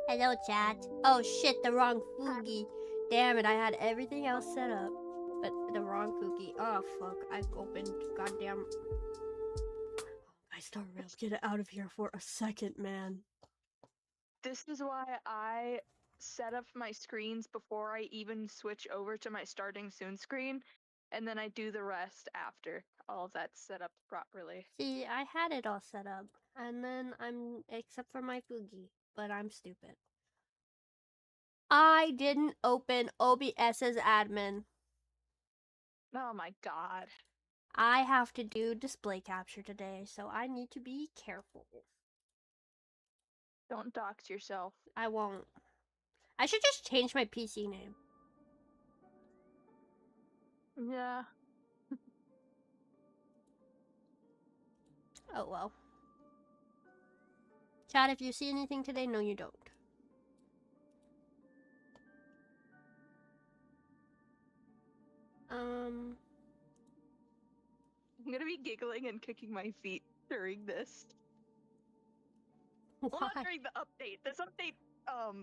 Hello, chat. Oh shit, the wrong Fugi. Damn it, I had everything else set up, but the wrong Fugi. Oh fuck, I opened goddamn. Honkai Star Rail, get it out of here for a second, man. This is why I set up my screens before I even switch over to my starting soon screen, and then I do the rest after all of that's set up properly. See, I had it all set up, and then except for my Fugi, but I'm stupid. I didn't open OBS's admin. Oh my god. I have to do display capture today, so I need to be careful. Don't dox yourself. I won't. I should just change my PC name. Yeah. Oh well. Chat, if you see anything today, no you don't. I'm gonna be giggling and kicking my feet during this. Why? Well, not during the update. This update, I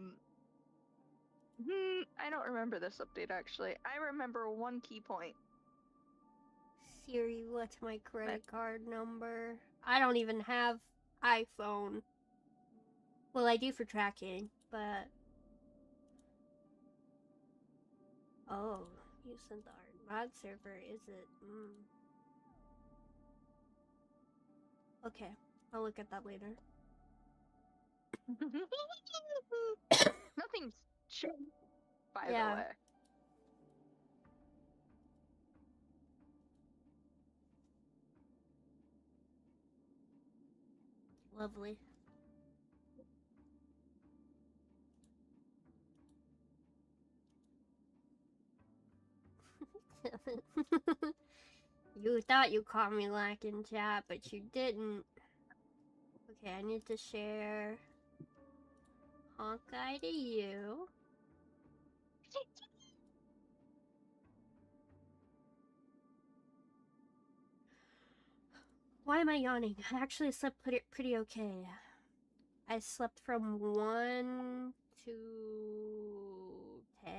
don't remember this update actually. I remember one key point. Siri, what's my credit card number? I don't even have iPhone. Well, I do for tracking, but... Oh, you sent the art mod server, is it? Okay, I'll look at that later. Nothing's changed, by the way. Lovely. You thought you caught me lacking, chat, but you didn't. Okay, I need to share Honkai to you. Why am I yawning? I actually slept pretty okay. I slept from 1 to 10:30.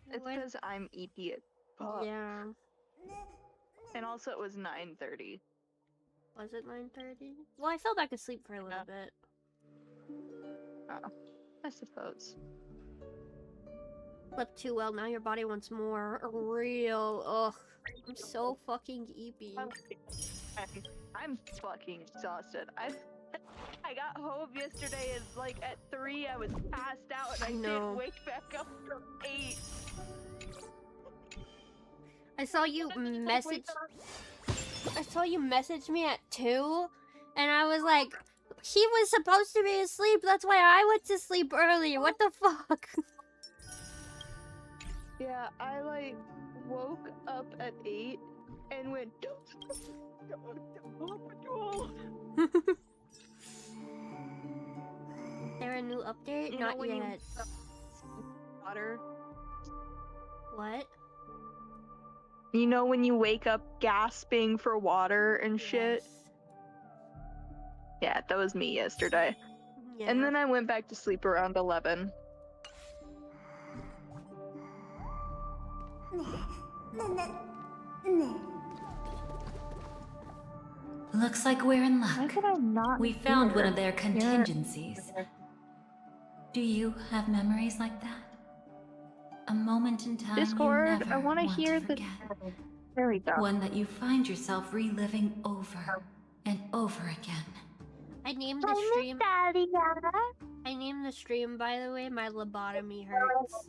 It's because I'm EP at fuck. Yeah. And also it was 9:30. Was it 9:30? Well, I fell back asleep for a little bit. Oh, I suppose. Slept too well, now your body wants more. Real. Ugh. I'm so fucking EP. I'm fucking exhausted. I got home yesterday and like at 3 I was passed out and I didn't wake back up till 8. I saw you message me at 2 and I was like, he was supposed to be asleep, that's why I went to sleep early. What the fuck? Yeah, I like woke up at 8 and went patrol. There a new update? You Not know when yet. Water. What? You know when you wake up gasping for water and shit? Yes. Yeah, that was me yesterday. Yeah. And then I went back to sleep around 11. Looks like we're in luck. Why could I not We found one of their contingencies. Do you have memories like that? A moment in time Discord, you never I want to want hear to the. forget. There we go. One that you find yourself reliving over and over again. I named the stream. I named the stream, by the way, My Lobotomy Hurts.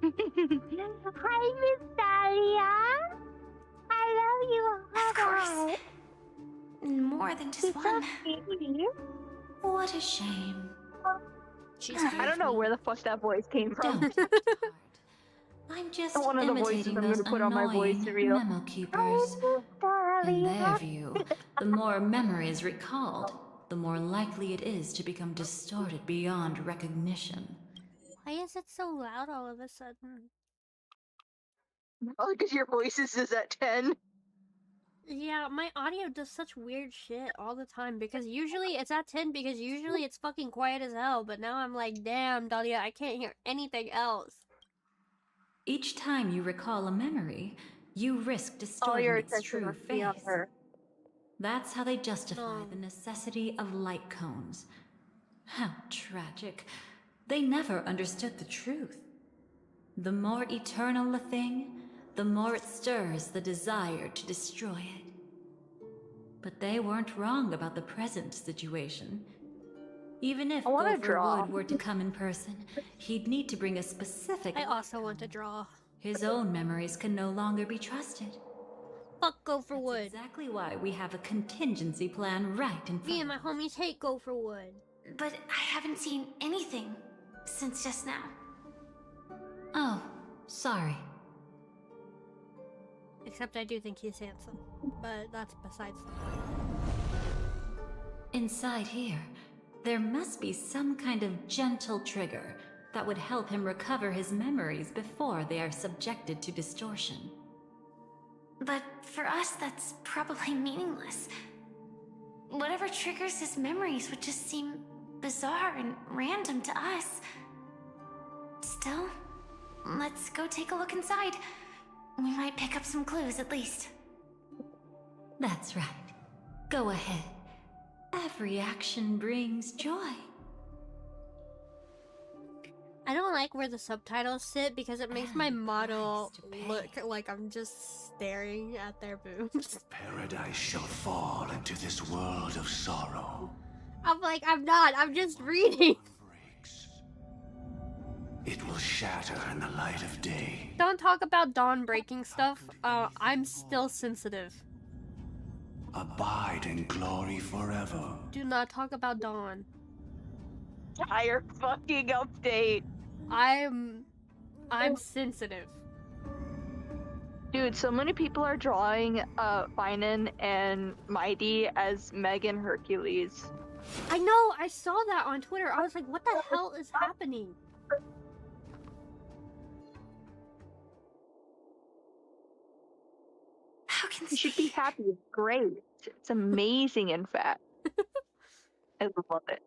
Hi, Miss Dahlia. I love you. Of course. More than just one. What a shame. I don't know where the fuck that voice came from. Don't work hard. I'm just One of the voices imitating I'm those gonna put on my voice annoying reel. memo keepers. In their view, the more memory is recalled, the more likely it is to become distorted beyond recognition. Why is it so loud all of a sudden? Oh, because your voice is at 10. Yeah, my audio does such weird shit all the time because usually it's at 10 because usually it's fucking quiet as hell, but now I'm like, damn, Dahlia, I can't hear anything else. Each time you recall a memory, you risk All distorting your its attention true must be on face. her. That's how they justify No. the necessity of light cones. How tragic. They never understood the truth. The more eternal a thing, the more it stirs the desire to destroy it. But they weren't wrong about the present situation. Even if I wanna Gopher draw. Wood were to come in person, he'd need to bring a specific... I also want to draw. His own memories can no longer be trusted. Fuck Gopher That's Wood. exactly why we have a contingency plan right in front Me and of my us. homies hate Gopher Wood. But I haven't seen anything since just now. Oh, sorry. Except I do think he's handsome. But that's besides the point. Inside here, there must be some kind of gentle trigger that would help him recover his memories before they are subjected to distortion. But for us, that's probably meaningless. Whatever triggers his memories would just seem bizarre and random to us. Still, let's go take a look inside. We might pick up some clues at least. That's right. Go ahead. Every action brings joy. I don't like where the subtitles sit because it makes my And model price to pay. look like I'm just staring at their boobs. Paradise shall fall into this world of sorrow. I'm like, I'm not, I'm just reading. Breaks. It will shatter in the light of day. Don't talk about Dawn breaking stuff. I'm still sensitive. Abide in glory forever. Do not talk about Dawn. Entire fucking update. I'm sensitive. Dude, so many people are drawing Finan and Mighty as Meg and Hercules. I know, I saw that on Twitter. I was like, what the hell is happening? How can You should be happy. It's great. It's amazing, in fact. I love it.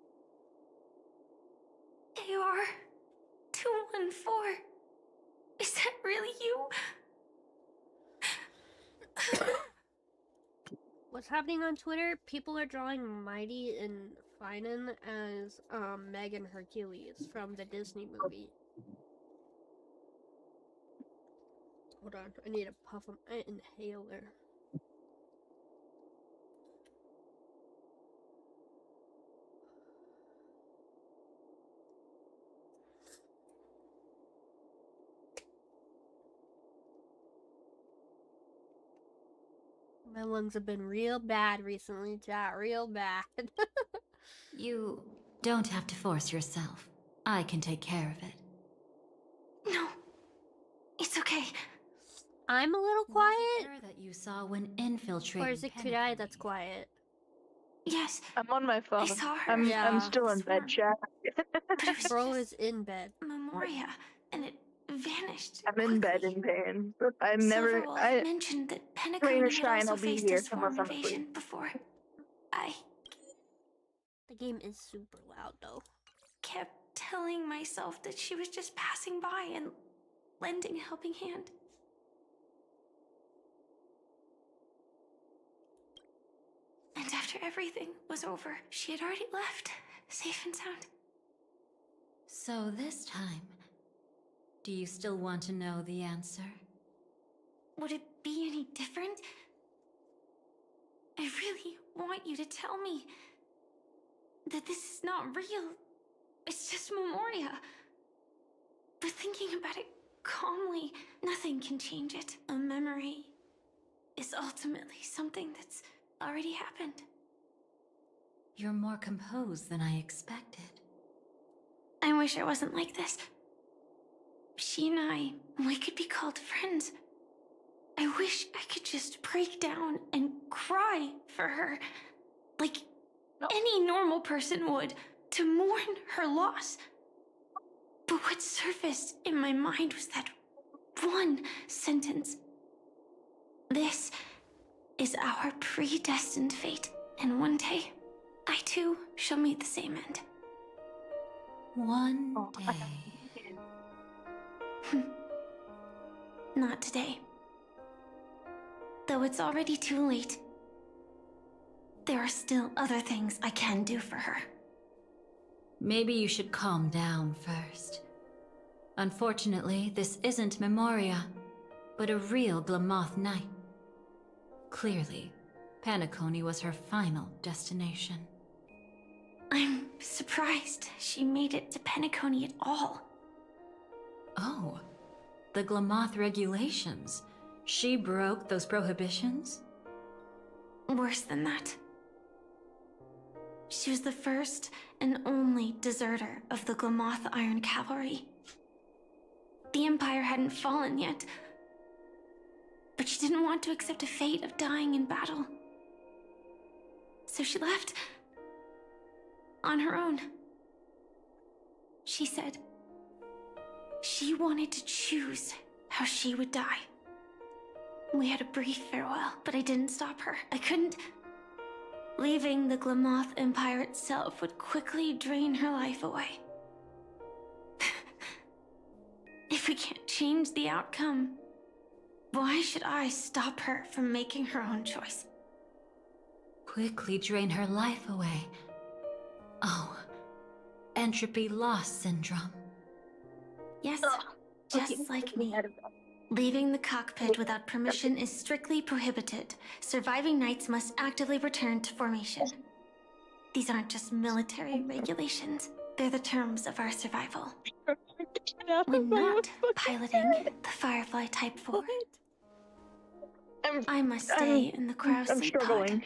AR 214. Is that really you? What's happening on Twitter? People are drawing Mighty and Finan as Meg and Hercules from the Disney movie. Hold on, I need a puff of an inhaler. My lungs have been real bad recently, chat. Real bad. You don't have to force yourself. I can take care of it. No. It's okay. I'm a little Was it quiet, her that you saw when infiltrating? or is it Kudai that's quiet? Yes. I'm on my phone. saw her. I'm Yeah. still in bed, chat. But it was Bro just is in bed. Memoria, and it vanished. I'm in bed in quickly. pain. I never. Silverwolf mentioned that Rain Pentacone or had shine, also I'll be faced here a swarm unless I'm asleep. invasion before. I The game is super loud though. kept telling myself that she was just passing by and lending a helping hand. And after everything was over, she had already left, safe and sound. So this time, do you still want to know the answer? Would it be any different? I really want you to tell me that this is not real. It's just Memoria. But thinking about it calmly, nothing can change it. A memory is ultimately something that's already happened. You're more composed than I expected. I wish I wasn't like this. She and we could be called friends. I wish I could just break down and cry for her, like any normal person would, to mourn her loss. But what surfaced in my mind was that one sentence. This is our predestined fate, and one day, I too shall meet the same end. One day. Not today. Though it's already too late, there are still other things I can do for her. Maybe you should calm down first. Unfortunately, this isn't Memoria, but a real Glamoth night. Clearly, Penacony was her final destination. I'm surprised she made it to Penacony at all. Oh, the Glamoth regulations. She broke those prohibitions? Worse than that. She was the first and only deserter of the Glamoth Iron Cavalry. The Empire hadn't fallen yet, but she didn't want to accept a fate of dying in battle. So she left on her own. She said she wanted to choose how she would die. We had a brief farewell, but I didn't stop her. I couldn't. Leaving the Glamoth Empire itself would quickly drain her life away. If we can't change the outcome, why should I stop her from making her own choice? Quickly drain her life away. Oh, entropy loss syndrome. Yes, just like me. Leaving the cockpit without permission is strictly prohibited. Surviving knights must actively return to formation. These aren't just military regulations. They're the terms of our survival. When not piloting the Firefly Type 4, I must stay in the Crouson pod.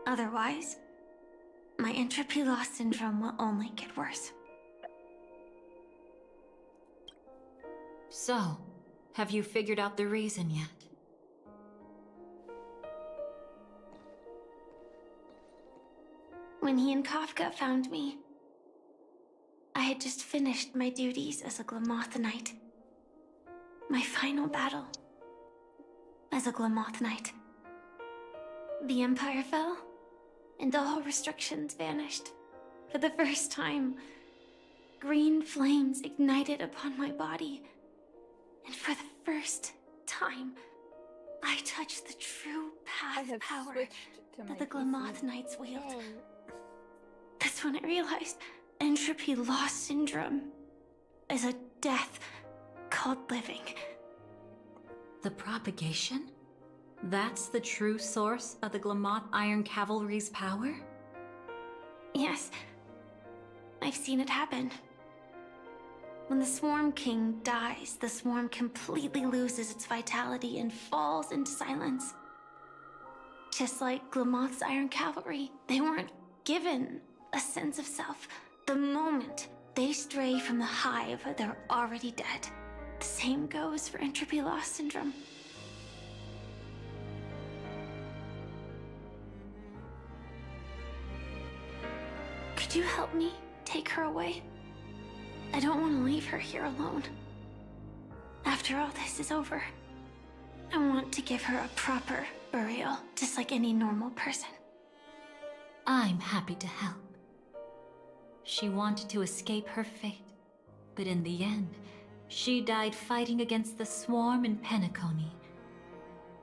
Otherwise, my entropy loss syndrome will only get worse. So, have you figured out the reason yet? When he and Kafka found me, I had just finished my duties as a Glamoth Knight. My final battle as a Glamoth Knight. The Empire fell, and all restrictions vanished. For the first time, green flames ignited upon my body. And for the first time, I touched the true path power that the Glamoth Knights wield. That's when I realized entropy loss syndrome is a death called living. The propagation? That's the true source of the Glamoth Iron Cavalry's power? Yes, I've seen it happen. When the Swarm King dies, the Swarm completely loses its vitality and falls into silence. Just like Glamoth's Iron Cavalry, they weren't given a sense of self. The moment they stray from the hive, they're already dead. The same goes for entropy loss syndrome. Could you help me take her away? I don't want to leave her here alone. After all this is over, I want to give her a proper burial, just like any normal person. I'm happy to help. She wanted to escape her fate, but in the end, she died fighting against the Swarm in Penacony.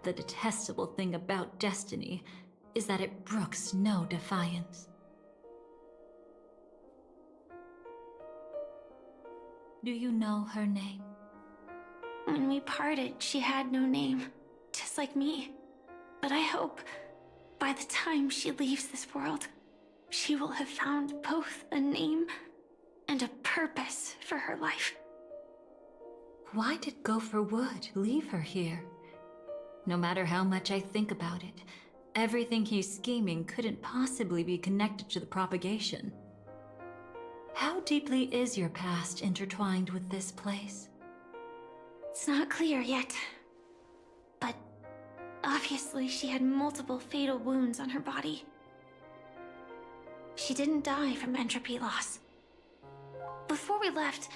The detestable thing about destiny is that it brooks no defiance. Do you know her name? When we parted, she had no name, just like me. But I hope, by the time she leaves this world, she will have found both a name and a purpose for her life. Why did Gopher Wood leave her here? No matter how much I think about it, everything he's scheming couldn't possibly be connected to the propagation. How deeply is your past intertwined with this place? It's not clear yet, but obviously she had multiple fatal wounds on her body. She didn't die from entropy loss. Before we left,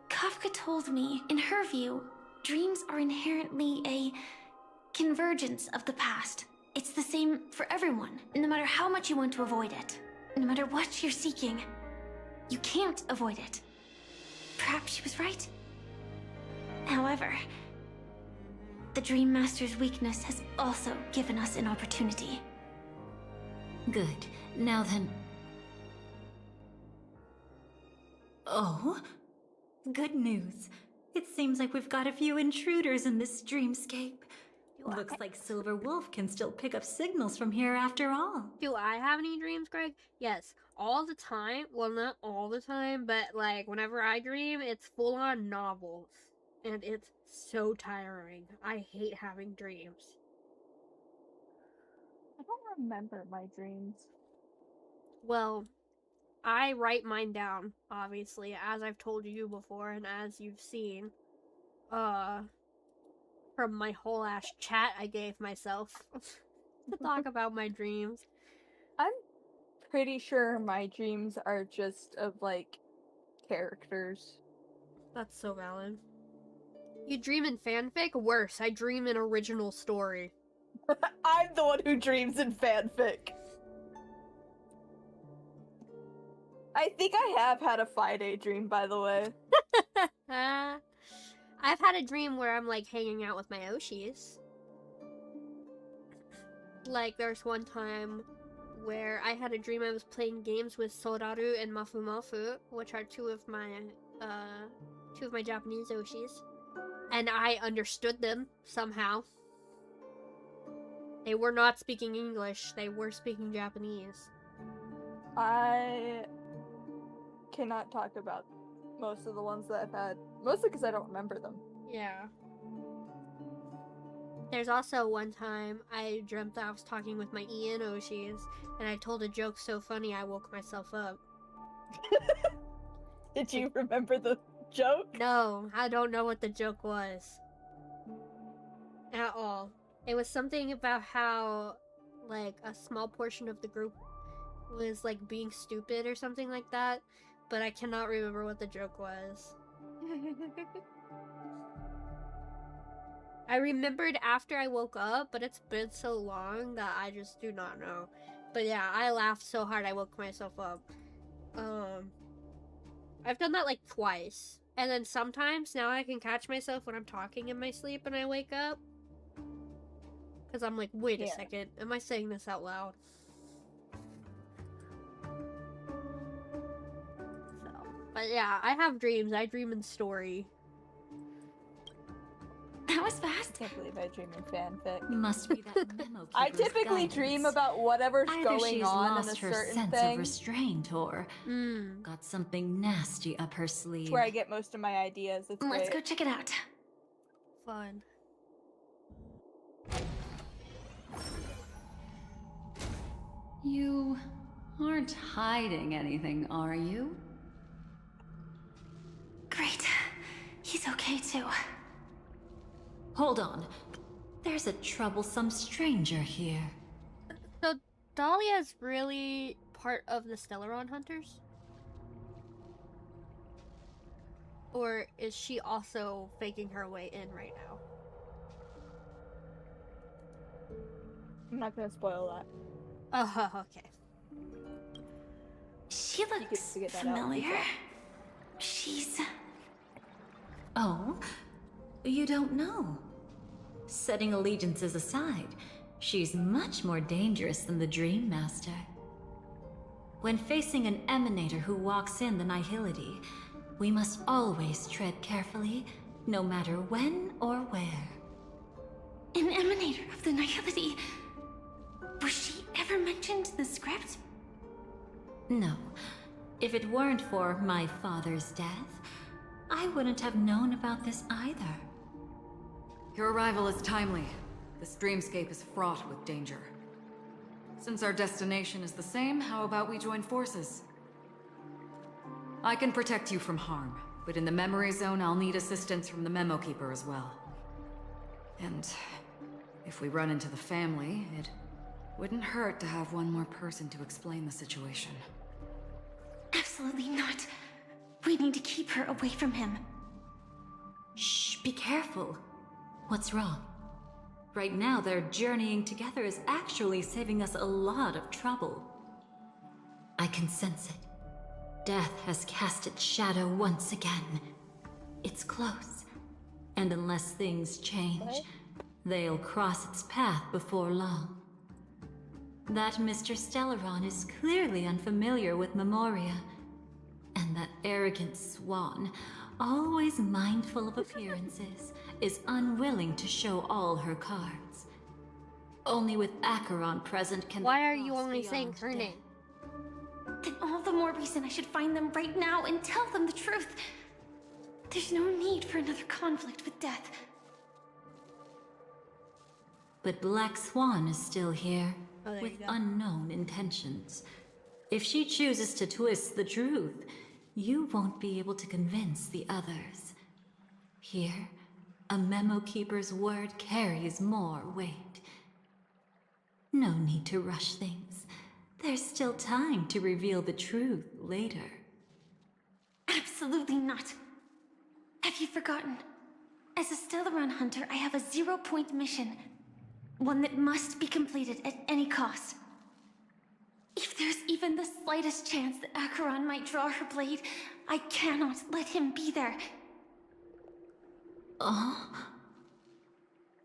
Kafka told me, in her view, dreams are inherently a convergence of the past. It's the same for everyone, no matter how much you want to avoid it. No matter what you're seeking, you can't avoid it. Perhaps she was right. However, the Dream Master's weakness has also given us an opportunity. Good. Now then... Oh? Good news. It seems like we've got a few intruders in this dreamscape. Looks like Silver Wolf can still pick up signals from here after all. Do I have any dreams, Greg? Yes, all the time. Well, not all the time, but like whenever I dream, it's full on novels. And it's so tiring. I hate having dreams. I don't remember my dreams. Well, I write mine down, obviously, as I've told you before and as you've seen. From my whole ass chat I gave myself to talk about my dreams. I'm pretty sure my dreams are just of, like, characters. That's so valid. You dream in fanfic? Worse, I dream in original story. I'm the one who dreams in fanfic. I think I have had a Friday dream, by the way. I've had a dream where I'm like hanging out with my Oshis. Like there's one time where I had a dream I was playing games with Soraru and Mafu Mafu, which are two of my Japanese Oshis. And I understood them somehow. They were not speaking English, they were speaking Japanese. I cannot talk about most of the ones that I've had, mostly because I don't remember them. Yeah. There's also one time I dreamt that I was talking with my Ian Oshis, and I told a joke so funny I woke myself up. Did you remember the joke? No, I don't know what the joke was. At all. It was something about how, like, a small portion of the group was, like, being stupid or something like that, but I cannot remember what the joke was. I remembered after I woke up, but it's been so long that I just do not know. But yeah, I laughed so hard I woke myself up. I've done that like twice. And then sometimes now I can catch myself when I'm talking in my sleep and I wake up. Because I'm like, wait a second, am I saying this out loud? So, but yeah, I have dreams. I dream in story. That was fast. I can't believe I dream in fanfic. Must be that memo. I typically dream about whatever's Either going she's on in lost a her certain sense thing. of restraint, or got something nasty up her sleeve. It's where I get most of my ideas. It's Let's great. go check it out. Fun. You aren't hiding anything, are you? Great. He's okay too. Hold on. There's a troublesome stranger here. So, Dahlia's really part of the Stellaron Hunters? Or is she also faking her way in right now? I'm not gonna spoil that. Oh, okay. She could looks figure that out familiar. yourself. She's... Oh? You don't know? Setting allegiances aside, she's much more dangerous than the Dream Master. When facing an emanator who walks in the nihility, we must always tread carefully, no matter when or where. an emanator of the nihility. Was she ever mentioned in the script? No. If it weren't for my father's death, I wouldn't have known about this either. Your arrival is timely. This dreamscape is fraught with danger. Since our destination is the same, how about we join forces? I can protect you from harm, but in the memory zone I'll need assistance from the Memo Keeper as well. And if we run into the family, it wouldn't hurt to have one more person to explain the situation. Absolutely not. We need to keep her away from him. Shh, be careful. What's wrong? Right now, their journeying together is actually saving us a lot of trouble. I can sense it. Death has cast its shadow once again. It's close. And unless things change, they'll cross its path before long. That Mr. Stellaron is clearly unfamiliar with Memoria. And that arrogant swan, always mindful of appearances, is unwilling to show all her cards. Only with Acheron present can Why they are you cross only saying beyond her death. name? Then all the more reason I should find them right now and tell them the truth. There's no need for another conflict with death. But Black Swan is still here, Oh, there with you go. unknown intentions. If she chooses to twist the truth, you won't be able to convince the others. Here, a memo keeper's word carries more weight. No need to rush things. There's still time to reveal the truth later. Absolutely not. Have you forgotten? As a Stellaron hunter, I have a 0-point mission. One that must be completed at any cost. If there's even the slightest chance that Acheron might draw her blade, I cannot let him be there. Oh,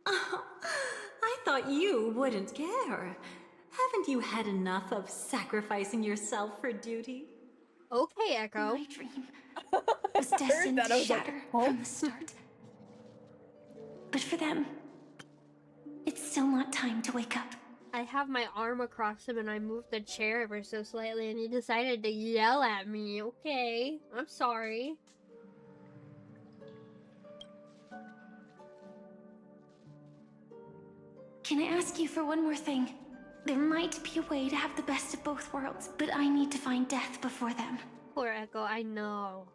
I thought you wouldn't care. Haven't you had enough of sacrificing yourself for duty? Okay, Echo. My dream was destined to shatter from the start. But for them, it's still not time to wake up. I have my arm across him and I moved the chair ever so slightly and he decided to yell at me. Okay, I'm sorry. Can I ask you for one more thing? There might be a way to have the best of both worlds, but I need to find death before them. Poor Echo, I know.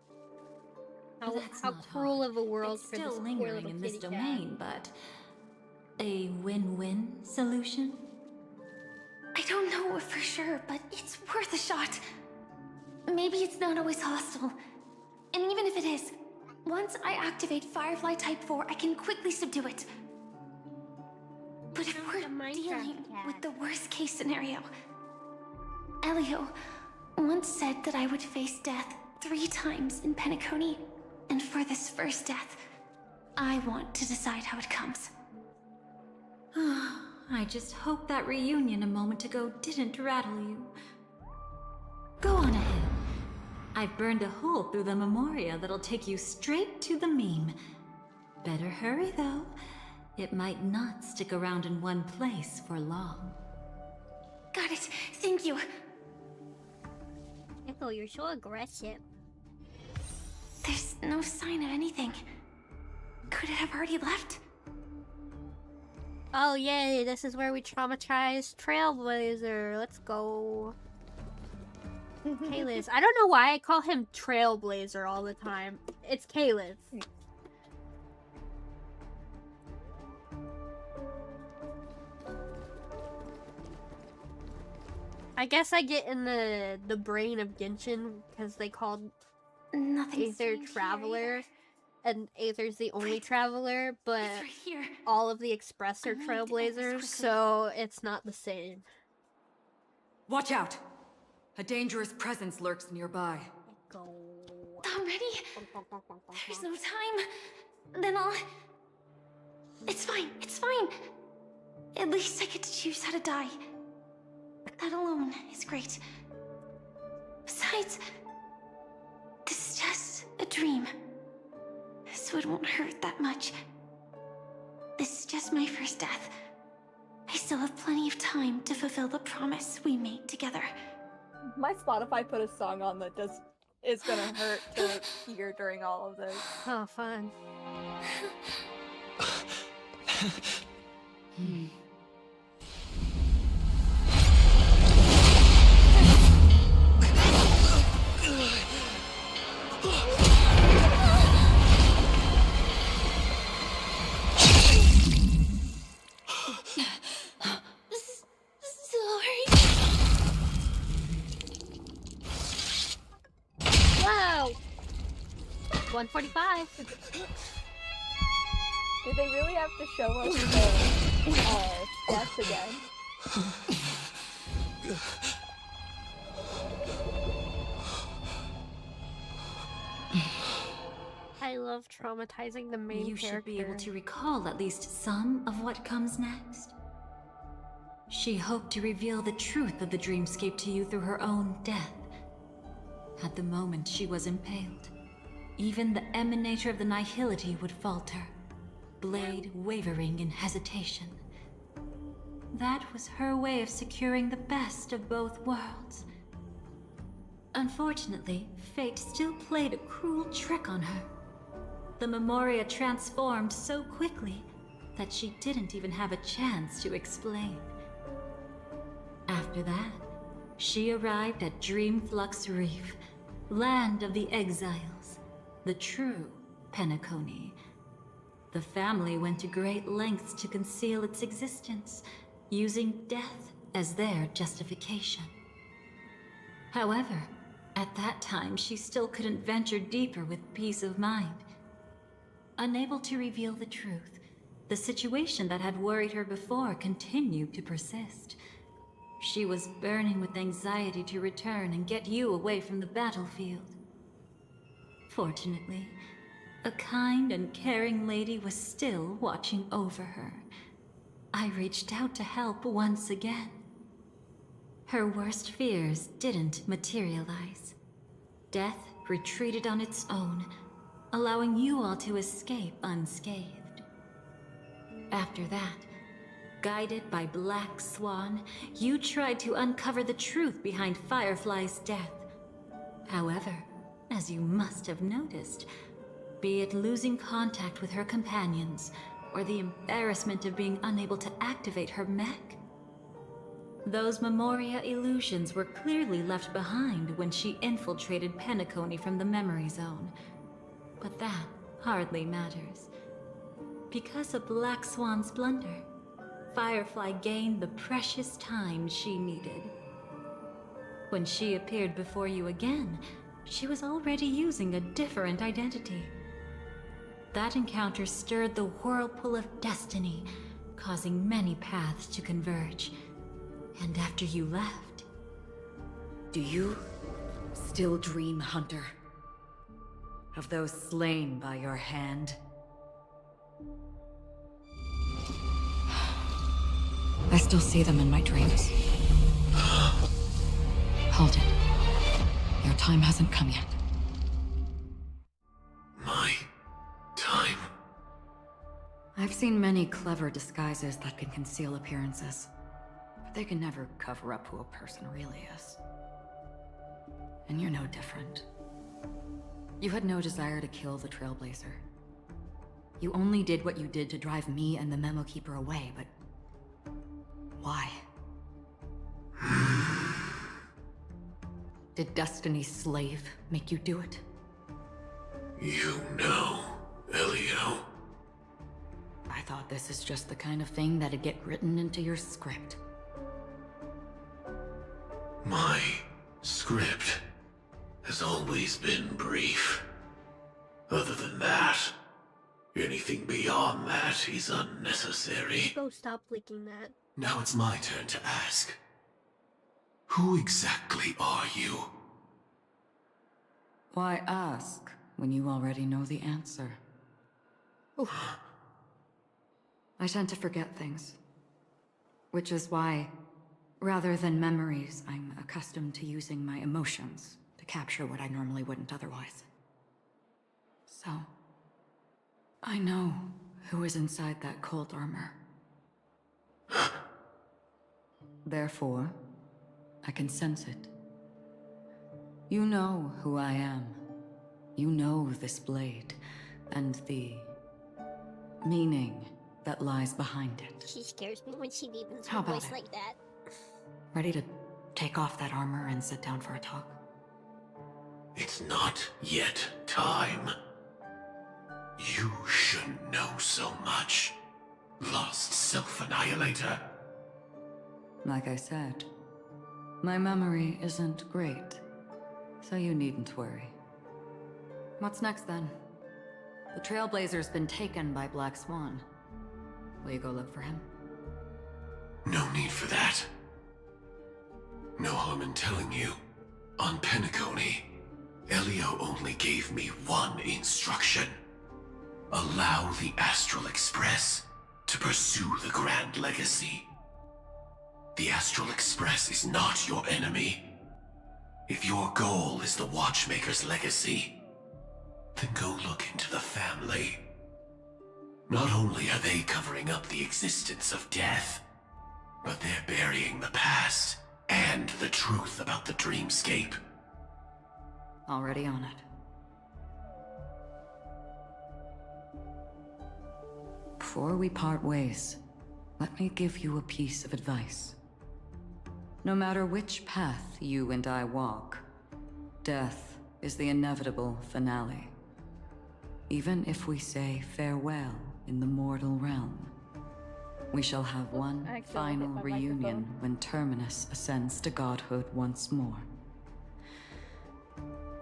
That's How not cruel hard. of a world It's for still this poor lingering little in this kitty cat. domain, but a win-win solution? I don't know for sure, but it's worth a shot. Maybe it's not always hostile. And even if it is, once I activate Firefly Type 4, I can quickly subdue it. But if we're dealing with the worst case scenario, Elio once said that I would face death 3 times in Penacony, and for this first death, I want to decide how it comes. I just hope that reunion a moment ago didn't rattle you. Go on ahead. I've burned a hole through the Memoria that'll take you straight to the meme. Better hurry, though. It might not stick around in one place for long. Got it. Thank you. Echo, you're so aggressive. There's no sign of anything. Could it have already left? Oh yay, this is where we traumatize Trailblazer. Let's go. Kalis. I don't know why I call him Trailblazer all the time. It's Kalis. I guess I get in the brain of Genshin because they called Nothing. Aether Traveler, and Aether's the only traveler, but It's right here. all of the Express are I need to end this Trailblazers, quickly. so it's not the same. Watch out! A dangerous presence lurks nearby. Go. Already? There's no time. Then I'll... It's fine. It's fine. At least I get to choose how to die. That alone is great. Besides, this is just a dream. So it won't hurt that much. This is just my first death. I still have plenty of time to fulfill the promise we made together. My Spotify put a song on that is gonna hurt to hear during all of this. Oh, fun. Sorry. Whoa! 145. Did they really have to show us the Oh, death again. I love traumatizing the main You character. should be able to recall at least some of what comes next. She hoped to reveal the truth of the dreamscape to you through her own death. At the moment she was impaled, even the emanator of the nihility would falter, blade wavering in hesitation. That was her way of securing the best of both worlds. Unfortunately, fate still played a cruel trick on her. The Memoria transformed so quickly that she didn't even have a chance to explain. After that, she arrived at Dreamflux Reef, land of the exiles, the true Penacony. The family went to great lengths to conceal its existence, using death as their justification. However, at that time she still couldn't venture deeper with peace of mind. Unable to reveal the truth, the situation that had worried her before continued to persist. She was burning with anxiety to return and get you away from the battlefield. Fortunately, a kind and caring lady was still watching over her. I reached out to help once again. Her worst fears didn't materialize. Death retreated on its own, allowing you all to escape unscathed. After that, guided by Black Swan, you tried to uncover the truth behind Firefly's death. However, as you must have noticed, be it losing contact with her companions, or the embarrassment of being unable to activate her mech, those Memoria illusions were clearly left behind when she infiltrated Penacony from the memory zone. But that hardly matters. Because of Black Swan's blunder, Firefly gained the precious time she needed. When she appeared before you again, she was already using a different identity. That encounter stirred the whirlpool of destiny, causing many paths to converge. And after you left... Do you still dream, Hunter? Of those slain by your hand? I still see them in my dreams. Hold it. Your time hasn't come yet. My time? I've seen many clever disguises that can conceal appearances, but they can never cover up who a person really is. And you're no different. You had no desire to kill the Trailblazer. You only did what you did to drive me and the Memo Keeper away, but... why? Did Destiny's slave make you do it? You know, Elio. I thought this is just the kind of thing that'd get written into your script. My script has always been brief. Other than that, anything beyond that is unnecessary. Go stop leaking that. Now it's my turn to ask. Who exactly are you? Why ask when you already know the answer? I tend to forget things. Which is why, rather than memories, I'm accustomed to using my emotions to capture what I normally wouldn't otherwise. So, I know who is inside that cold armor. Therefore, I can sense it. You know who I am. You know this blade, and the meaning that lies behind it. She scares me when she deepens How her about voice it? like that. Ready to take off that armor and sit down for a talk? It's not yet time. You shouldn't know so much. Lost self-annihilator. Like I said, my memory isn't great, so you needn't worry. What's next then? The Trailblazer's been taken by Black Swan. Will you go look for him? No need for that. No harm in telling you. On Penacony, Elio only gave me one instruction. Allow the Astral Express to pursue the Grand Legacy. The Astral Express is not your enemy. If your goal is the Watchmaker's legacy, then go look into the family. Not only are they covering up the existence of death, but they're burying the past and the truth about the dreamscape. Already on it. Before we part ways, let me give you a piece of advice. No matter which path you and I walk, death is the inevitable finale. Even if we say farewell in the mortal realm, we shall have one final reunion when Terminus ascends to godhood once more.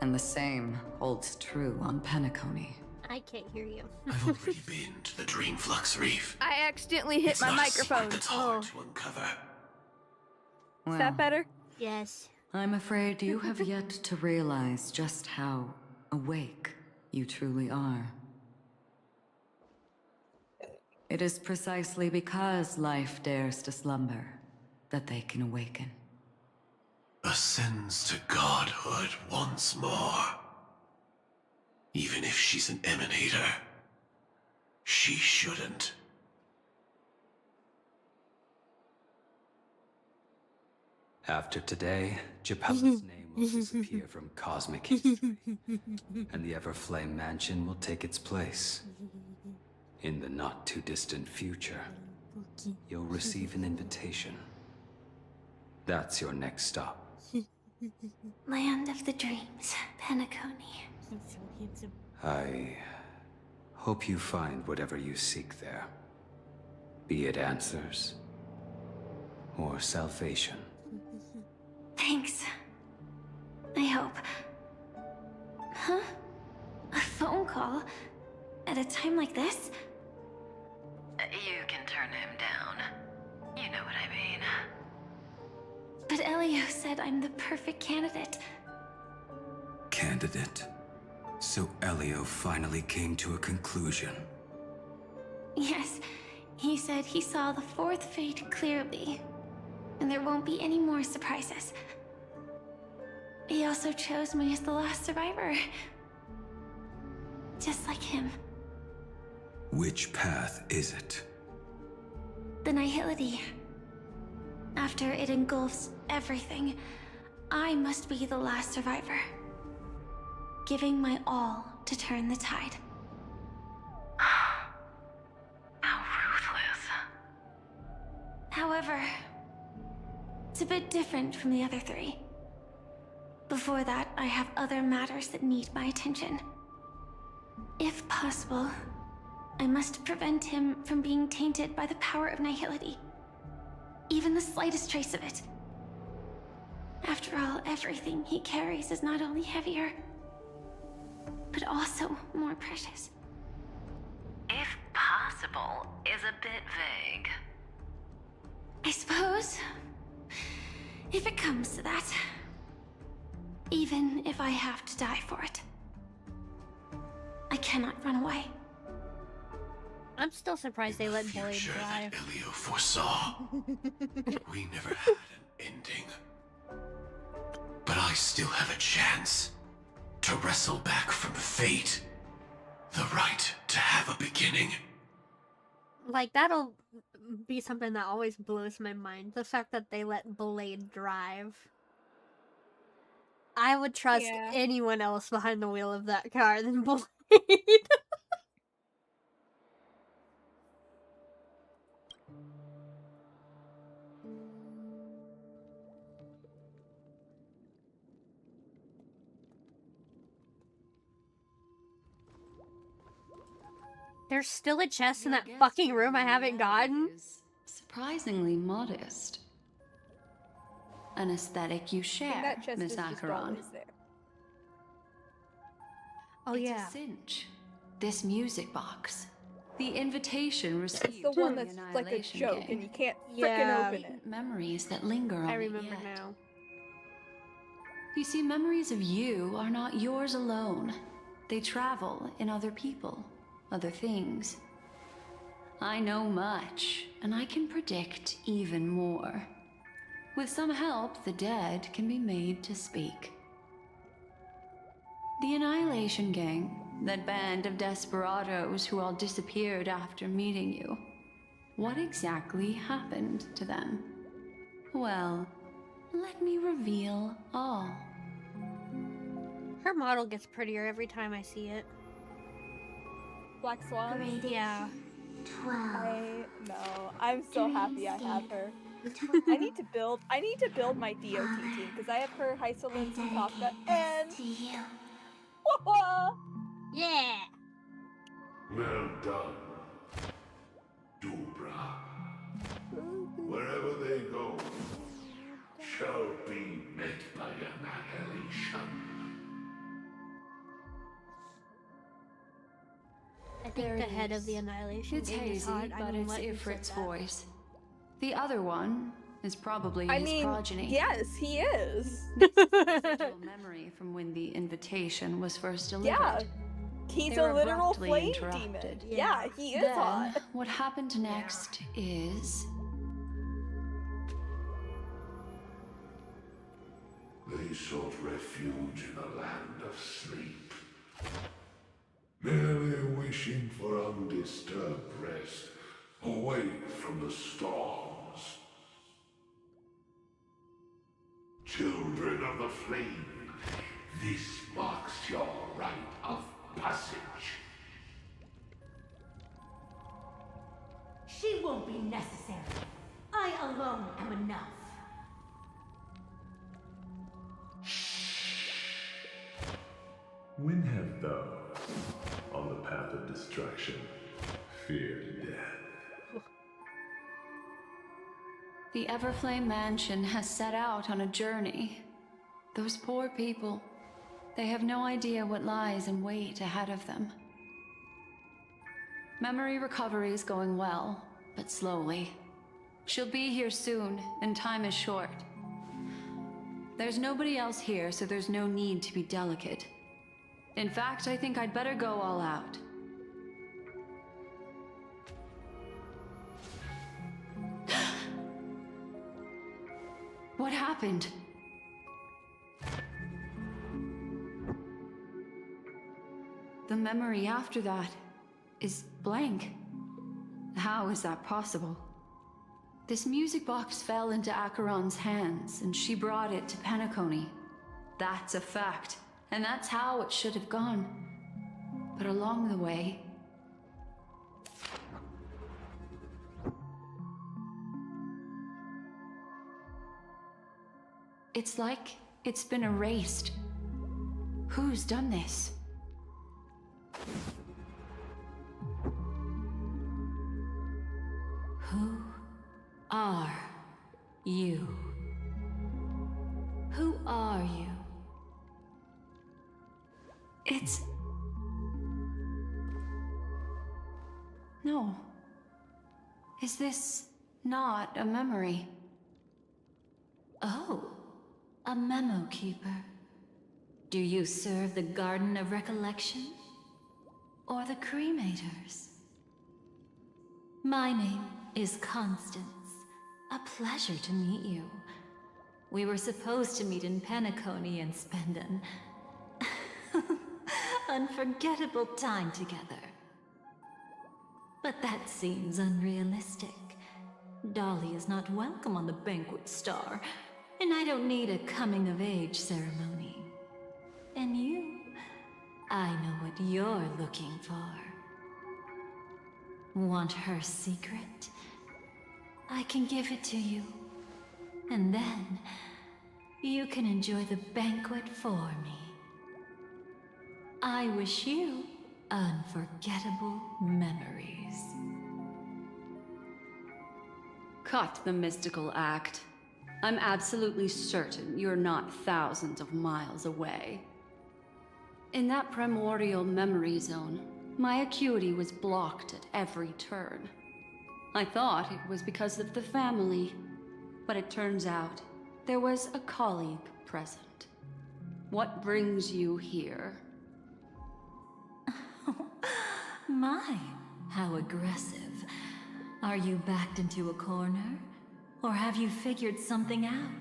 And the same holds true on Penacony. I can't hear you. I've already been to the Dreamflux Reef. I accidentally hit It's my not a secret microphone. that's hard to uncover. Is that better? Yes. I'm afraid you have yet to realize just how awake you truly are. It is precisely because life dares to slumber that they can awaken. Ascends to godhood once more. Even if she's an emanator, she shouldn't. After today, Gepella's name will disappear from cosmic history, and the Everflame Mansion will take its place. In the not-too-distant future, you'll receive an invitation. That's your next stop. Land of the Dreams, Penacony. I hope you find whatever you seek there. Be it answers or salvation. Thanks. I hope. Huh? A phone call? At a time like this? You can turn him down. You know what I mean. But Elio said I'm the perfect candidate. Candidate? So Elio finally came to a conclusion. Yes, he said he saw the fourth fate clearly, and there won't be any more surprises. He also chose me as the last survivor. Just like him. Which path is it? The Nihility. After it engulfs everything, I must be the last survivor. Giving my all to turn the tide. How ruthless. However, it's a bit different from the other three. Before that, I have other matters that need my attention. If possible, I must prevent him from being tainted by the power of Nihility. Even the slightest trace of it. After all, everything he carries is not only heavier, but also more precious. If possible is a bit vague. I suppose, if it comes to that, even if I have to die for it, I cannot run away. I'm still surprised they let The Blade future drive. that Elio foresaw. We never had an ending. But I still have a chance to wrestle back from fate the right to have a beginning. Like, that'll be something that always blows my mind. The fact that they let Blade drive. I would trust anyone else behind the wheel of that car than Blade. There's still a chest in that fucking room I haven't gotten. Surprisingly modest. An aesthetic you share, That chest Miss is just Acheron. always there. Oh It's yeah. a cinch. This music box. The invitation It's received the one by that's the like a Annihilation joke, Gang. and you can't frickin' Yeah. open it. Memories that linger on I it remember yet. now. You see, memories of you are not yours alone. They travel in other people, other things. I know much, and I can predict even more. With some help, the dead can be made to speak. The Annihilation Gang, that band of desperados who all disappeared after meeting you. What exactly happened to them? Well, let me reveal all. Her model gets prettier every time I see it. Black Swan? Gradation Yeah. 12. I know. I'm so happy I have her. I need to build my DOT team because I have her, Hysolins, and Kafka, and to you. Yeah. Well done, Dubra. Wherever they go, shall be met by annihilation. I think the head of the Annihilation It's Gang is hazy, hot. I but mean, it's what, you said Ifrit's that. voice. The other one is probably I his mean, progeny. yes, he is. Residual memory from when the invitation was first delivered. Yeah, he's They were a literal abruptly flame interrupted. demon. Yeah, he is Then, hot. what happened next is... They sought refuge in a land of sleep, merely wishing for undisturbed rest, away from the storms. Children of the flame, this marks your rite of passage. She won't be necessary. I alone am enough. When have thou, on the path of destruction, feared death? The Everflame Mansion has set out on a journey. Those poor people, they have no idea what lies in wait ahead of them. Memory recovery is going well, but slowly. She'll be here soon, and time is short. There's nobody else here, so there's no need to be delicate. In fact, I think I'd better go all out. What happened? The memory after that is blank. How is that possible? This music box fell into Acheron's hands, and she brought it to Penacony. That's a fact, and that's how it should have gone. But along the way... it's like it's been erased. Who's done this? Who are you? Who are you? It's... no. Is this not a memory? Oh, a memo keeper. Do you serve the Garden of Recollection? Or the Cremators? My name is Constance. A pleasure to meet you. We were supposed to meet in Penacony and spend an unforgettable time together. But that seems unrealistic. Dolly is not welcome on the Banquet Star, and I don't need a coming-of-age ceremony. And you, I know what you're looking for. Want her secret? I can give it to you. And then, you can enjoy the banquet for me. I wish you unforgettable memories. Cut the mystical act. I'm absolutely certain you're not thousands of miles away. In that primordial memory zone, My acuity was blocked at every turn. I thought it was because of the family, but it turns out there was a colleague present. What brings you here? My, how aggressive. Are you backed into a corner? Or have you figured something out?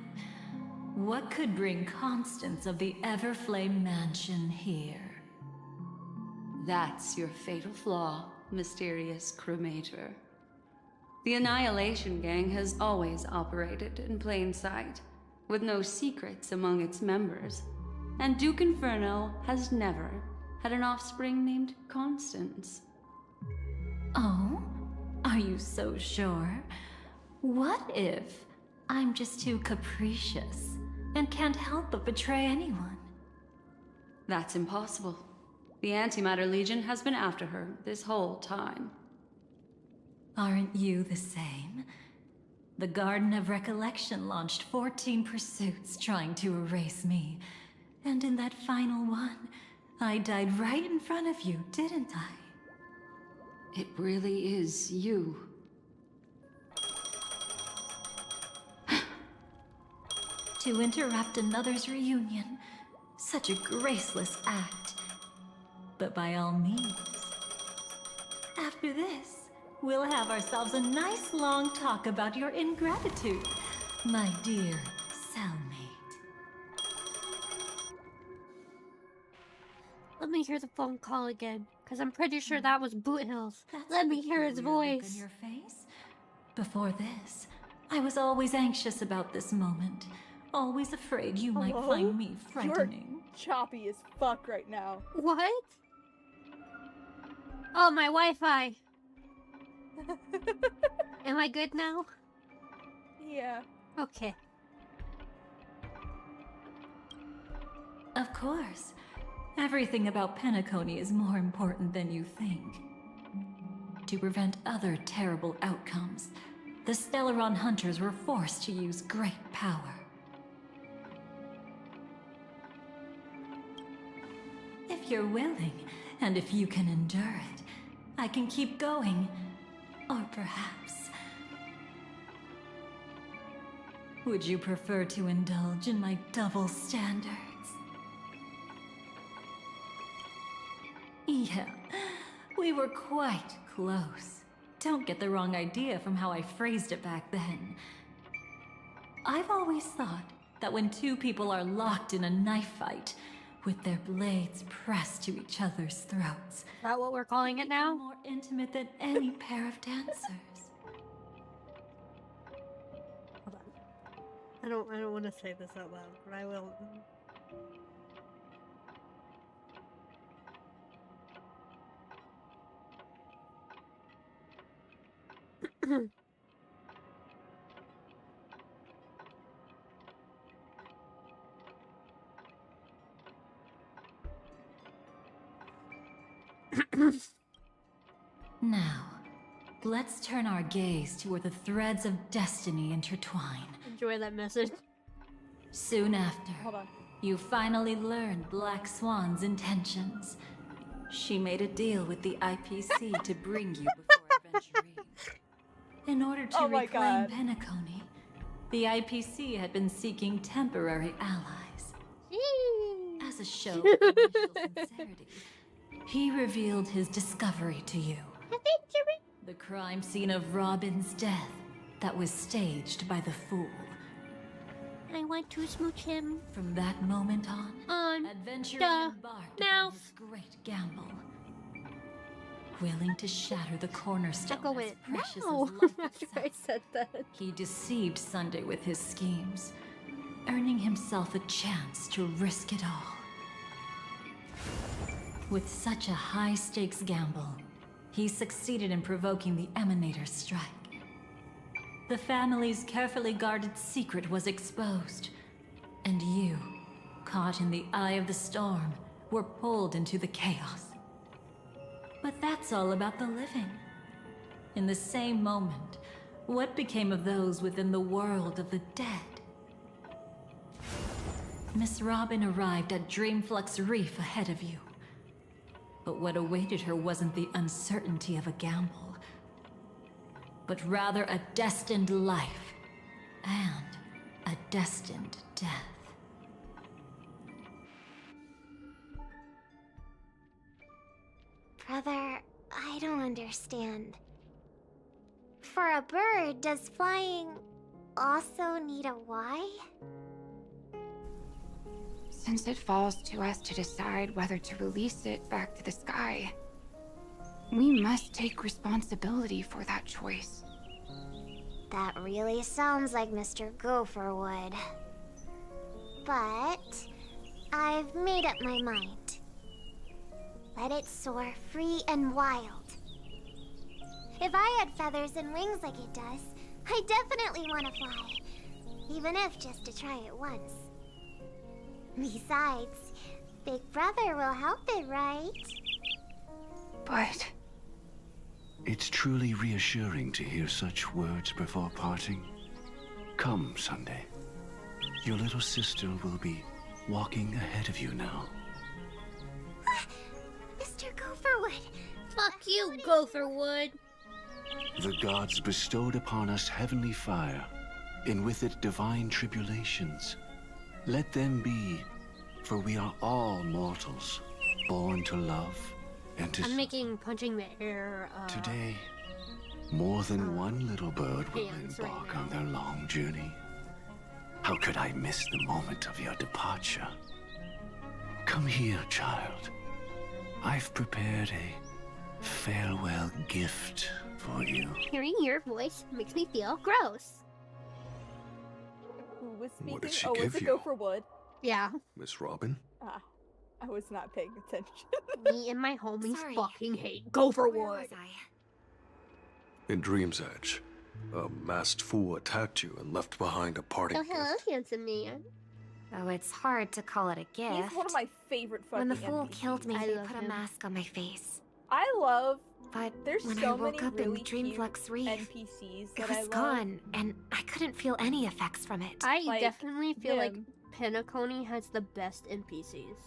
What could bring Constance of the Everflame Mansion here? That's your fatal flaw, mysterious cremator. The Annihilation Gang has always operated in plain sight, with no secrets among its members. And Duke Inferno has never had an offspring named Constance. Oh? Are you so sure? What if I'm just too capricious and can't help but betray anyone? That's impossible. The Antimatter Legion has been after her this whole time. Aren't you the same? The Garden of Recollection launched 14 pursuits trying to erase me. And in that final one, I died right in front of you, didn't I? It really is you. To interrupt another's reunion, such a graceless act. But by all means. After this, we'll have ourselves a nice long talk about your ingratitude, my dear cellmate. Let me hear the phone call again, because I'm pretty sure that was Boot Hills. Let me hear his voice. On your face? Before this, I was always anxious about this moment. Always afraid you might find me frightening. You're choppy as fuck right now. What? Oh, my Wi-Fi. Am I good now? Yeah. Okay. Of course. Everything about Penacony is more important than you think. To prevent other terrible outcomes, the Stellaron hunters were forced to use great power. If you're willing, and if you can endure it, I can keep going. Or perhaps... would you prefer to indulge in my double standards? Yeah, we were quite close. Don't get the wrong idea from how I phrased it back then. I've always thought that when two people are locked in a knife fight, with their blades pressed to each other's throats. Is that what we're calling it now? More intimate than any pair of dancers. Hold on. I don't want to say this out loud, but I will. Now, let's turn our gaze to where the threads of destiny intertwine. Enjoy that message. Soon after, Hold on. you finally learned Black Swan's intentions. She made a deal with the IPC to bring you before Adventurine. In order to reclaim Penacony, the IPC had been seeking temporary allies. As a show of initial sincerity, he revealed his discovery to you. The crime scene of Robin's death that was staged by the Fool. I want to smooch him. From that moment on, Adventurine embarked on his great gamble. Willing to shatter the cornerstone as precious as life after I itself, said that. he deceived Sunday with his schemes, earning himself a chance to risk it all. With such a high-stakes gamble, he succeeded in provoking the Emanator's strike. The family's carefully guarded secret was exposed, and you, caught in the eye of the storm, were pulled into the chaos. But that's all about the living. In the same moment, what became of those within the world of the dead? Miss Robin arrived at Dreamflux Reef ahead of you. But what awaited her wasn't the uncertainty of a gamble, but rather a destined life and a destined death. Brother, I don't understand. For a bird, does flying also need a why? Since it falls to us to decide whether to release it back to the sky, we must take responsibility for that choice. That really sounds like Mr. Gopher would. But I've made up my mind. Let it soar free and wild. If I had feathers and wings like it does, I definitely want to fly. Even if just to try it once. Besides, Big Brother will help it, right? But It's truly reassuring to hear such words before parting. Come, Sunday. Your little sister will be walking ahead of you now. Mr. Gopherwood! Fuck you, Gopherwood! The gods bestowed upon us heavenly fire, and with it divine tribulations. Let them be, for we are all mortals, born to love and to I'm making punching the air, Today, more than one little bird will hands embark right on their long journey. How could I miss the moment of your departure? Come here, child. I've prepared a farewell gift for you. Hearing your voice makes me feel gross. Who was speaking? What did she oh, give was it you? Gopherwood? Yeah. Miss Robin? Ah, I was not paying attention. Me and my homies Sorry. fucking hate Where Gopherwood. was I? In Dream's Edge, a masked fool attacked you and left behind a parting Oh, hello, gift. handsome man. Oh, it's hard to call it a gift. He's one of my favorite When fucking the fool NPCs. killed me, I they love put him. a mask on my face. I love, But there's when so I woke many up in really cute Dreamflux Reef, NPCs it that I was love. gone, and I couldn't feel any effects from it. I Like, definitely feel like him. Penacony has the best NPCs.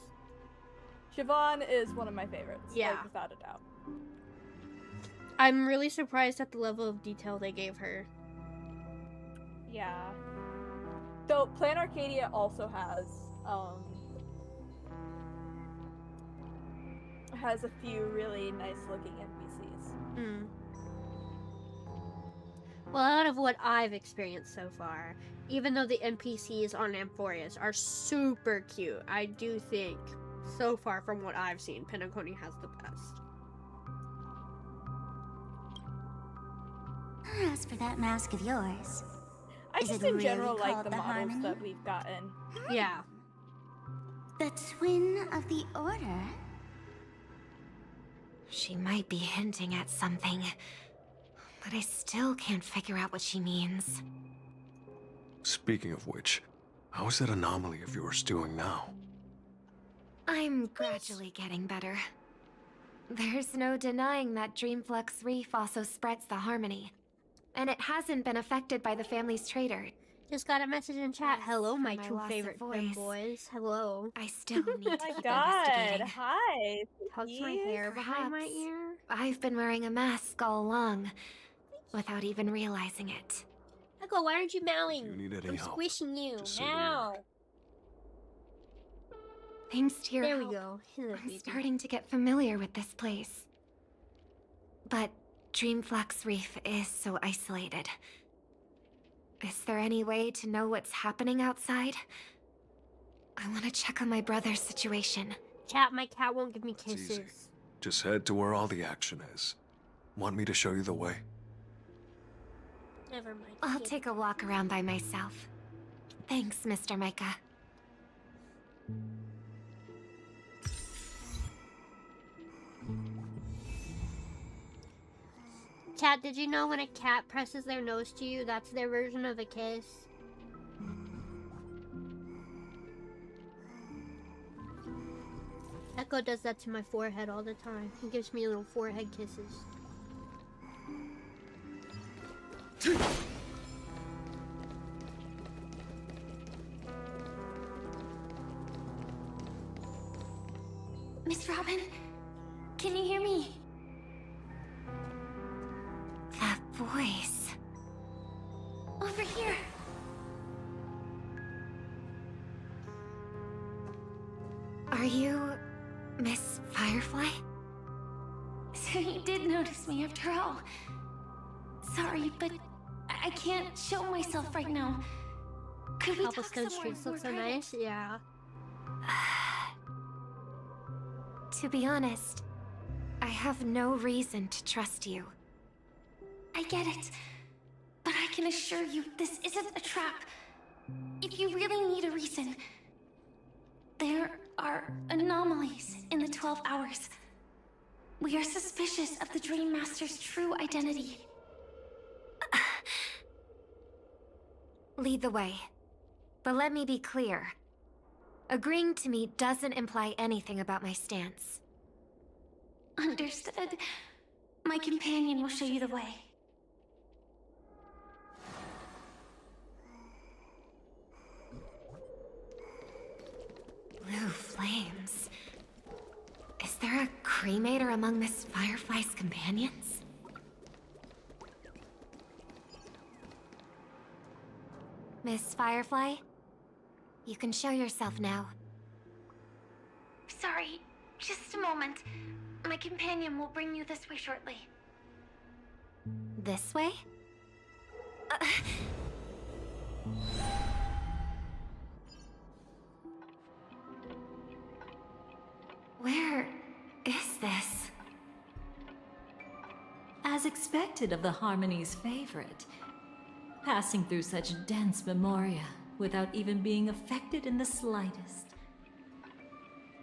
Siobhan is one of my favorites. Yeah. Like, without a doubt. I'm really surprised at the level of detail they gave her. Yeah. Though Plan Arcadia also has a few really nice looking NPCs. Hmm. Well, out of what I've experienced so far, even though the NPCs on Amphorius are super cute, I do think, so far from what I've seen, Penacony has the best. As for that mask of yours, I Is just it in really general like called the the models Harmony? that we've gotten. Yeah. the twin of the Order? She might be hinting at something, but I still can't figure out what she means. Speaking of which, how is that anomaly of yours doing now? I'm gradually getting better. There's no denying that Dreamflux Reef also spreads the Harmony. And it hasn't been affected by the family's traitor. Just got a message in chat. As Hello, for my my two loss of favorite voice, boys. Hello. I still need to Oh my keep god, investigating. hi. Tucks my Vicky. hair behind my Perhaps ear. I've been wearing a mask all along, without even realizing it. Echo, why aren't you meowing? If you need any I'm help, squishing you. just say the Meow. Thanks to your There we help, go. Hello, I'm baby. starting to get familiar with this place. But Dreamflux Reef is so isolated. Is there any way to know what's happening outside? I want to check on my brother's situation. Cat, my cat won't give me It's easy. kisses. Just head to where all the action is. Want me to show you the way? Never mind. I'll take a walk around by myself. Thanks, Mr. Micah. Cat, did you know when a cat presses their nose to you, that's their version of a kiss? Echo does that to my forehead all the time. He gives me little forehead kisses. Miss Robin, Can you hear me? That voice. Over here. Are you Miss Firefly? So you did notice me after all. Sorry, but I can't show myself right now. Could we talk Cobblestone somewhere streets more look so private? nice. Yeah. To be honest, I have no reason to trust you. I get it, but I can assure you this isn't a trap. If you really need a reason, there are anomalies in the 12 hours. We are suspicious of the Dream Master's true identity. Lead the way. But let me be clear. Agreeing to me doesn't imply anything about my stance. Understood. My companion will show you the way. Blue flames. Is there a cremator among Miss Firefly's companions? Miss Firefly, you can show yourself now. Sorry, just a moment. My companion will bring you this way shortly. This way? Where is this? As expected of the Harmony's favorite, passing through such dense memoria without even being affected in the slightest.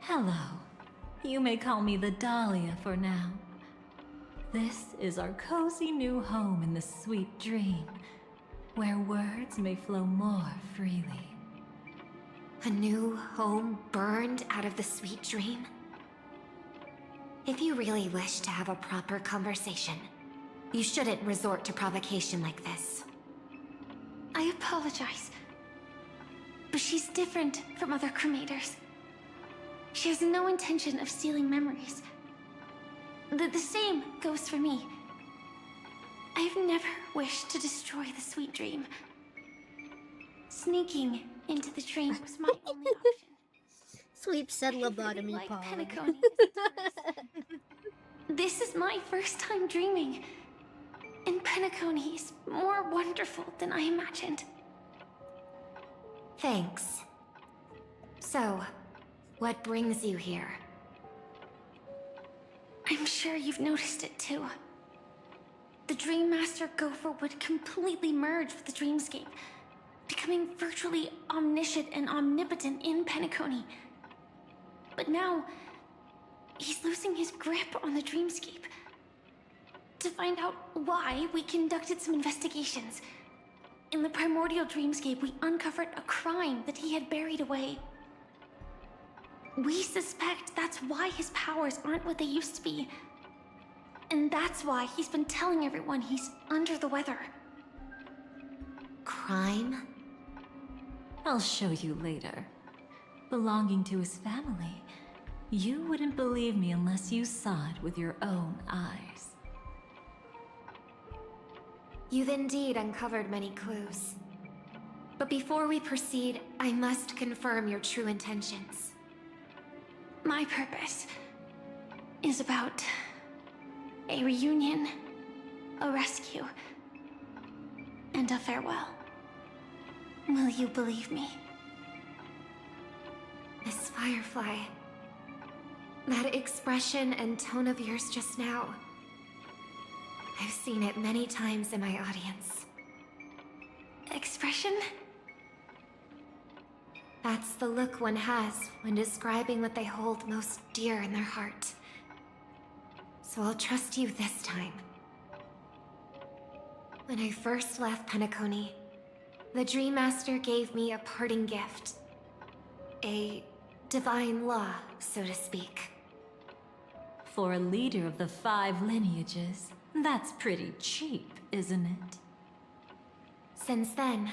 Hello. You may call me the Dahlia for now. This is our cozy new home in the sweet dream, where words may flow more freely. A new home burned out of the sweet dream? If you really wish to have a proper conversation, you shouldn't resort to provocation like this. I apologize, but she's different from other cremators. She has no intention of stealing memories. The same goes for me. I've never wished to destroy the sweet dream. Sneaking into the dream was my only option. Sweep said lobotomy Like pod. Penacony. This is my first time dreaming, and Penacony is more wonderful than I imagined. Thanks. So, what brings you here? I'm sure you've noticed it too. The Dream Master Gopher would completely merge with the dreamscape, becoming virtually omniscient and omnipotent in Penacony. But now, he's losing his grip on the dreamscape. To find out why, we conducted some investigations. In the primordial dreamscape, we uncovered a crime that he had buried away. We suspect that's why his powers aren't what they used to be. And that's why he's been telling everyone he's under the weather. Crime? I'll show you later. Belonging to his family, you wouldn't believe me unless you saw it with your own eyes. You've indeed uncovered many clues. But before we proceed, I must confirm your true intentions. My purpose is about a reunion, a rescue, and a farewell. Will you believe me? Miss Firefly, that expression and tone of yours just now, I've seen it many times in my audience. Expression? That's the look one has when describing what they hold most dear in their heart. So I'll trust you this time. When I first left Penacony, the Dream Master gave me a parting gift. A divine law, so to speak. For a leader of the 5 lineages, that's pretty cheap, isn't it? Since then,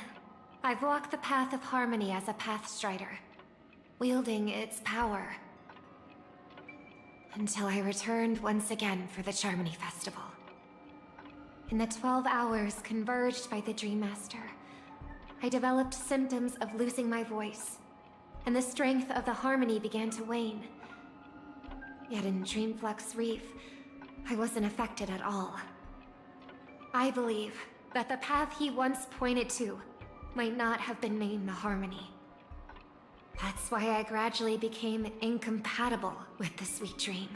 I've walked the path of harmony as a Pathstrider, wielding its power. until I returned once again for the Charmony Festival. In the 12 hours converged by the Dream Master, I developed symptoms of losing my voice, and the strength of the harmony began to wane. Yet in Dreamflux Reef, I wasn't affected at all. I believe that the path he once pointed to might not have been named the Harmony. That's why I gradually became incompatible with the sweet dream.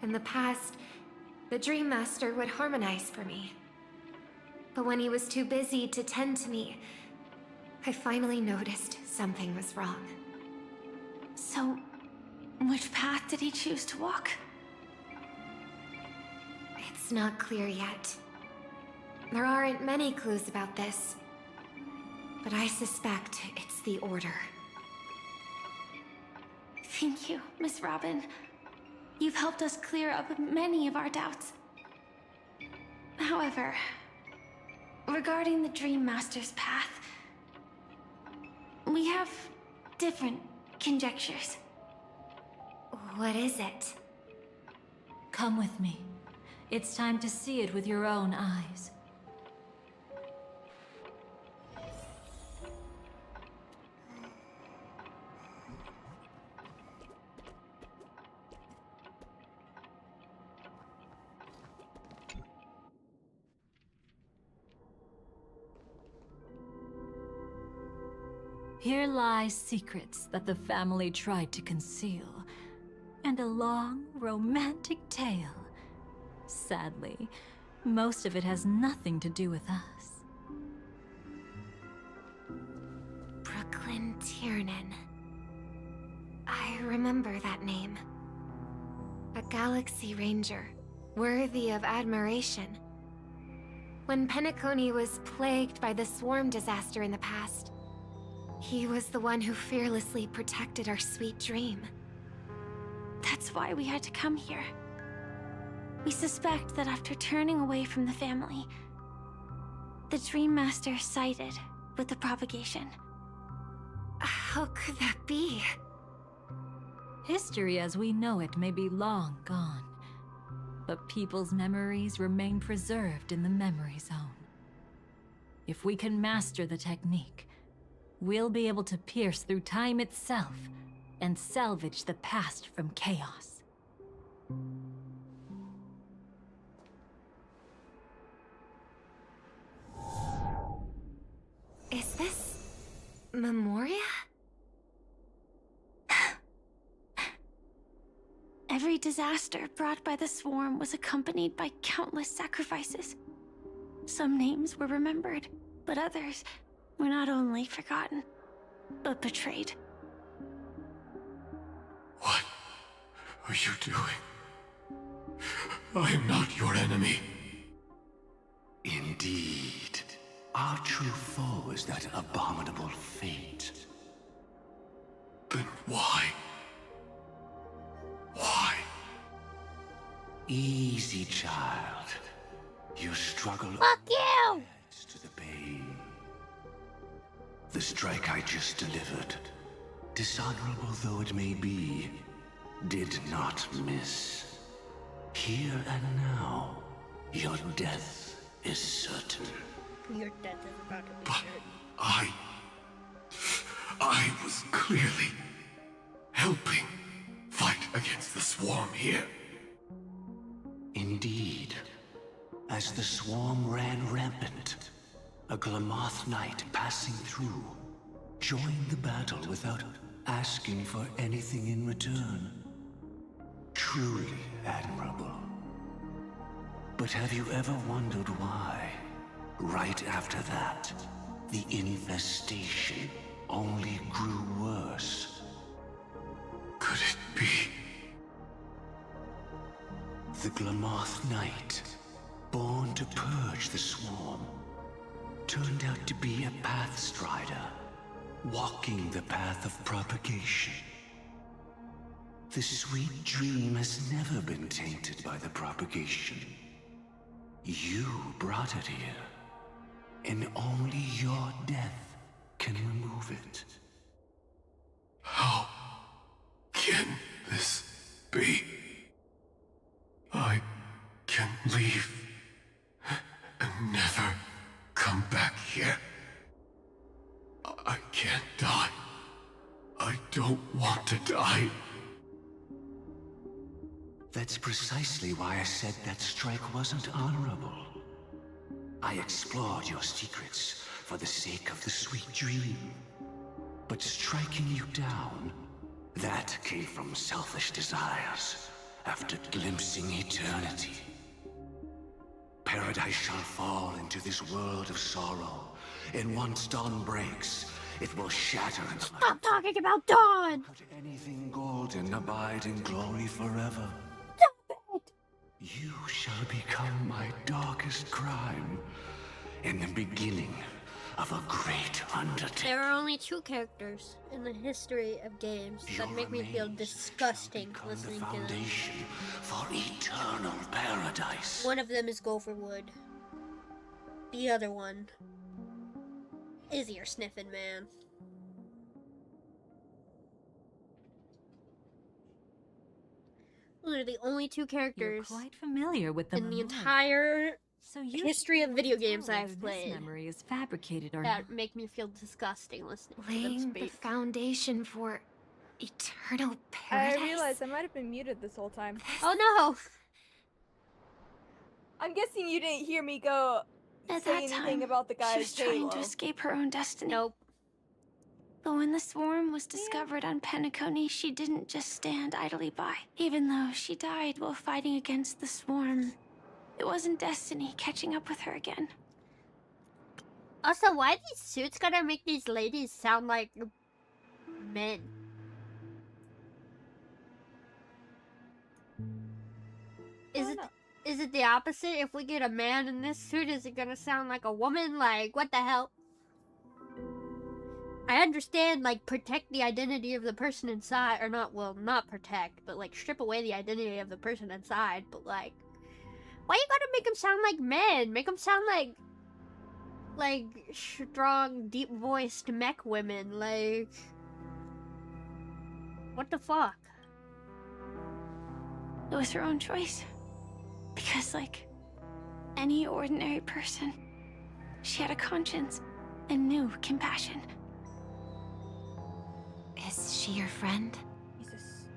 In the past, the Dream Master would harmonize for me. But when he was too busy to tend to me, I finally noticed something was wrong. So, which path did he choose to walk? It's not clear yet. There aren't many clues about this, but I suspect it's the Order. Thank you, Miss Robin. You've helped us clear up many of our doubts. However, regarding the Dream Master's path, we have different conjectures. What is it? Come with me. It's time to see it with your own eyes. Here lie secrets that the family tried to conceal, and a long, romantic tale. Sadly, most of it has nothing to do with us. Brooklyn Tiernan. I remember that name. A Galaxy Ranger, worthy of admiration. When Penacony was plagued by the swarm disaster in the past, he was the one who fearlessly protected our sweet dream. That's why we had to come here. We suspect that after turning away from the family, the Dream Master sided with the propagation. How could that be? History as we know it may be long gone, but people's memories remain preserved in the memory zone. If we can master the technique, we'll be able to pierce through time itself and salvage the past from chaos. Is this Memoria? Every disaster brought by the swarm was accompanied by countless sacrifices. Some names were remembered, but others were not only forgotten, but betrayed. What are you doing? I am not your enemy. Indeed. Our true foe is that abominable fate. Then why? Why? Easy, child. You struggle. Fuck you! To the pain. The strike I just delivered, dishonorable though it may be, did not miss. Here and now, your death is certain. Your death is about to be But certain. I was clearly helping fight against the swarm here. Indeed. As the swarm ran rampant, a Glamoth knight passing through joined the battle without asking for anything in return. Truly admirable. But have you ever wondered why, right after that, the infestation only grew worse? Could it be? The Glamoth Knight, born to purge the swarm, turned out to be a pathstrider, walking the path of propagation. The sweet dream has never been tainted by the propagation. You brought it here, and only your death can remove it. How can this don't want to die. That's precisely why I said that strike wasn't honorable. I explored your secrets for the sake of the sweet dream. But striking you down, that came from selfish desires after glimpsing eternity. Paradise shall fall into this world of sorrow, and once dawn breaks, it will shatter and Stop talking about Dawn! could anything golden abide in glory forever. Stop it! You shall become my darkest crime, and the beginning of a great undertaking. There are only 2 characters in the history of games that make me feel disgusting listening to them. Foundation for eternal paradise. One of them is Gopherwood. The other one is your sniffing man. Those are the only 2 characters You're quite familiar with them in the entire so you history of video games whether I've this played memory is fabricated or that not. make me feel disgusting listening to them Laying the speak. foundation for eternal paradise. I realized I might have been muted this whole time. Oh no! I'm guessing you didn't hear me go At say that anything time, about the she guy's was trying Halo. to escape her own destiny. Nope. But when the swarm was discovered on Penacony, she didn't just stand idly by. Even though she died while fighting against the swarm, it wasn't destiny catching up with her again. Also, why are these suits gotta make these ladies sound like men? Is it the opposite? If we get a man in this suit, is it gonna sound like a woman? Like, what the hell? I understand, like, protect the identity of the person inside, or not, well, not protect, but, like, strip away the identity of the person inside, but, like, why you gotta make them sound like men? Make them sound like, strong, deep-voiced mech women, like, what the fuck? It was her own choice. Because, like any ordinary person, she had a conscience and knew compassion. Is she your friend? Jesus.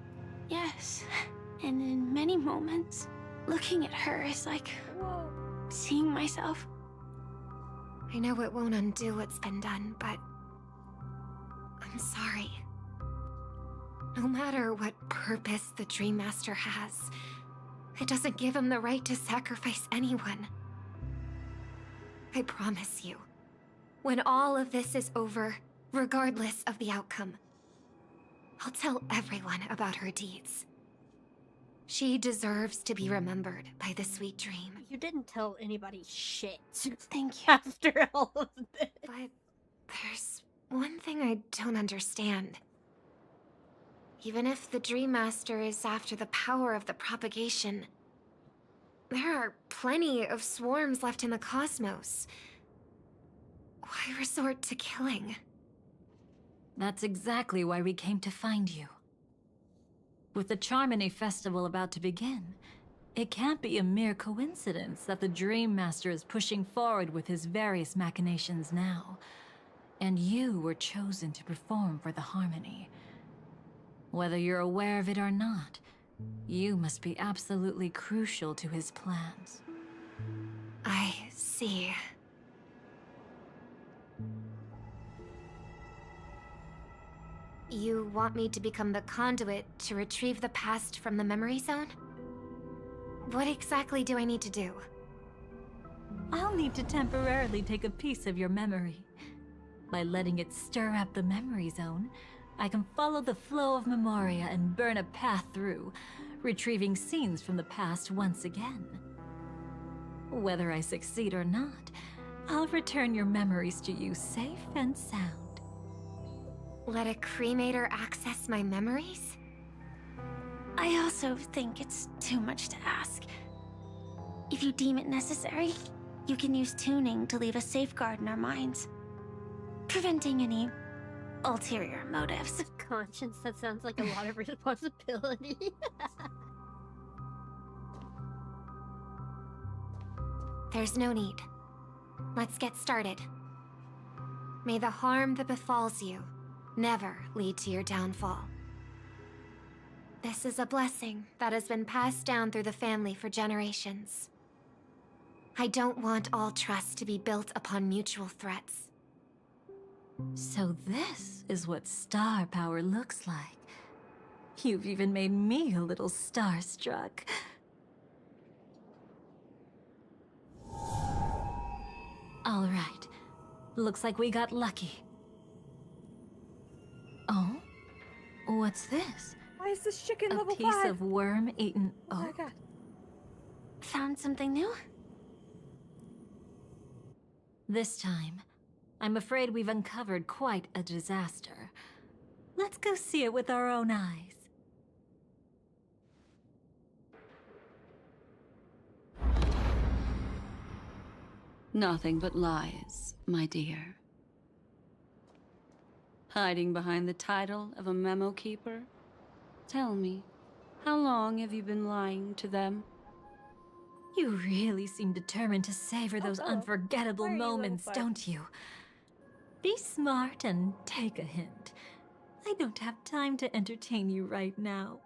Yes. And in many moments, looking at her is like Whoa. seeing myself. I know it won't undo what's been done, but I'm sorry. No matter what purpose the Dream Master has, it doesn't give him the right to sacrifice anyone. I promise you, when all of this is over, regardless of the outcome, I'll tell everyone about her deeds. She deserves to be remembered by the sweet dream. You didn't tell anybody shit. Thank you. After all of this. But there's one thing I don't understand. Even if the Dream Master is after the power of the propagation, there are plenty of swarms left in the cosmos. Why resort to killing? That's exactly why we came to find you. With the Charmony Festival about to begin, it can't be a mere coincidence that the Dream Master is pushing forward with his various machinations now. And you were chosen to perform for the Harmony. Whether you're aware of it or not, you must be absolutely crucial to his plans. I see. You want me to become the conduit to retrieve the past from the memory zone? What exactly do I need to do? I'll need to temporarily take a piece of your memory. By letting it stir up the memory zone, I can follow the flow of memoria and burn a path through, retrieving scenes from the past once again. Whether I succeed or not, I'll return your memories to you safe and sound. Let a cremator access my memories? I also think it's too much to ask. If you deem it necessary, you can use tuning to leave a safeguard in our minds, preventing any ulterior motives. Conscience, that sounds like a lot of responsibility. There's no need. Let's get started. May the harm that befalls you never lead to your downfall. This is a blessing that has been passed down through the family for generations. I don't want all trust to be built upon mutual threats. So this is what star power looks like. You've even made me a little starstruck. All right. Looks like we got lucky. Oh? What's this? Why is this chicken A level 5? piece of worm-eaten Oh my oak? god. Found something new? This time, I'm afraid we've uncovered quite a disaster. Let's go see it with our own eyes. Nothing but lies, my dear. Hiding behind the title of a memo keeper? Tell me, how long have you been lying to them? You really seem determined to savor those hello. unforgettable Why are you level moments, 5? don't you? Be smart and take a hint. I don't have time to entertain you right now.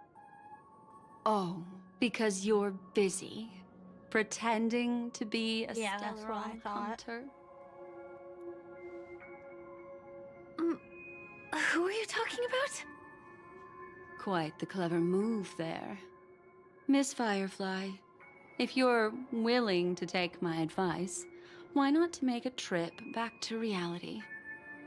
Oh, because you're busy. Pretending to be a Yeah, that's what I Stellaron thought. hunter? Who are you talking about? Quite the clever move there. Miss Firefly, if you're willing to take my advice, why not to make a trip back to reality?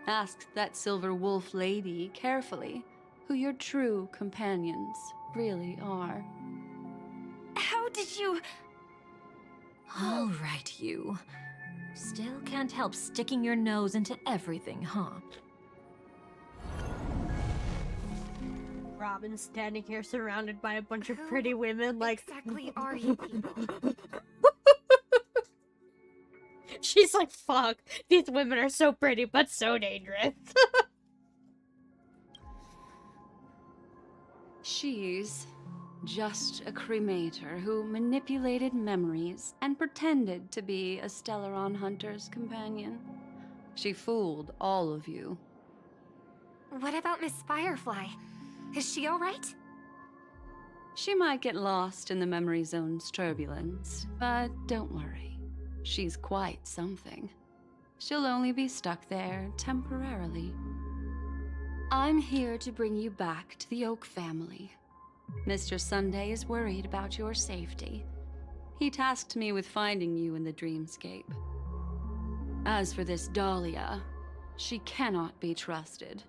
Ask that silver wolf lady carefully who your true companions really are. How did you... All right, you. Still can't help sticking your nose into everything, huh? Robin standing here surrounded by a bunch of pretty women, like... Exactly are you people? She's like, fuck, these women are so pretty, but so dangerous. She's just a cremator who manipulated memories and pretended to be a Stellaron hunter's companion. She fooled all of you. What about Miss Firefly? Is she alright? She might get lost in the memory zone's turbulence, but don't worry. She's quite something. She'll only be stuck there temporarily. I'm here to bring you back to the Oak family. Mr. Sunday is worried about your safety. He tasked me with finding you in the dreamscape. As for this Dahlia, she cannot be trusted.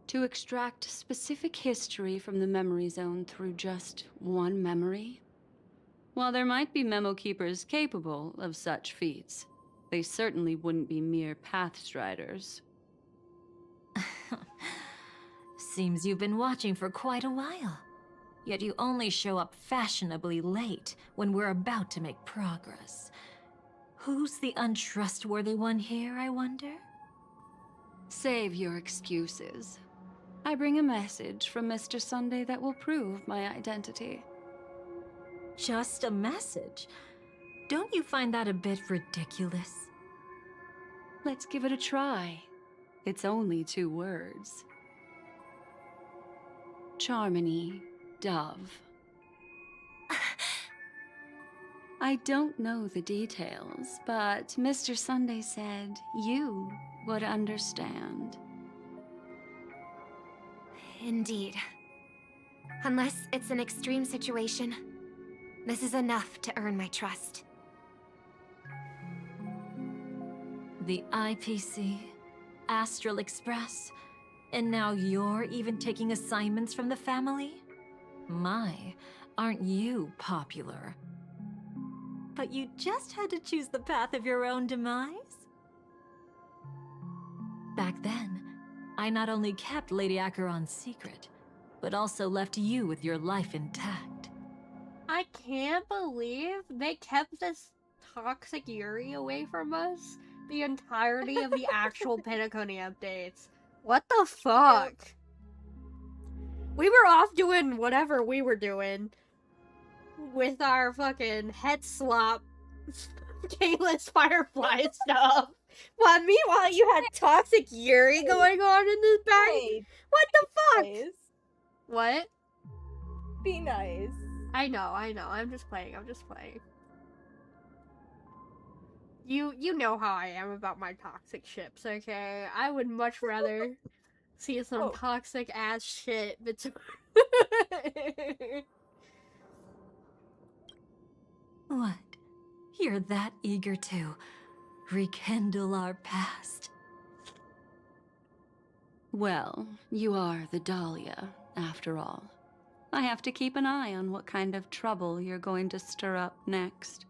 To extract specific history from the memory zone through just one memory? While there might be memo keepers capable of such feats, they certainly wouldn't be mere pathstriders. Seems you've been watching for quite a while. Yet you only show up fashionably late when we're about to make progress. Who's the untrustworthy one here, I wonder? Save your excuses. I bring a message from Mr. Sunday that will prove my identity. Just a message? Don't you find that a bit ridiculous? Let's give it a try. It's only 2 words. Charmony, Dove. I don't know the details, but Mr. Sunday said you would understand. Indeed. Unless it's an extreme situation, this is enough to earn my trust. The IPC, Astral Express, and now you're even taking assignments from the family? My, aren't you popular? But you just had to choose the path of your own demise? Back then, I not only kept Lady Acheron's secret, but also left you with your life intact. I can't believe they kept this toxic Yuri away from us the entirety of the actual Penacony updates. What the fuck? We were off doing whatever we were doing with our fucking head slop Kayless Firefly stuff. Well, meanwhile, you had toxic Yuri going on in this back. Hey, What the fuck? nice. What? Be nice. I know. I'm just playing. You know how I am about my toxic ships, okay? I would much rather see some toxic ass shit between. What? You're that eager to rekindle our past? Well, you are the Dahlia, after all. I have to keep an eye on what kind of trouble you're going to stir up next.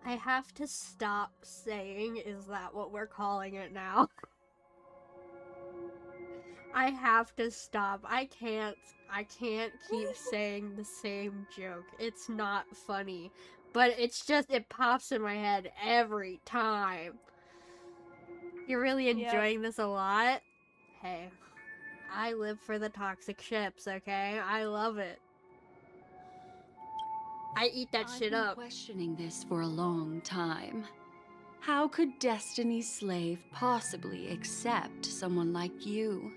I have to stop saying, is that what we're calling it now? I have to stop. I can't keep saying the same joke. It's not funny. But it's just, it pops in my head every time. You're really enjoying this a lot? Hey, I live for the toxic ships, okay? I love it. I eat that shit up. I've been questioning this for a long time. How could Destiny's slave possibly accept someone like you,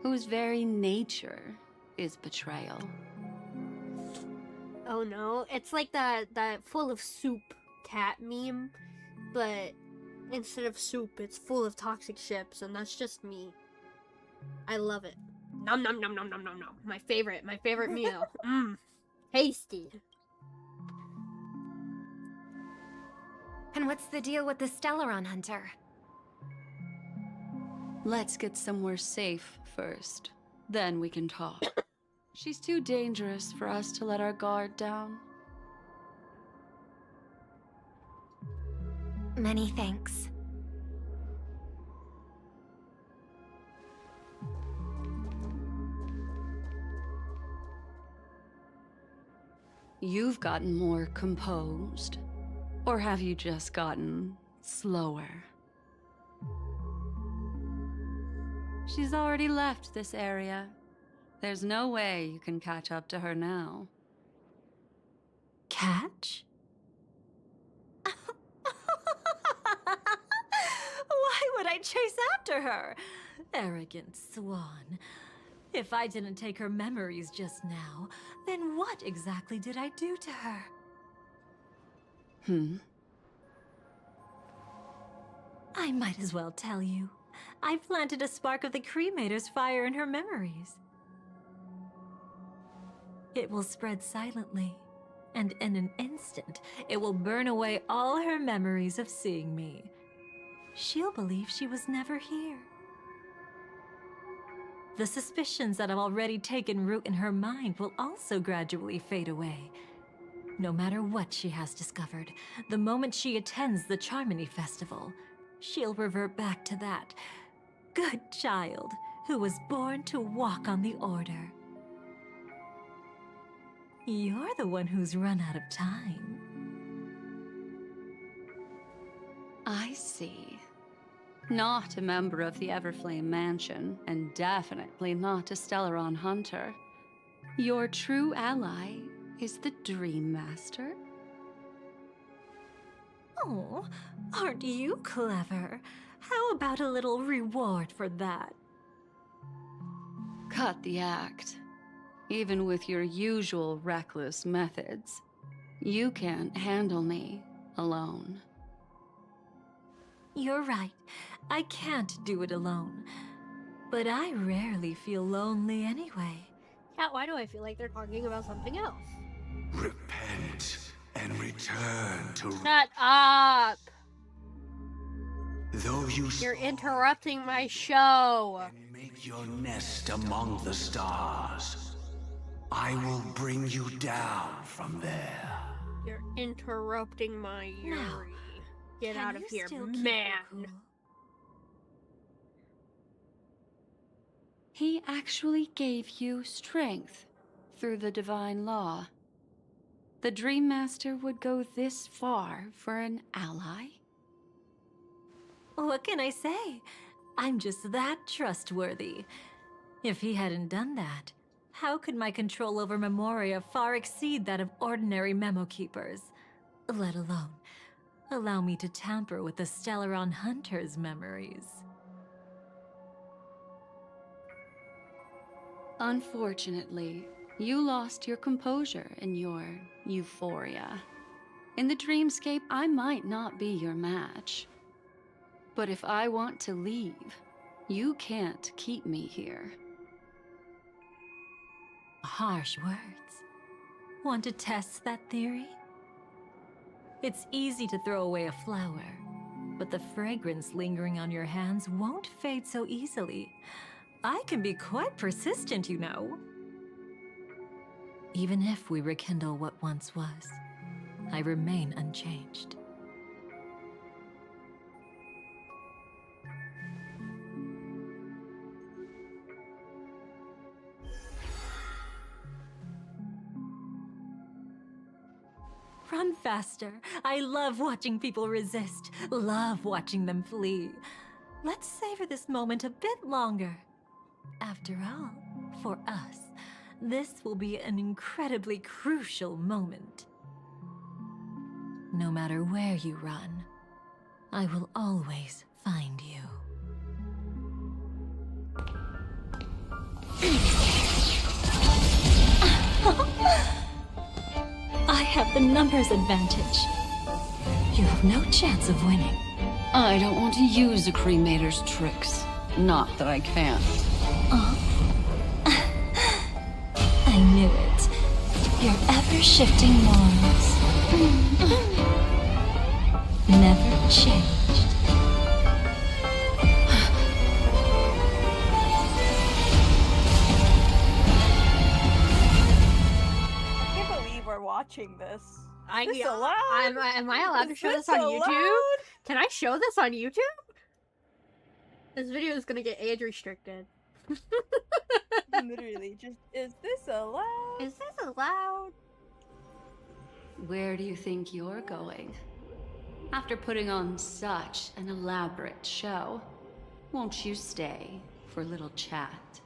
whose very nature is betrayal? Oh no, it's like that full of soup cat meme, but instead of soup, it's full of toxic ships, and that's just me. I love it. Nom nom nom nom nom nom nom. My favorite meal. Tasty. And what's the deal with the Stellaron Hunter? Let's get somewhere safe first. Then we can talk. She's too dangerous for us to let our guard down. Many thanks. You've gotten more composed. Or have you just gotten slower? She's already left this area. There's no way you can catch up to her now. Catch? Why would I chase after her? Arrogant swan. If I didn't take her memories just now, then what exactly did I do to her? I might as well tell you. I planted a spark of the cremator's fire in her memories. It will spread silently, and in an instant, it will burn away all her memories of seeing me. She'll believe she was never here. The suspicions that have already taken root in her mind will also gradually fade away. No matter what she has discovered, the moment she attends the Charmony Festival, she'll revert back to that good child who was born to walk on the Order. You're the one who's run out of time. I see. Not a member of the Everflame Mansion, and definitely not a Stellaron Hunter. Your true ally is the Dream Master? Oh, aren't you clever? How about a little reward for that? Cut the act. Even with your usual reckless methods, you can't handle me alone. You're right. I can't do it alone. But I rarely feel lonely anyway. Yeah, why do I feel like they're talking about something else? Repent and return to... Shut up! Though You're interrupting my show. And make your nest among the stars, I will bring you down from there. You're interrupting my Yuri. Now, Get out of you here, still keep man. it cool? He actually gave you strength through the divine law. The Dream Master would go this far for an ally? What can I say? I'm just that trustworthy. If he hadn't done that, how could my control over Memoria far exceed that of ordinary memo keepers? Let alone Allow me to tamper with the Stellaron Hunter's memories. Unfortunately, you lost your composure in your euphoria. In the dreamscape, I might not be your match. But if I want to leave, you can't keep me here. Harsh words. Want to test that theory? It's easy to throw away a flower, but the fragrance lingering on your hands won't fade so easily. I can be quite persistent, you know. Even if we rekindle what once was, I remain unchanged. Run faster. I love watching people resist. Love watching them flee. Let's savor this moment a bit longer. After all, for us, this will be an incredibly crucial moment. No matter where you run, I will always find you. I have the numbers advantage. You have no chance of winning. I don't want to use the cremator's tricks. Not that I can't. I knew it. Your ever-shifting morals. Never changed. I can't believe we're watching this. This Am allowed? I allowed to show this on YouTube? allowed? Can I show this on YouTube? This video is gonna get age restricted. Literally, just, is this allowed? Is this allowed? Where do you think you're going? After putting on such an elaborate show, won't you stay for a little chat?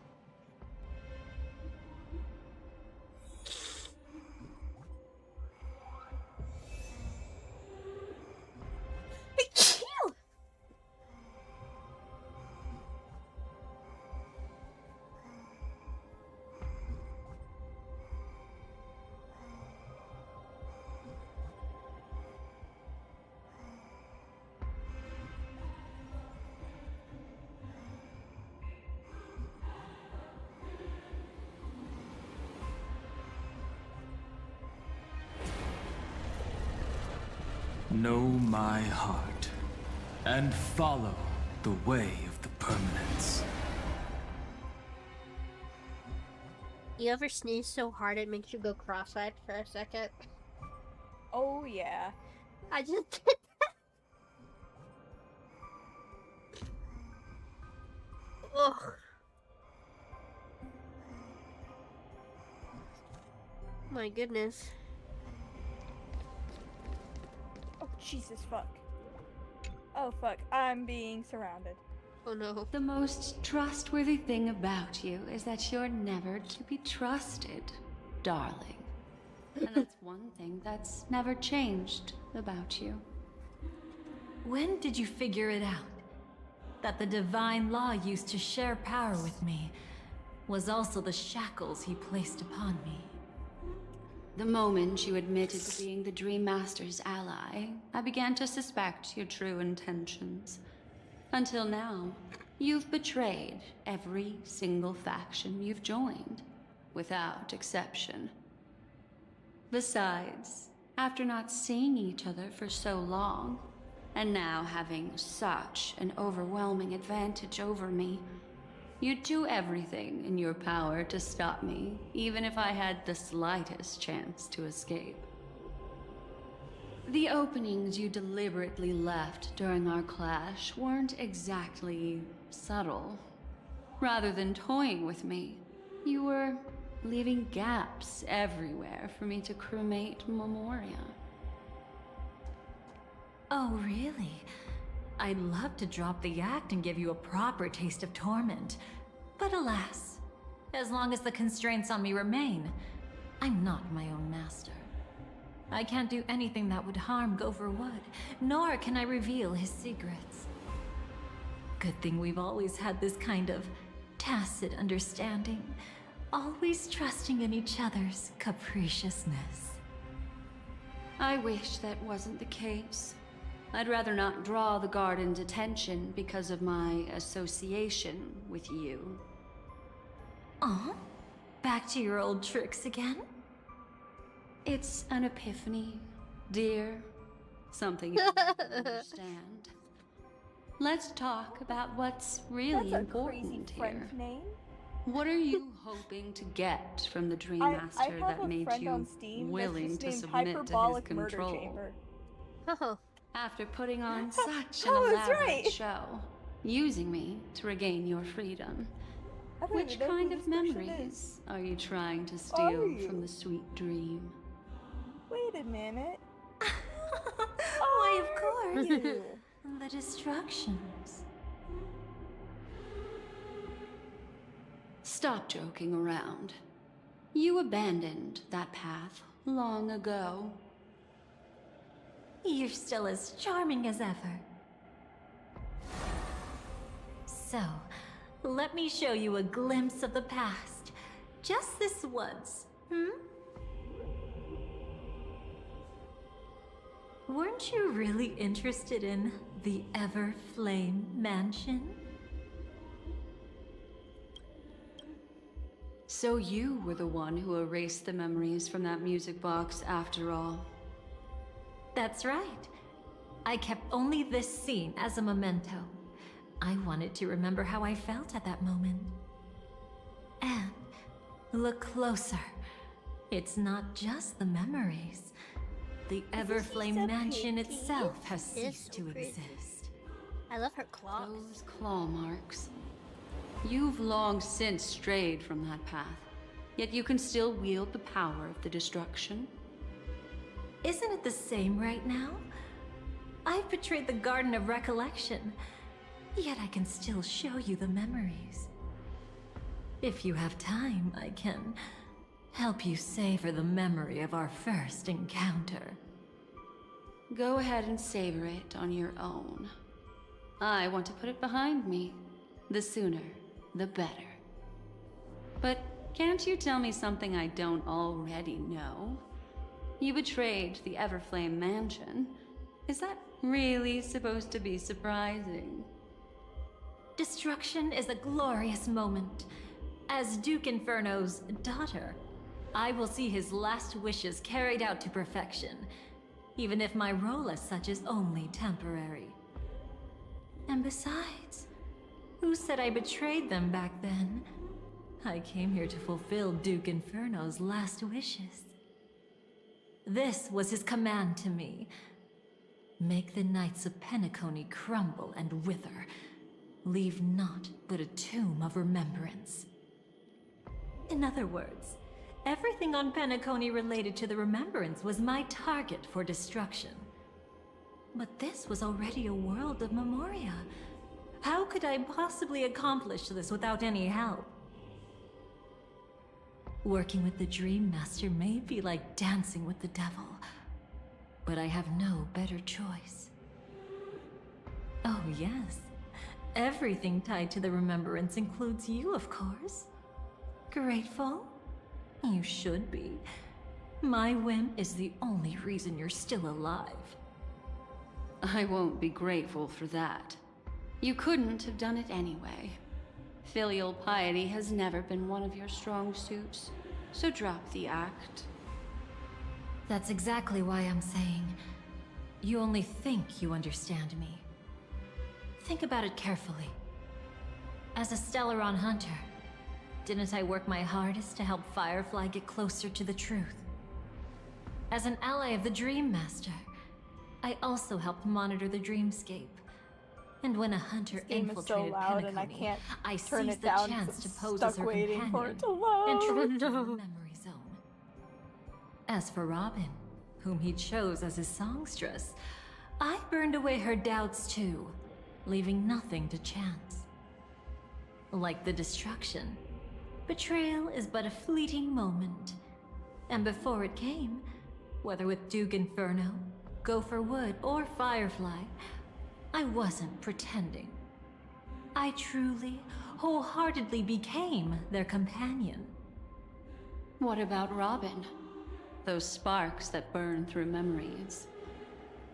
Know my heart, and follow the way of the permanence. You ever sneeze so hard it makes you go cross-eyed for a second? Oh yeah. I just did that. Ugh. My goodness. Oh Jesus fuck. Oh fuck, I'm being surrounded. Oh no. The most trustworthy thing about you is that you're never to be trusted, darling. And that's one thing that's never changed about you. When did you figure it out? That the divine law used to share power with me was also the shackles he placed upon me. The moment you admitted to being the Dream Master's ally, I began to suspect your true intentions. Until now, you've betrayed every single faction you've joined, without exception. Besides, after not seeing each other for so long, and now having such an overwhelming advantage over me, you'd do everything in your power to stop me, even if I had the slightest chance to escape. The openings you deliberately left during our clash weren't exactly subtle. Rather than toying with me, you were leaving gaps everywhere for me to cremate Memoria. Oh, really? I'd love to drop the act and give you a proper taste of torment. But alas, as long as the constraints on me remain, I'm not my own master. I can't do anything that would harm Gopher Wood, nor can I reveal his secrets. Good thing we've always had this kind of tacit understanding, always trusting in each other's capriciousness. I wish that wasn't the case. I'd rather not draw the garden's attention because of my association with you. Aw, back to your old tricks again? It's an epiphany, dear. Something you don't understand. Let's talk about what's really important here. Name. What are you hoping to get from the Dream I Master have that a made friend you on Steam willing that's to just named submit to his Hyperbolic Murder control? Chamber. Oh. After putting on such an Oh, that's elaborate right. show, using me to regain your freedom. I don't Which even know kind who of this person memories is. are you trying to Are steal you? from the sweet dream? Wait a minute. Why, of course. You. The destructions. Stop joking around. You abandoned that path long ago. You're still as charming as ever. So, let me show you a glimpse of the past. Just this once, Weren't you really interested in the Everflame Mansion? So you were the one who erased the memories from that music box after all. That's right. I kept only this scene as a memento. I wanted to remember how I felt at that moment. And look closer. It's not just the memories. The Everflame Mansion itself has ceased to exist. I love her claws. Those claw marks. You've long since strayed from that path, yet you can still wield the power of the destruction. Isn't it the same right now? I've betrayed the Garden of Recollection, yet I can still show you the memories. If you have time, I can help you savor the memory of our first encounter. Go ahead and savor it on your own. I want to put it behind me. The sooner, the better. But can't you tell me something I don't already know? You betrayed the Everflame Mansion. Is that really supposed to be surprising? Destruction is a glorious moment. As Duke Inferno's daughter, I will see his last wishes carried out to perfection, even if my role as such is only temporary. And besides, who said I betrayed them back then? I came here to fulfill Duke Inferno's last wishes. This was his command to me. Make the Knights of Penacony crumble and wither. Leave naught but a tomb of remembrance. In other words, everything on Penacony related to the remembrance was my target for destruction. But this was already a world of Memoria. How could I possibly accomplish this without any help? Working with the Dream Master may be like dancing with the devil, but I have no better choice. Oh yes, everything tied to the remembrance includes you, of course. Grateful? You should be. My whim is the only reason you're still alive. I won't be grateful for that. You couldn't have done it anyway. Filial piety has never been one of your strong suits, so drop the act. That's exactly why I'm saying, you only think you understand me. Think about it carefully. As a Stellaron hunter, didn't I work my hardest to help Firefly get closer to the truth? As an ally of the Dream Master, I also helped monitor the dreamscape. And when a hunter This game is so infiltrated loud and I Penacony, can't I turn seized it the down chance 'cause to I'm pose stuck as her waiting for companion it to load. and tripped into the memory zone. As for Robin, whom he chose as his songstress, I burned away her doubts too, leaving nothing to chance. Like the destruction, betrayal is but a fleeting moment. And before it came, Whether with Duke Inferno, Gopher Wood, or Firefly, I wasn't pretending. I truly, wholeheartedly became their companion. What about Robin? Those sparks that burn through memories.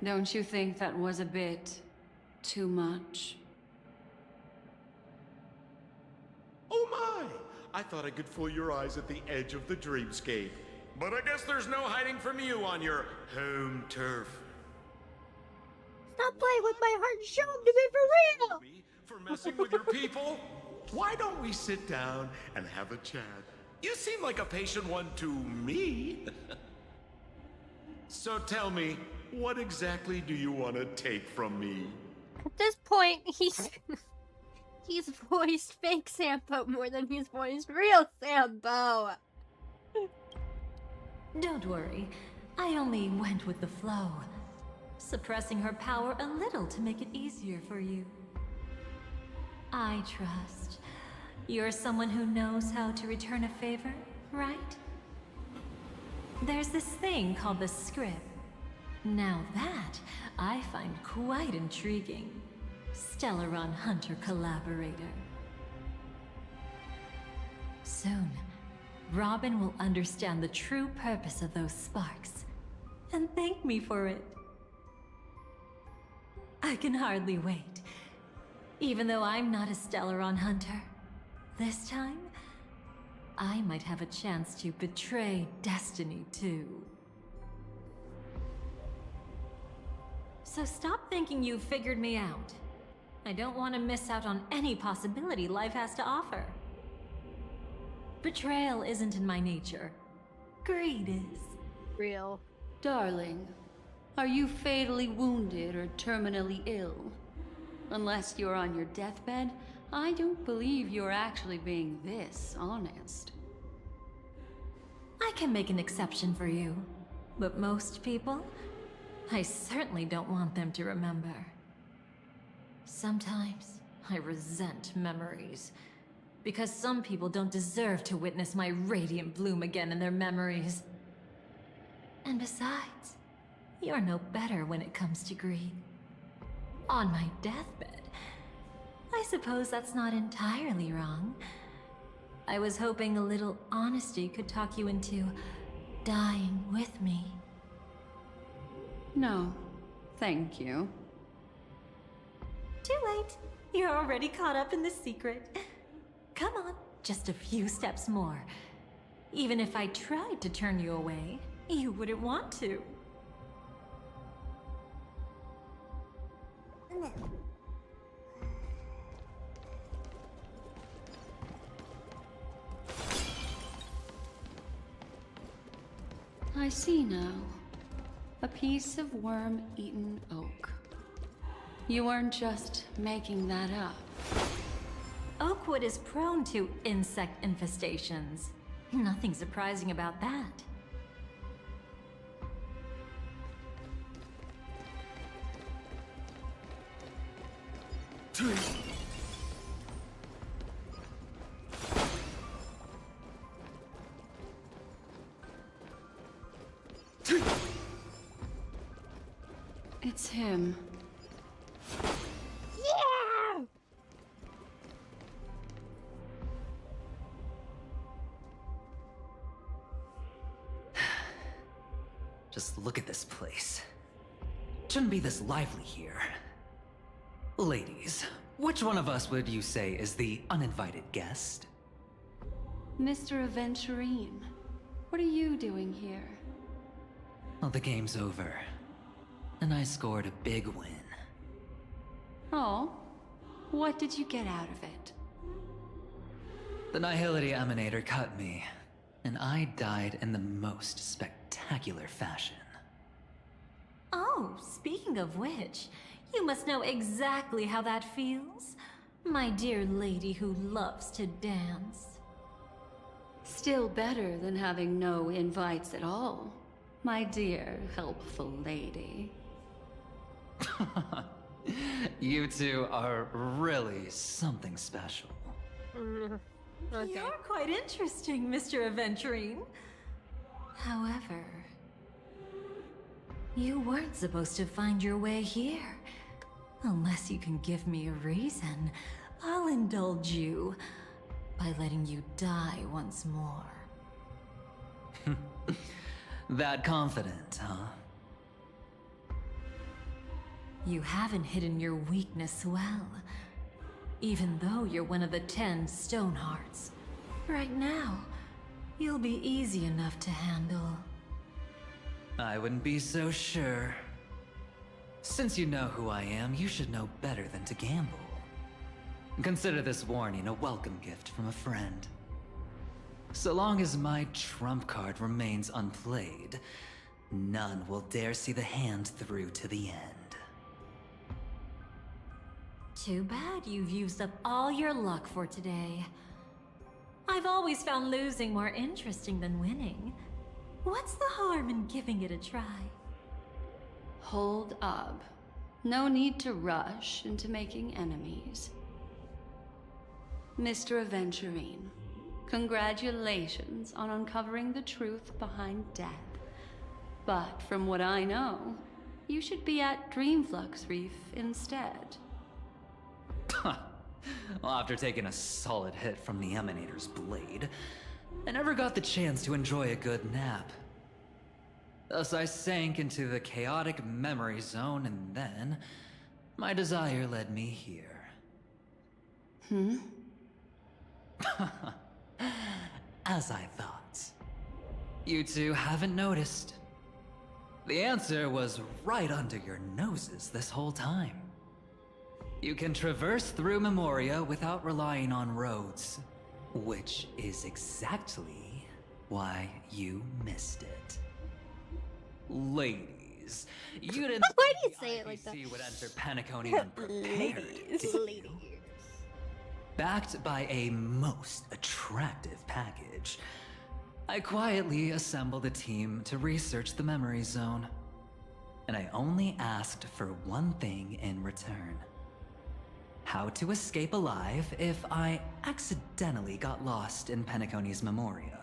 Don't you think that was a bit too much? Oh my! I thought I could fool your eyes at the edge of the dreamscape. But I guess there's no hiding from you on your home turf. Stop playing with my heart and show him to be for real! For messing with your people? Why don't we sit down and have a chat? You seem like a patient one to me. So tell me, what exactly do you want to take from me? At this point, he's voiced fake Sampo more than he's voiced real Sampo. Don't worry, I only went with the flow, suppressing her power a little to make it easier for you. I trust you're someone who knows how to return a favor, right? There's this thing called the script. Now that I find quite intriguing. Stellaron Hunter collaborator. Soon, Robin will understand the true purpose of those sparks, and thank me for it. I can hardly wait. Even though I'm not a Stellaron Hunter, this time, I might have a chance to betray destiny too. So stop thinking you've figured me out. I don't want to miss out on any possibility life has to offer. Betrayal isn't in my nature. Greed is. Real. Darling, are you fatally wounded or terminally ill? Unless you're on your deathbed, I don't believe you're actually being this honest. I can make an exception for you, but most people, I certainly don't want them to remember. Sometimes, I resent memories, because some people don't deserve to witness my radiant bloom again in their memories. And besides, you're no better when it comes to greed. On my deathbed, I suppose that's not entirely wrong. I was hoping a little honesty could talk you into dying with me. No, thank you. Too late. You're already caught up in the secret. Come on, just a few steps more. Even if I tried to turn you away, you wouldn't want to. I see now. A piece of worm-eaten oak. You weren't just making that up. Oakwood is prone to insect infestations. Nothing surprising about that. It's him. Yeah! Just look at this place. Shouldn't be this lively here. Ladies, which one of us would you say is the uninvited guest? Mr. Aventurine, what are you doing here? Well, the game's over. And I scored a big win. Oh, what did you get out of it? The Nihility Emanator cut me, and I died in the most spectacular fashion. Oh, speaking of which, you must know exactly how that feels. My dear lady who loves to dance. Still better than having no invites at all, my dear helpful lady. You two are really something special. Okay. You're quite interesting, Mr. Aventurine. However, You weren't supposed to find your way here. Unless you can give me a reason, I'll indulge you by letting you die once more. That confident, huh? You haven't hidden your weakness well. Even though you're one of the 10 Stonehearts. Right now, you'll be easy enough to handle. I wouldn't be so sure. Since you know who I am, you should know better than to gamble. Consider this warning a welcome gift from a friend. So long as my trump card remains unplayed, none will dare see the hand through to the end. Too bad you've used up all your luck for today. I've always found losing more interesting than winning. What's the harm in giving it a try? Hold up. No need to rush into making enemies. Mr. Aventurine, congratulations on uncovering the truth behind death. But from what I know, you should be at Dreamflux Reef instead. Well, after taking a solid hit from the Emanator's blade, I never got the chance to enjoy a good nap. Thus I sank into the chaotic memory zone, and then my desire led me here. As I thought. You two haven't noticed. The answer was right under your noses this whole time. You can traverse through Memoria without relying on roads, which is exactly why you missed it. Ladies, you didn't Why do you say it like that? would enter Penacony unprepared, did you? Backed by a most attractive package, I quietly assembled a team to research the memory zone. And I only asked for one thing in return. How to escape alive if I accidentally got lost in Penacony's Memoria.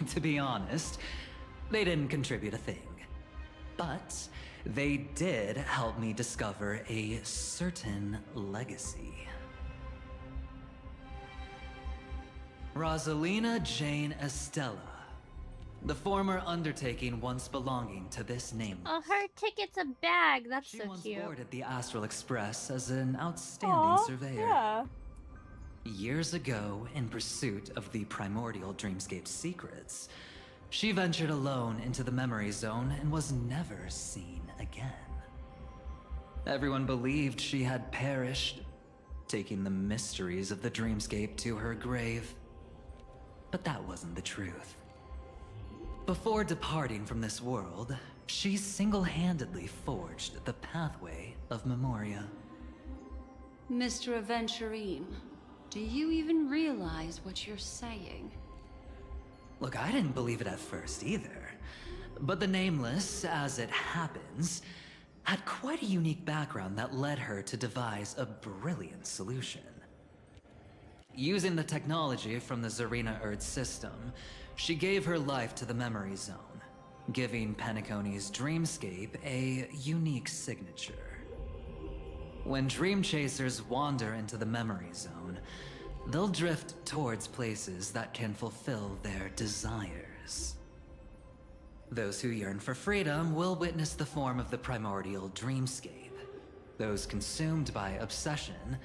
To be honest, they didn't contribute a thing. But they did help me discover a certain legacy. Rosalina Jane Estella, the former undertaking once belonging to this nameless. Oh, her ticket's a bag. That's so Once cute. boarded the Astral Express as an outstanding surveyor. Yeah. Years ago, in pursuit of the primordial dreamscape secrets, she ventured alone into the memory zone and was never seen again. Everyone believed she had perished, taking the mysteries of the dreamscape to her grave. But that wasn't the truth. Before departing from this world, she single-handedly forged the pathway of Memoria. Mr. Aventurine, do you even realize what you're saying? Look, I didn't believe it at first either. But the Nameless, as it happens, had quite a unique background that led her to devise a brilliant solution. Using the technology from the Zarina Earth system, she gave her life to the memory zone, giving Penacony's dreamscape a unique signature. When dream chasers wander into the memory zone, they'll drift towards places that can fulfill their desires. Those who yearn for freedom will witness the form of the primordial dreamscape. Those consumed by obsession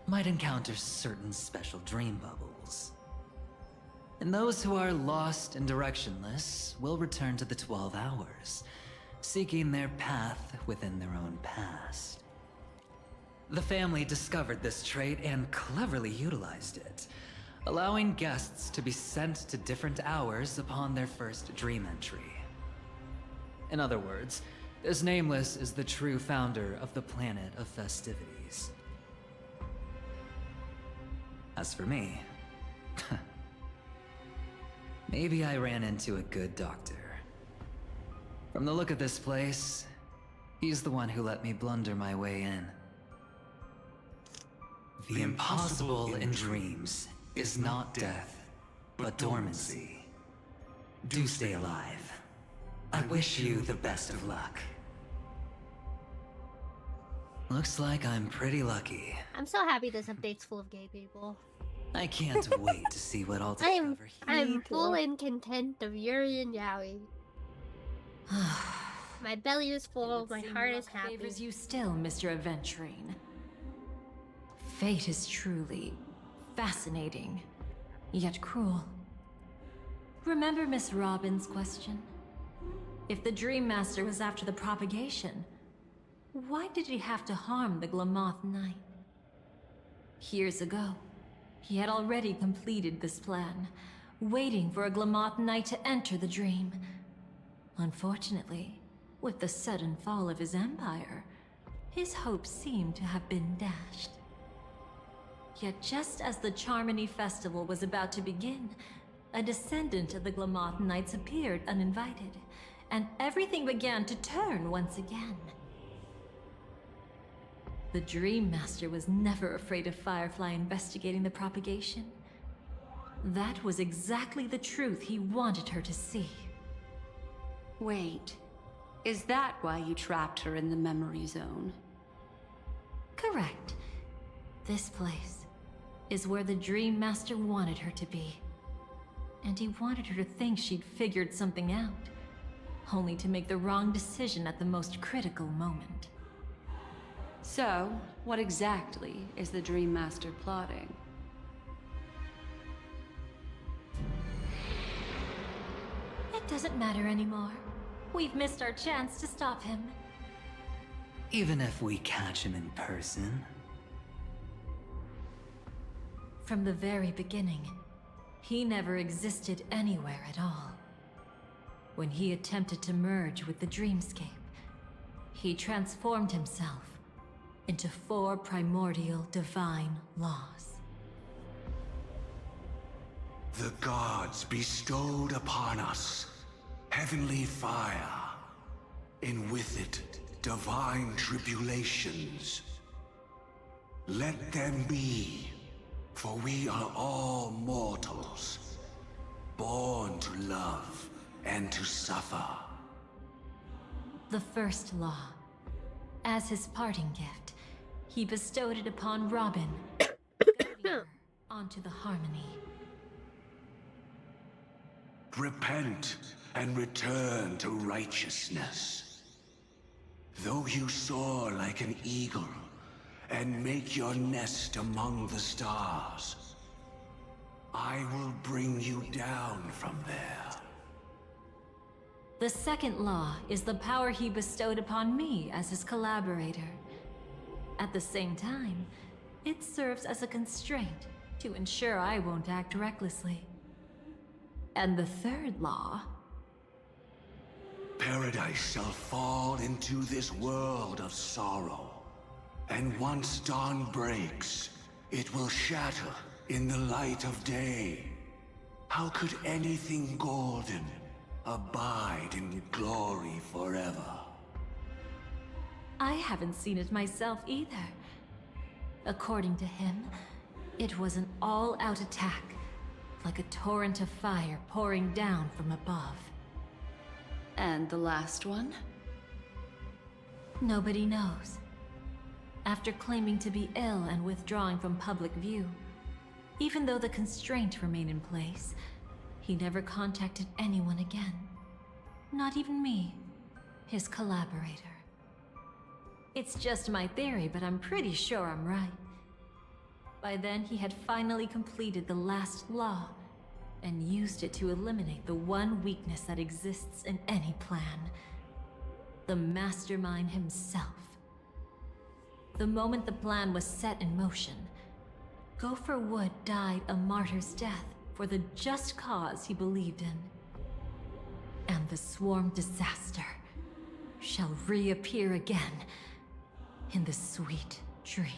might encounter certain special dream bubbles. And those who are lost and directionless will return to the 12 hours, seeking their path within their own past. The family discovered this trait and cleverly utilized it, allowing guests to be sent to different hours upon their first dream entry. In other words, this Nameless is the true founder of the planet of festivities. As for me, maybe I ran into a good doctor. From the look of this place, he's the one who let me blunder my way in. The impossible in dreams is not death, but dormancy. Do stay alive. I wish you the best of luck. Looks like I'm pretty lucky. I'm so happy this update's full of gay people. I can't wait to see what I'll discover here. I'm full and content of Yuri and Yaoi. My belly is full, my heart is happy. Favors you still, Mr. Aventurine. Fate is truly fascinating, yet cruel. Remember Miss Robin's question? If the Dream Master was after the propagation, why did he have to harm the Glamoth Knight? Years ago, he had already completed this plan, waiting for a Glamoth Knight to enter the dream. Unfortunately, with the sudden fall of his empire, his hopes seemed to have been dashed. Yet just as the Charmony Festival was about to begin, a descendant of the Glamoth Knights appeared uninvited, and everything began to turn once again. The Dream Master was never afraid of Firefly investigating the propagation. That was exactly the truth he wanted her to see. Wait, is that why you trapped her in the memory zone? Correct. This place is where the Dream Master wanted her to be. And he wanted her to think she'd figured something out, only to make the wrong decision at the most critical moment. So, what exactly is the Dream Master plotting? It doesn't matter anymore. We've missed our chance to stop him. Even if we catch him in person? From the very beginning, he never existed anywhere at all. When he attempted to merge with the dreamscape, he transformed himself into 4 primordial divine laws. The gods bestowed upon us heavenly fire, and with it divine tribulations. Let them be, for we are all mortals, born to love and to suffer. The first law. As his parting gift, he bestowed it upon Robin, guiding her onto the harmony. Repent and return to righteousness. Though you soar like an eagle and make your nest among the stars, I will bring you down from there. The second law is the power he bestowed upon me as his collaborator. At the same time, it serves as a constraint to ensure I won't act recklessly. And the third law... Paradise shall fall into this world of sorrow, and once dawn breaks, it will shatter in the light of day. How could anything golden abide in glory forever? I haven't seen it myself either. According to him, it was an all-out attack, like a torrent of fire pouring down from above. And the last one? Nobody knows. After claiming to be ill and withdrawing from public view, even though the constraint remained in place, he never contacted anyone again. Not even me, his collaborator. It's just my theory, but I'm pretty sure I'm right. By then, he had finally completed the last law, and used it to eliminate the one weakness that exists in any plan. The mastermind himself. The moment the plan was set in motion, Gopher Wood died a martyr's death for the just cause he believed in. And the swarm disaster shall reappear again in the sweet dream.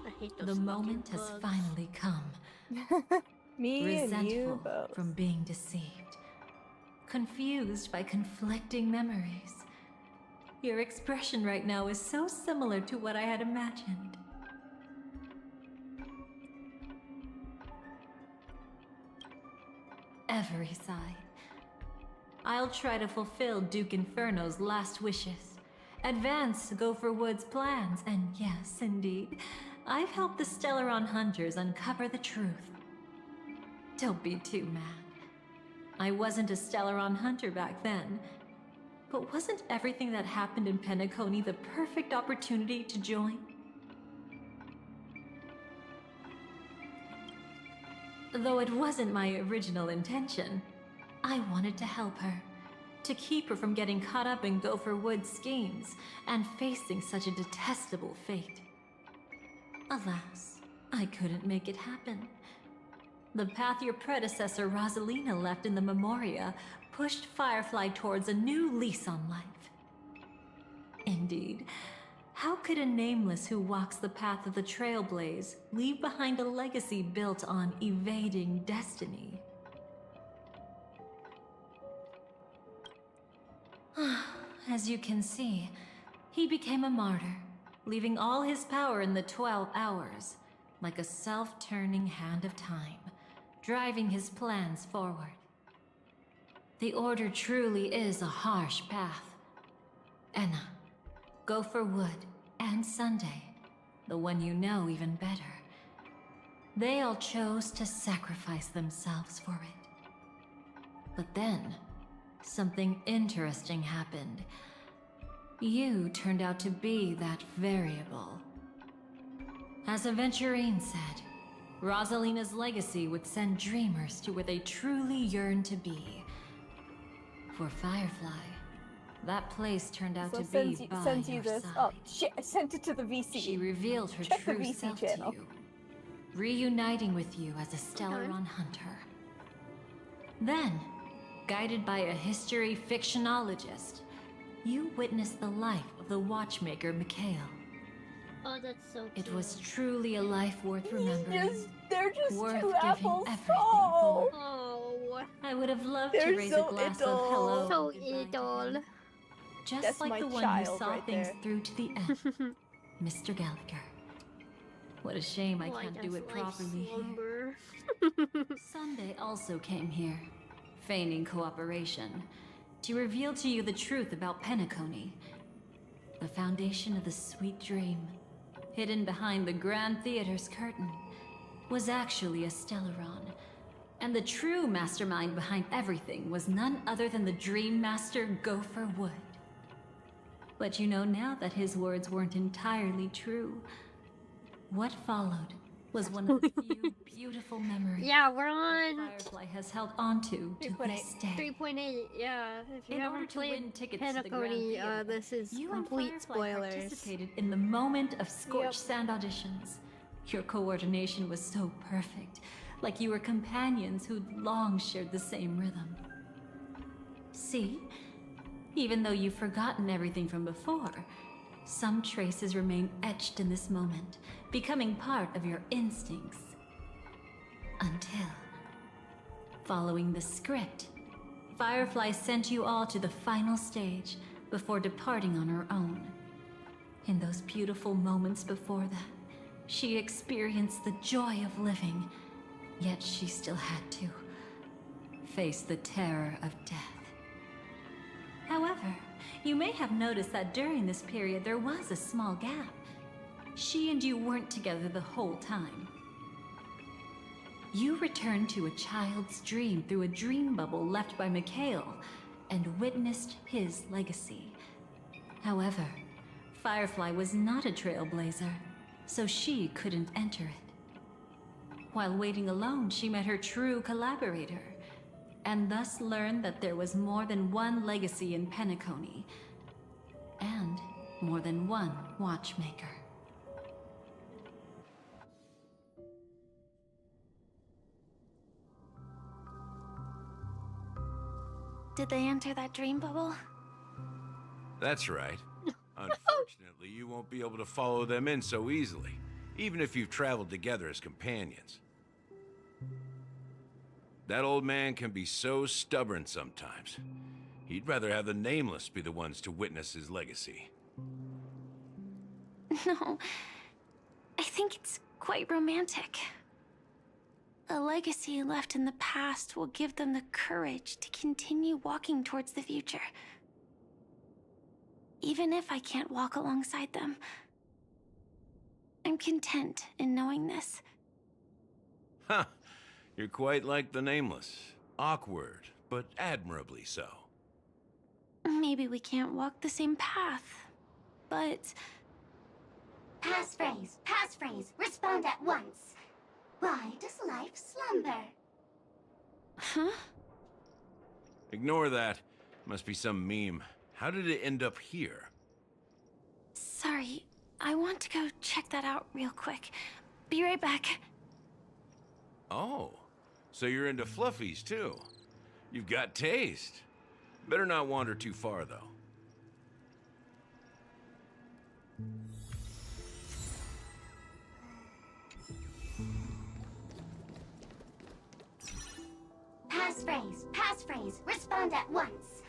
I hate The those moment fucking has bugs. finally come. Me and you Resentful both. from being deceived. Confused by conflicting memories. Your expression right now is so similar to what I had imagined. every side. I'll try to fulfill Duke Inferno's last wishes, advance Gopher Wood's plans, and yes, indeed, I've helped the Stellaron hunters uncover the truth. Don't be too mad. I wasn't a Stellaron hunter back then, but wasn't everything that happened in Penacony the perfect opportunity to join? Though it wasn't my original intention, I wanted to help her, to keep her from getting caught up in Gopher Wood's schemes and facing such a detestable fate. Alas, I couldn't make it happen. The path your predecessor Rosalina left in the Memoria pushed Firefly towards a new lease on life. Indeed, how could a nameless who walks the path of the Trailblaze leave behind a legacy built on evading destiny? As you can see, he became a martyr, leaving all his power in the 12 hours, like a self-turning hand of time, driving his plans forward. The Order truly is a harsh path. Enna, Gopher Wood, and Sunday, the one you know even better, they all chose to sacrifice themselves for it. But then, something interesting happened. You turned out to be that variable. As Aventurine said, Rosalina's legacy would send dreamers to where they truly yearn to be. For Firefly, that place turned out to be by sends your you this. side. Oh shit! I sent it to the VC. She revealed her Check the true VC self channel. to you, reuniting with you as a Stellaron hunter. Then, guided by a history fictionologist, you witnessed the life of the watchmaker Mikhail. Oh, that's so cute. It was truly a life worth remembering. They're just worth two giving apples. everything Oh. for. Oh, I would have loved They're to raise so a glass idle. of hello. so and goodbye to idle. him. Just That's like my the one who child saw right things there. through to the end, Mr. Gallagher. What a shame I Why can't do does it life properly here. slumber? Sunday also came here, feigning cooperation, to reveal to you the truth about Penacony, the foundation of the sweet dream, hidden behind the Grand Theater's curtain, was actually a Stellaron, and the true mastermind behind everything was none other than the Dream Master Gopher Wood. But you know now that his words weren't entirely true. What followed was one of the few beautiful memories Yeah, we're on Firefly has held onto to this day. 3.8. Yeah, if you In order haven't to win played tickets to the Grand Penacony, Theater, this is you and complete Firefly spoilers. participated in the moment of scorched sand auditions. Your coordination was so perfect, like you were companions who'd long shared the same rhythm. See? Even though you've forgotten everything from before, some traces remain etched in this moment, becoming part of your instincts. Until, following the script, Firefly sent you all to the final stage before departing on her own. In those beautiful moments before that, she experienced the joy of living, yet she still had to face the terror of death. However, you may have noticed that during this period there was a small gap. She and you weren't together the whole time. You returned to a child's dream through a dream bubble left by Mikhail and witnessed his legacy. However, Firefly was not a trailblazer, so she couldn't enter it. While waiting alone, she met her true collaborator, and thus learned that there was more than one legacy in Penacony, and more than one watchmaker. Did they enter that dream bubble? That's right. Unfortunately, you won't be able to follow them in so easily, even if you've traveled together as companions. That old man can be so stubborn sometimes. He'd rather have the Nameless be the ones to witness his legacy. No, I think it's quite romantic. the legacy left in the past will give them the courage to continue walking towards the future. Even if I can't walk alongside them, I'm content in knowing this. Huh. You're quite like the Nameless. Awkward, but admirably so. Maybe we can't walk the same path, but... Passphrase, respond at once. Why does life slumber? Huh? Ignore that. Must be some meme. How did it end up here? Sorry, I want to go check that out real quick. Be right back. Oh, so you're into fluffies too. You've got taste. Better not wander too far though. Passphrase, respond at once.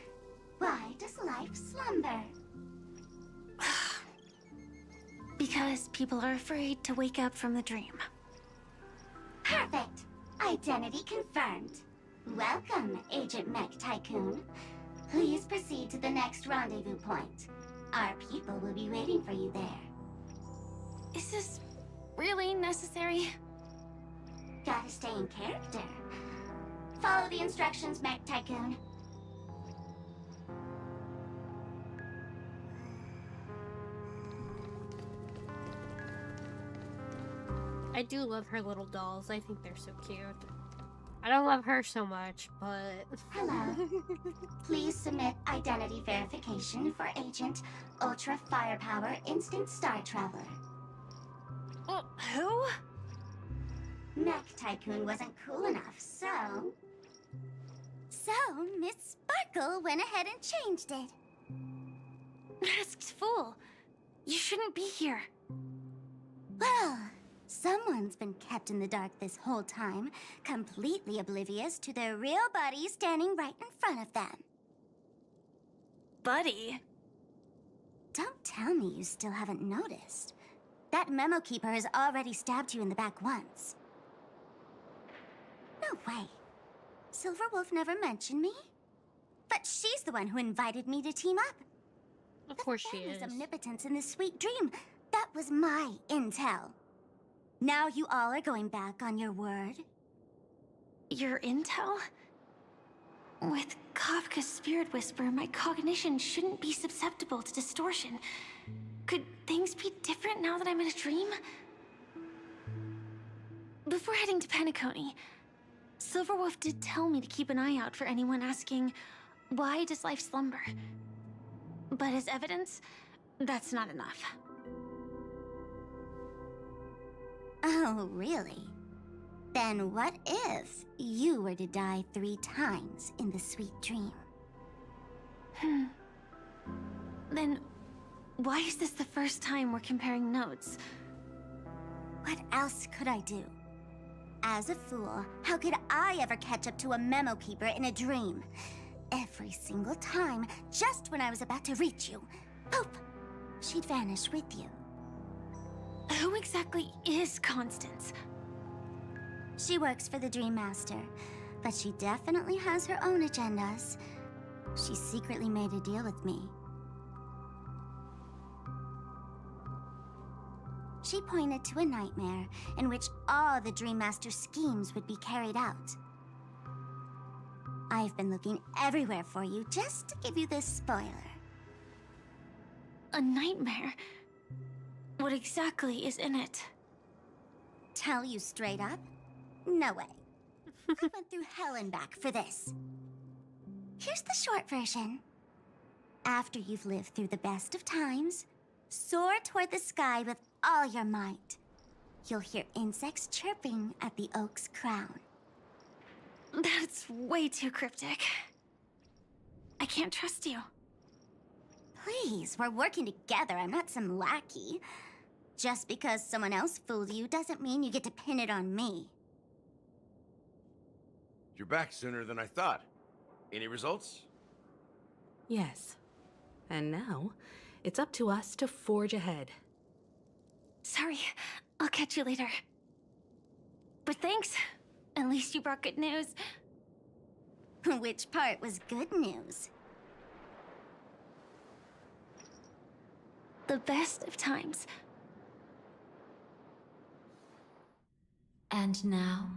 Why does life slumber? Because people are afraid to wake up from the dream. Perfect. Identity confirmed. Welcome, Agent Mech Tycoon. Please proceed to the next rendezvous point. Our people will be waiting for you there. Is this really necessary? Gotta stay in character. Follow the instructions, Mech Tycoon. I do love her little dolls. I think they're so cute. I don't love her so much, but... Hello. Please submit identity verification for Agent Ultra Firepower Instant Star Traveler. Who? Mech Tycoon wasn't cool enough, so... So, Miss Sparkle went ahead and changed it. Masked fool. You shouldn't be here. Well, someone's been kept in the dark this whole time, completely oblivious to their real buddy standing right in front of them. Buddy? Don't tell me you still haven't noticed. That memo keeper has already stabbed you in the back once. No way. Silverwolf never mentioned me. But she's the one who invited me to team up. Of course she is. Omnipotence in this sweet dream. That was my intel. Now you all are going back on your word? Your intel? With Kafka's Spirit Whisper, my cognition shouldn't be susceptible to distortion. Could things be different now that I'm in a dream? Before heading to Penacony, Silverwolf did tell me to keep an eye out for anyone asking, why does life slumber? But as evidence, that's not enough. Oh, really? Then what if you were to die 3 times in the sweet dream? Then why is this the first time we're comparing notes? What else could I do? As a fool, how could I ever catch up to a memo keeper in a dream? Every single time, just when I was about to reach you, poof, she'd vanish with you. Who exactly is Constance? She works for the Dream Master, but she definitely has her own agendas. She secretly made a deal with me. She pointed to a nightmare in which all the Dream Master's schemes would be carried out. I've been looking everywhere for you just to give you this spoiler. A nightmare? What exactly is in it? Tell you straight up? No way. I went through hell and back for this. Here's the short version. After you've lived through the best of times, soar toward the sky with all your might. You'll hear insects chirping at the oak's crown. That's way too cryptic. I can't trust you. Please, we're working together. I'm not some lackey. Just because someone else fooled you doesn't mean you get to pin it on me. You're back sooner than I thought. Any results? Yes. And now, it's up to us to forge ahead. Sorry, I'll catch you later. But thanks. At least you brought good news. Which part was good news? The best of times. And now,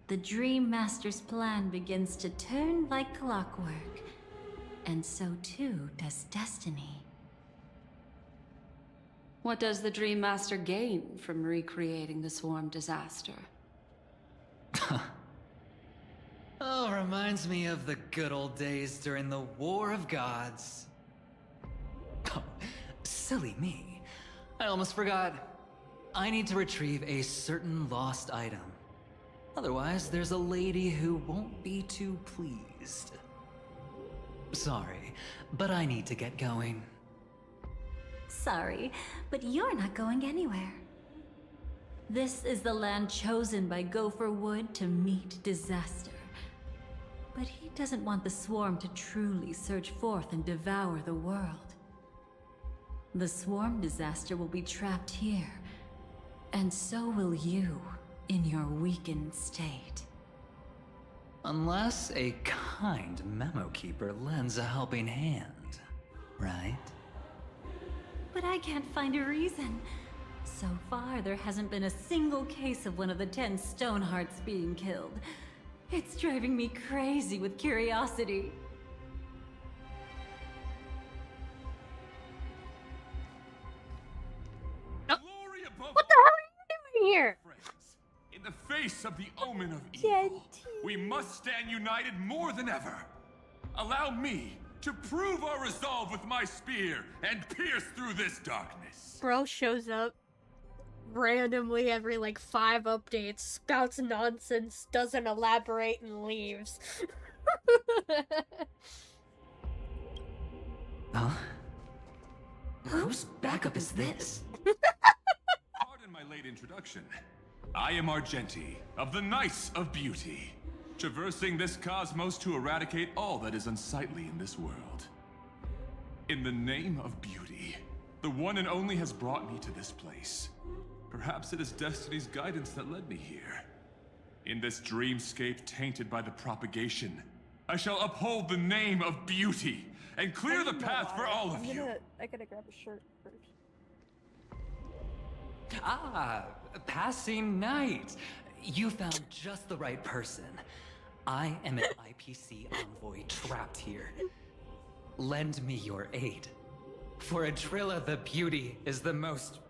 the Dream Master's plan begins to turn like clockwork. And so too does destiny. What does the Dream Master gain from recreating the swarm disaster? Oh, reminds me of the good old days during the War of Gods. Oh, silly me. I almost forgot. I need to retrieve a certain lost item. Otherwise, there's a lady who won't be too pleased. Sorry, but I need to get going. Sorry, but you're not going anywhere. This is the land chosen by Gopher Wood to meet disaster. But he doesn't want the swarm to truly surge forth and devour the world. The swarm disaster will be trapped here, and so will you in your weakened state. Unless a kind memo keeper lends a helping hand, right? But I can't find a reason. So far, there hasn't been a single case of one of the 10 Stonehearts being killed. It's driving me crazy with curiosity. What the hell are you doing here? In the face of the omen of evil, we must stand united more than ever. Allow me to prove our resolve with my spear and pierce through this darkness. Bro shows up randomly every like 5 updates, spouts nonsense, doesn't elaborate, and leaves. Huh? Whose backup is this? Pardon my late introduction. I am Argenti, of the Knights of Beauty, traversing this cosmos to eradicate all that is unsightly in this world. In the name of beauty, the one and only has brought me to this place. Perhaps it is destiny's guidance that led me here. In this dreamscape tainted by the propagation, I shall uphold the name of beauty and clear the path for all of you. I gotta grab a shirt first. Ah, passing night. You found just the right person. I am an IPC envoy trapped here. Lend me your aid. For Adrilla the Beauty is the most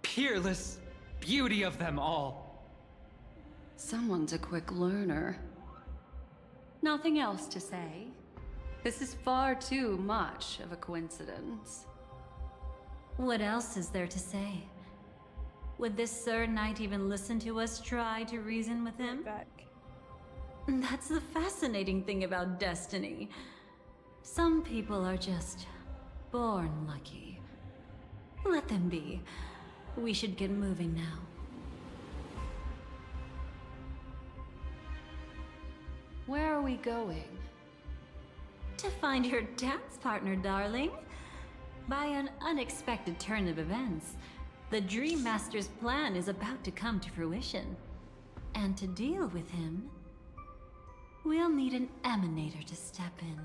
peerless beauty of them all. Someone's a quick learner. Nothing else to say. This is far too much of a coincidence. What else is there to say? Would this Sir Knight even listen to us try to reason with him? That's the fascinating thing about destiny. Some people are just born lucky. Let them be. We should get moving now. Where are we going? To find your dance partner, darling. By an unexpected turn of events, the Dream Master's plan is about to come to fruition. And to deal with him, we'll need an emanator to step in.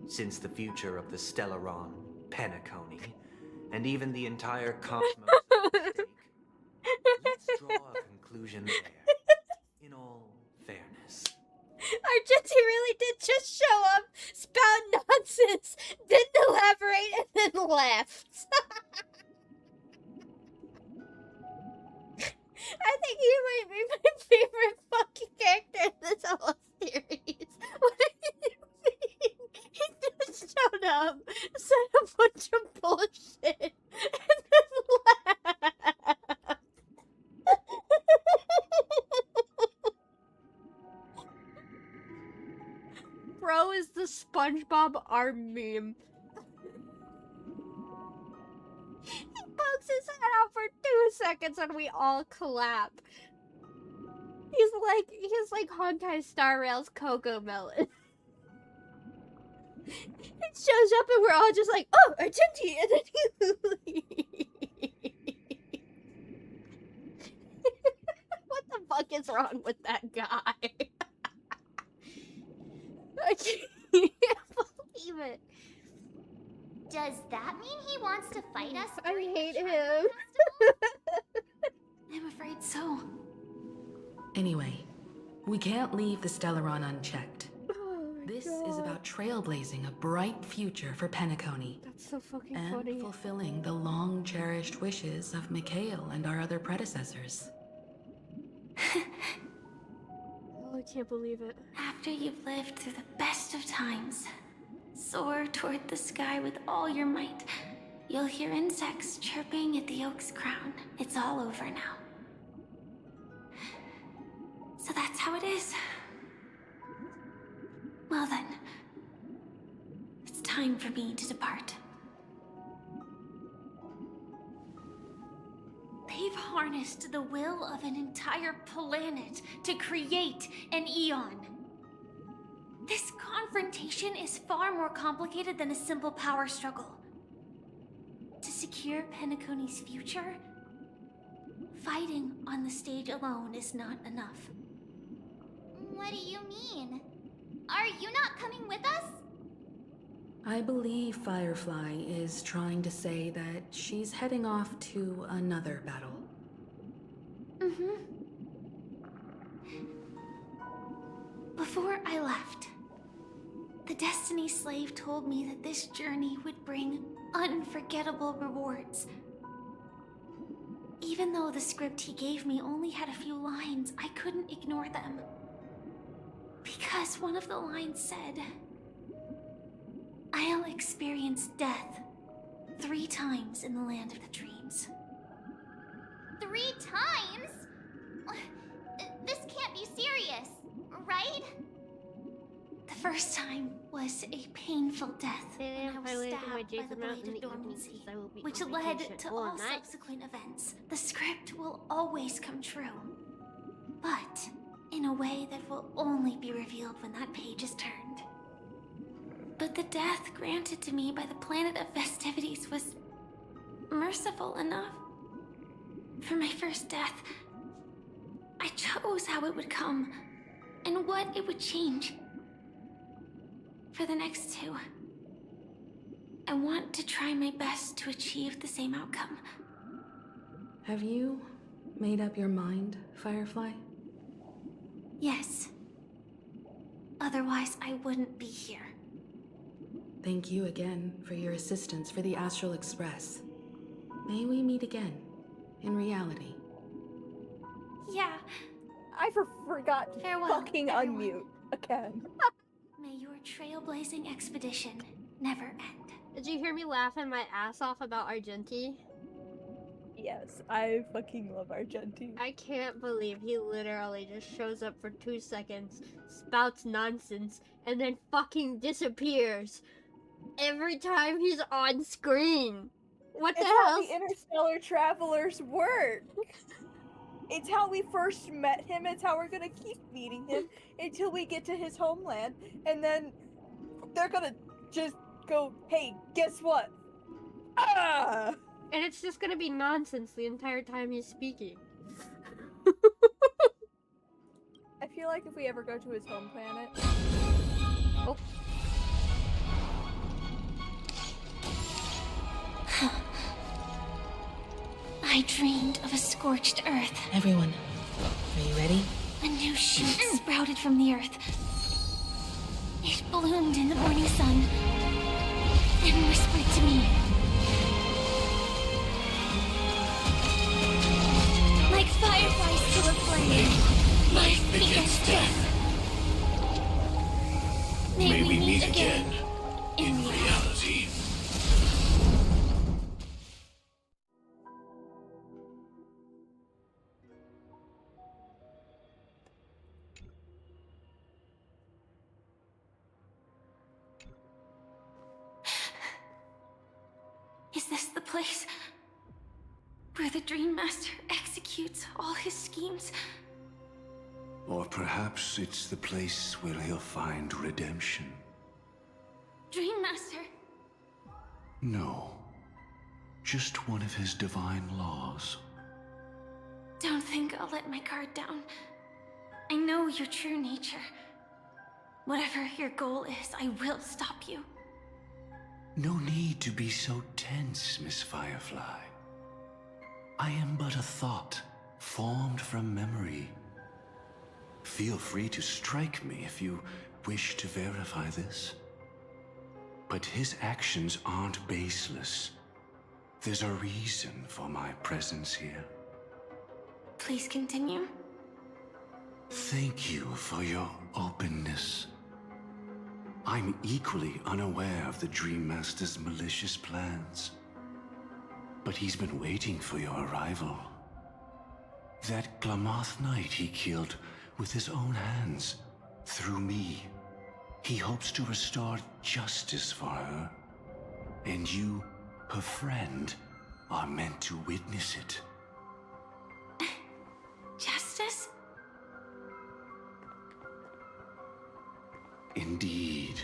Since the future of the Stellaron, Penacony, and even the entire cosmos is at stake, let's draw a conclusion there, in all fairness. Argenti really did just show up, spout nonsense, didn't elaborate, and then left. I think he might be my favorite fucking character in this whole series. What do you think? He just showed up, said a bunch of bullshit, and then left. Bro is the SpongeBob arm meme. He pokes his head out for 2 seconds and we all clap. He's like Honkai Star Rail's Coco Melon. He shows up and we're all just like, oh, Argenti, and then he What the fuck is wrong with that guy? I can't believe it. Does that mean he wants to fight us? I hate him. I'm afraid so. Anyway, we can't leave the Stellaron unchecked. Oh This is about trailblazing a bright future for Penacony. That's so fucking and funny. fulfilling the long-cherished wishes of Mikhail and our other predecessors. Oh, I can't believe it. After you've lived through the best of times, soar toward the sky with all your might. You'll hear insects chirping at the oak's crown. It's all over now. So that's how it is. Well then, it's time for me to depart. They've harnessed the will of an entire planet to create an eon. This confrontation is far more complicated than a simple power struggle. To secure Penacony's future, fighting on the stage alone is not enough. What do you mean? Are you not coming with us? I believe Firefly is trying to say that she's heading off to another battle. Before I left, the Destiny Slave told me that this journey would bring unforgettable rewards. Even though the script he gave me only had a few lines, I couldn't ignore them. Because one of the lines said, I'll experience death 3 times in the land of the dreams. 3 times? This can't be serious, right? The first time was a painful death when I was stabbed by the Blade of Dormancy, which led to all subsequent events. The script will always come true, but in a way that will only be revealed when that page is turned. But the death granted to me by the planet of festivities was merciful enough. For my first death, I chose how it would come and what it would change. For the next 2, I want to try my best to achieve the same outcome. Have you made up your mind, Firefly? Yes. Otherwise, I wouldn't be here. Thank you again for your assistance for the Astral Express. May we meet again, in reality. Yeah. I forgot to fucking unmute again. May your trailblazing expedition never end. Did you hear me laughing my ass off about Argenti? Yes, I fucking love Argenti. I can't believe he literally just shows up for 2 seconds, spouts nonsense, and then fucking disappears every time he's on screen. What the hell? How the interstellar travelers work. It's how we first met him. It's how we're gonna keep meeting him until we get to his homeland, and then they're gonna just go, "Hey, guess what?" Ah! And it's just gonna be nonsense the entire time he's speaking. I feel like if we ever go to his home planet. Oh. I dreamed of a scorched earth. Everyone, are you ready? A new shoot sprouted from the earth. It bloomed in the morning sun and whispered to me. Like fireflies to a flame, life begets death. May we meet again in reality. Is this the place where the Dream Master executes all his schemes? Or perhaps it's the place where he'll find redemption. Dream Master. No. Just one of his divine laws. Don't think I'll let my guard down. I know your true nature. Whatever your goal is, I will stop you. No need to be so tense, Miss Firefly. I am but a thought, formed from memory. Feel free to strike me if you wish to verify this. But his actions aren't baseless. There's a reason for my presence here. Please continue. Thank you for your openness. I'm equally unaware of the Dream Master's malicious plans. But he's been waiting for your arrival. That Glamoth Knight he killed with his own hands, through me. He hopes to restore justice for her. And you, her friend, are meant to witness it. Justice? Indeed.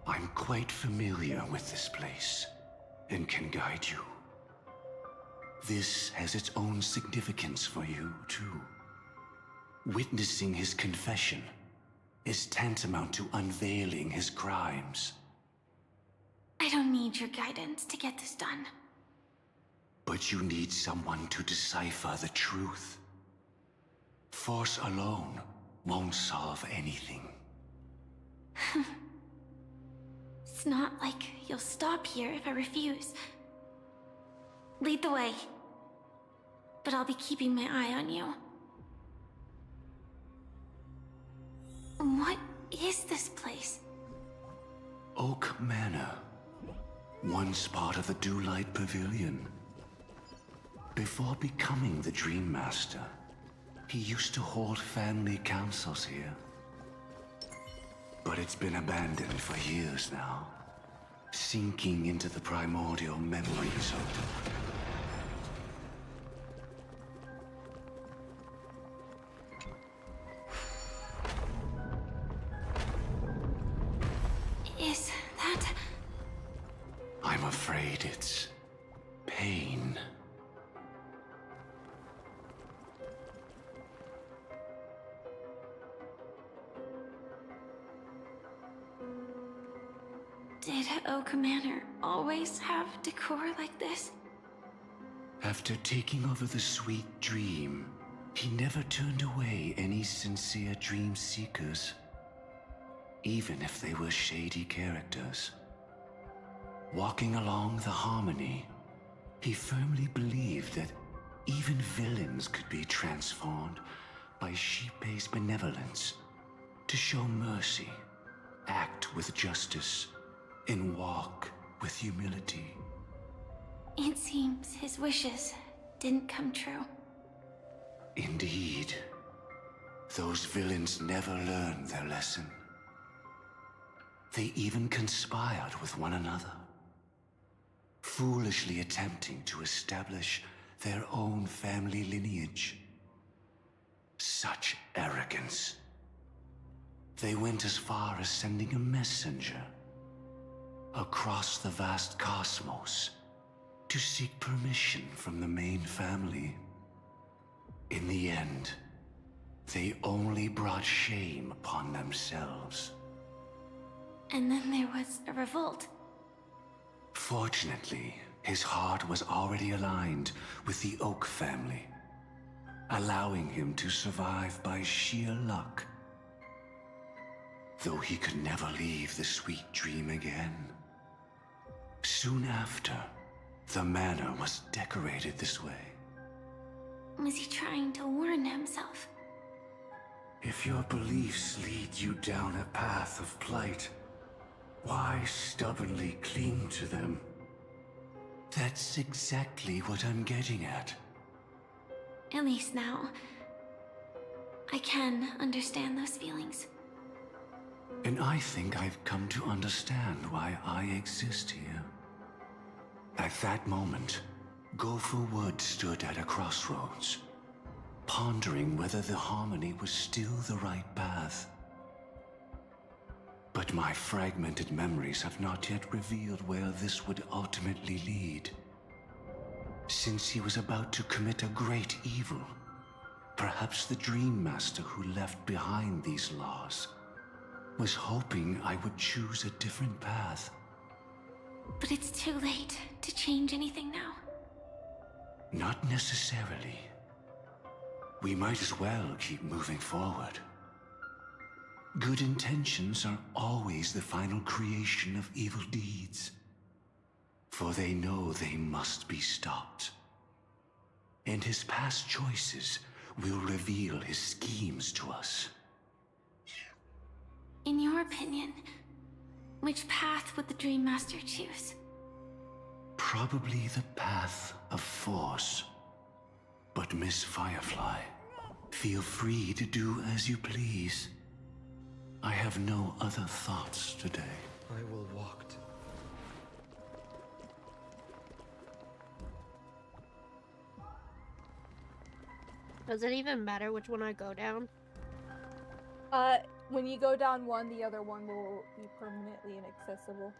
I'm quite familiar with this place, and can guide you. This has its own significance for you, too. Witnessing his confession is tantamount to unveiling his crimes. I don't need your guidance to get this done. But you need someone to decipher the truth. Force alone won't solve anything. It's not like you'll stop here if I refuse. Lead the way. But I'll be keeping my eye on you. What is this place? Oak Manor. Once part of the Dewlight Pavilion. Before becoming the Dream Master, he used to hold family councils here. But it's been abandoned for years now, sinking into the primordial memories of Is that... I'm afraid it's pain. Did Oak Manor always have decor like this? After taking over the Sweet Dream, he never turned away any sincere dream seekers, even if they were shady characters. Walking along the Harmony, he firmly believed that even villains could be transformed by Shipei's benevolence to show mercy, act with justice, and walk with humility. It seems his wishes didn't come true. Indeed. Those villains never learned their lesson. They even conspired with one another, foolishly attempting to establish their own family lineage. Such arrogance. They went as far as sending a messenger across the vast cosmos to seek permission from the main family. In the end, they only brought shame upon themselves. And then there was a revolt. Fortunately, his heart was already aligned with the Oak family, allowing him to survive by sheer luck. Though he could never leave the Sweet Dream again. Soon after, the manor was decorated this way. Was he trying to warn himself? If your beliefs lead you down a path of plight, why stubbornly cling to them? That's exactly what I'm getting at. At least now, I can understand those feelings. And I think I've come to understand why I exist here. At that moment, Gopher Wood stood at a crossroads, pondering whether the Harmony was still the right path. But my fragmented memories have not yet revealed where this would ultimately lead. Since he was about to commit a great evil, perhaps the Dream Master who left behind these laws was hoping I would choose a different path. But it's too late to change anything now. Not necessarily. We might as well keep moving forward. Good intentions are always the final creation of evil deeds, for they know they must be stopped. And his past choices will reveal his schemes to us. In your opinion, which path would the Dream Master choose? Probably the path of force. But Miss Firefly, feel free to do as you please. I have no other thoughts today. I will walk to... Does it even matter which one I go down? When you go down one, the other one will be permanently inaccessible.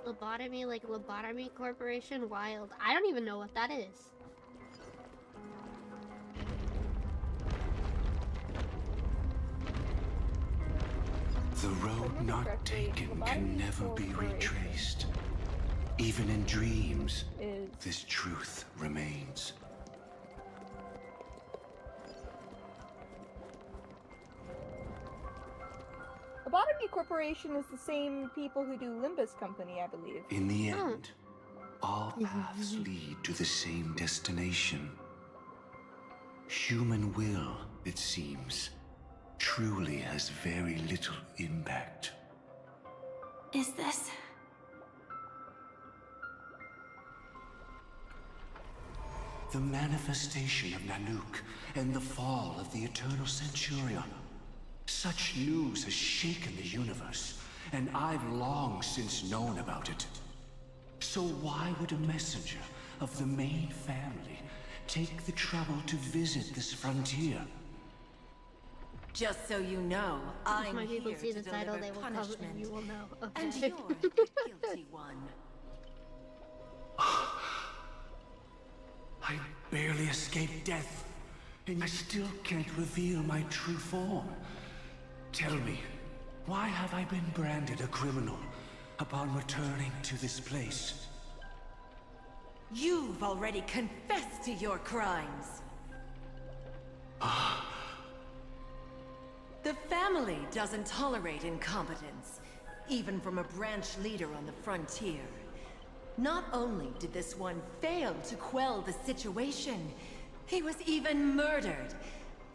Lobotomy, like Lobotomy Corporation? Wild. I don't even know what that is. The road not taken can never be retraced. Even in dreams, this truth remains. Lobotomy Corporation is the same people who do Limbus Company, I believe. In the end, all paths lead to the same destination. Human will, it seems, truly has very little impact. Is this? The manifestation of Nanook and the fall of the Eternal Centurion. Such news has shaken the universe, and I've long since known about it. So why would a messenger of the main family take the trouble to visit this frontier? Just so you know, I'm my people here see to the title, deliver they will come punishment. and you will know. Okay. And you're the guilty one. I barely escaped death, and I still can't reveal my true form. Tell me, why have I been branded a criminal upon returning to this place? You've already confessed to your crimes. The family doesn't tolerate incompetence, even from a branch leader on the frontier. Not only did this one fail to quell the situation, he was even murdered.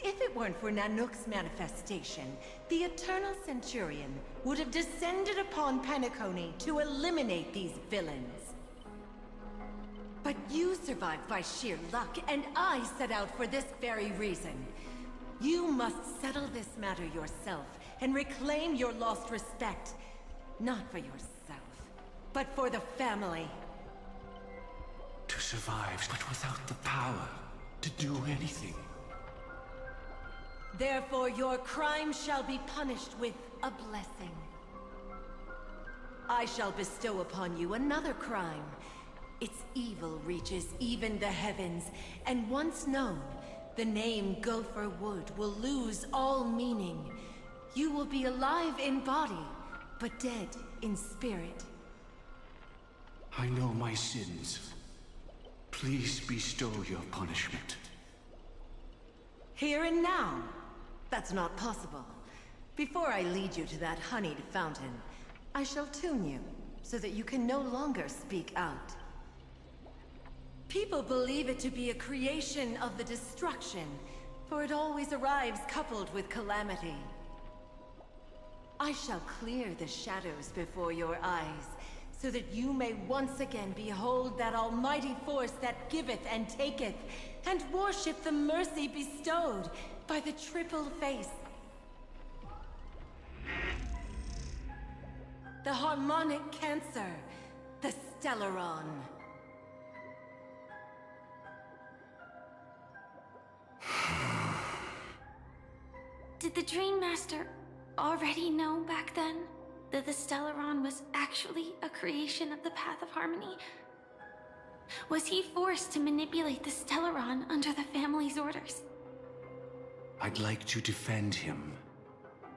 If it weren't for Nanook's manifestation, the Eternal Centurion would have descended upon Penacony to eliminate these villains. But you survived by sheer luck, and I set out for this very reason. You must settle this matter yourself and reclaim your lost respect. Not for yourself, but for the family. To survive, but without the power to do anything. Therefore, your crime shall be punished with a blessing. I shall bestow upon you another crime. Its evil reaches even the heavens, and once known, the name Gopher Wood will lose all meaning. You will be alive in body, but dead in spirit. I know my sins. Please bestow your punishment. Here and now? That's not possible. Before I lead you to that honeyed fountain, I shall tune you, so that you can no longer speak out. People believe it to be a creation of the destruction, for it always arrives coupled with calamity. I shall clear the shadows before your eyes, so that you may once again behold that almighty force that giveth and taketh, and worship the mercy bestowed by the triple face. The harmonic cancer, the Stellaron. Did the Dream Master already know back then that the Stellaron was actually a creation of the Path of Harmony? Was he forced to manipulate the Stellaron under the family's orders? I'd like to defend him,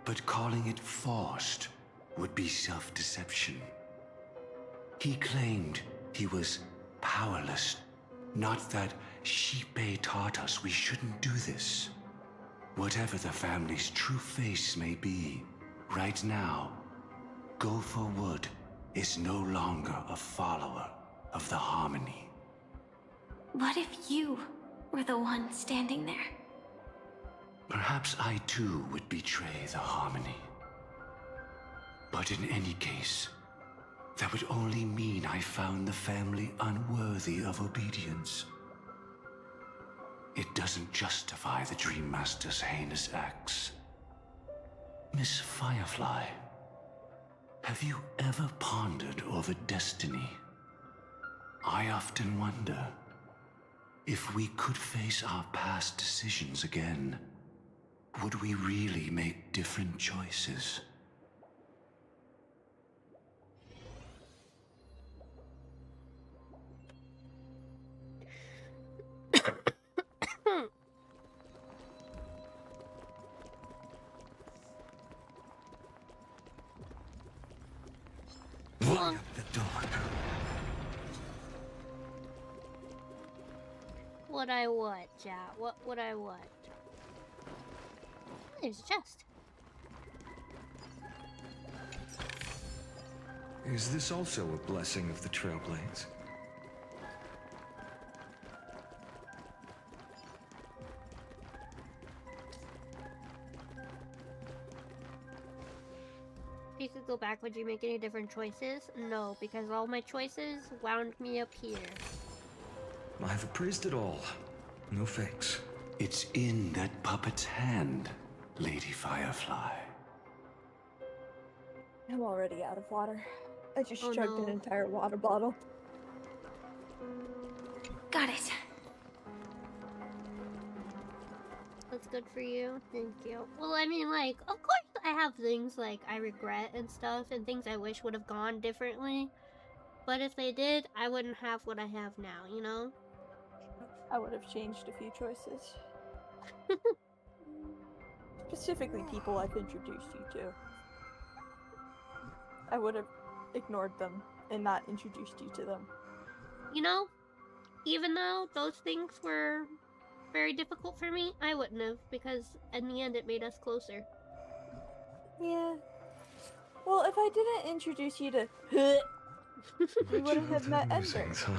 but calling it forced would be self-deception. He claimed he was powerless, not that Shippei taught us we shouldn't do this. Whatever the family's true face may be, right now, Go for Wood is no longer a follower of the Harmony. What if you were the one standing there? Perhaps I too would betray the Harmony. But in any case, that would only mean I found the family unworthy of obedience. It doesn't justify the Dream Master's heinous acts. Miss Firefly, have you ever pondered over destiny? I often wonder if we could face our past decisions again, would we really make different choices? Lock the door. What I want, chat? What would I want? There's a chest. Is this also a blessing of the Trailblades? If you could go back, would you make any different choices? No, because all my choices wound me up here. I've appraised it all. No fakes. It's in that puppet's hand, Lady Firefly. I'm already out of water. I just Oh, chugged an no. entire water bottle. Got it. That's good for you. Thank you. Well, I mean, like, of course I have things, like, I regret and stuff, and things I wish would have gone differently. But if they did, I wouldn't have what I have now, you know? I would have changed a few choices. Specifically people I've introduced you to. I would have ignored them and not introduced you to them. You know, even though those things were very difficult for me, I wouldn't have, because in the end it made us closer. Yeah. Well, if I didn't introduce you to we wouldn't have met Ender. Things, huh?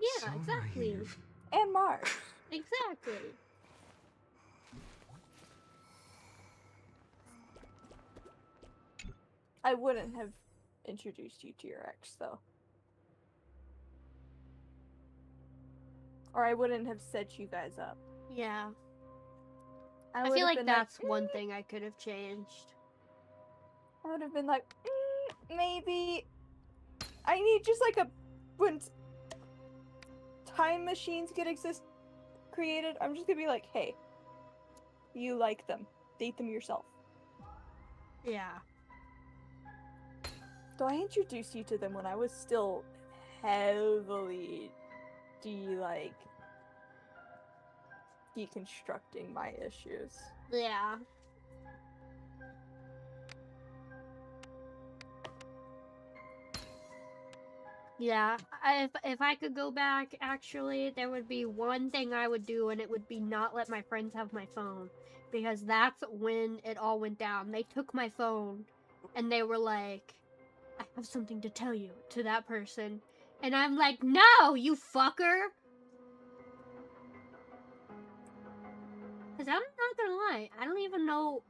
Yeah, exactly. naive. And Mars. Exactly. I wouldn't have introduced you to your ex, though. Or I wouldn't have set you guys up. Yeah. I I would feel have like been that's one thing I could have changed. I would have been like, maybe I need just like a when time machines get created. I'm just gonna be like, hey, you like them, date them yourself. Yeah. So I introduced you to them when I was still heavily deconstructing my issues. Yeah. Yeah, if I could go back, actually, there would be one thing I would do, and it would be not let my friends have my phone. Because that's when it all went down. They took my phone, and they were like, I have something to tell you to that person. And I'm like, no, you fucker! Because I'm not gonna lie, I don't even know,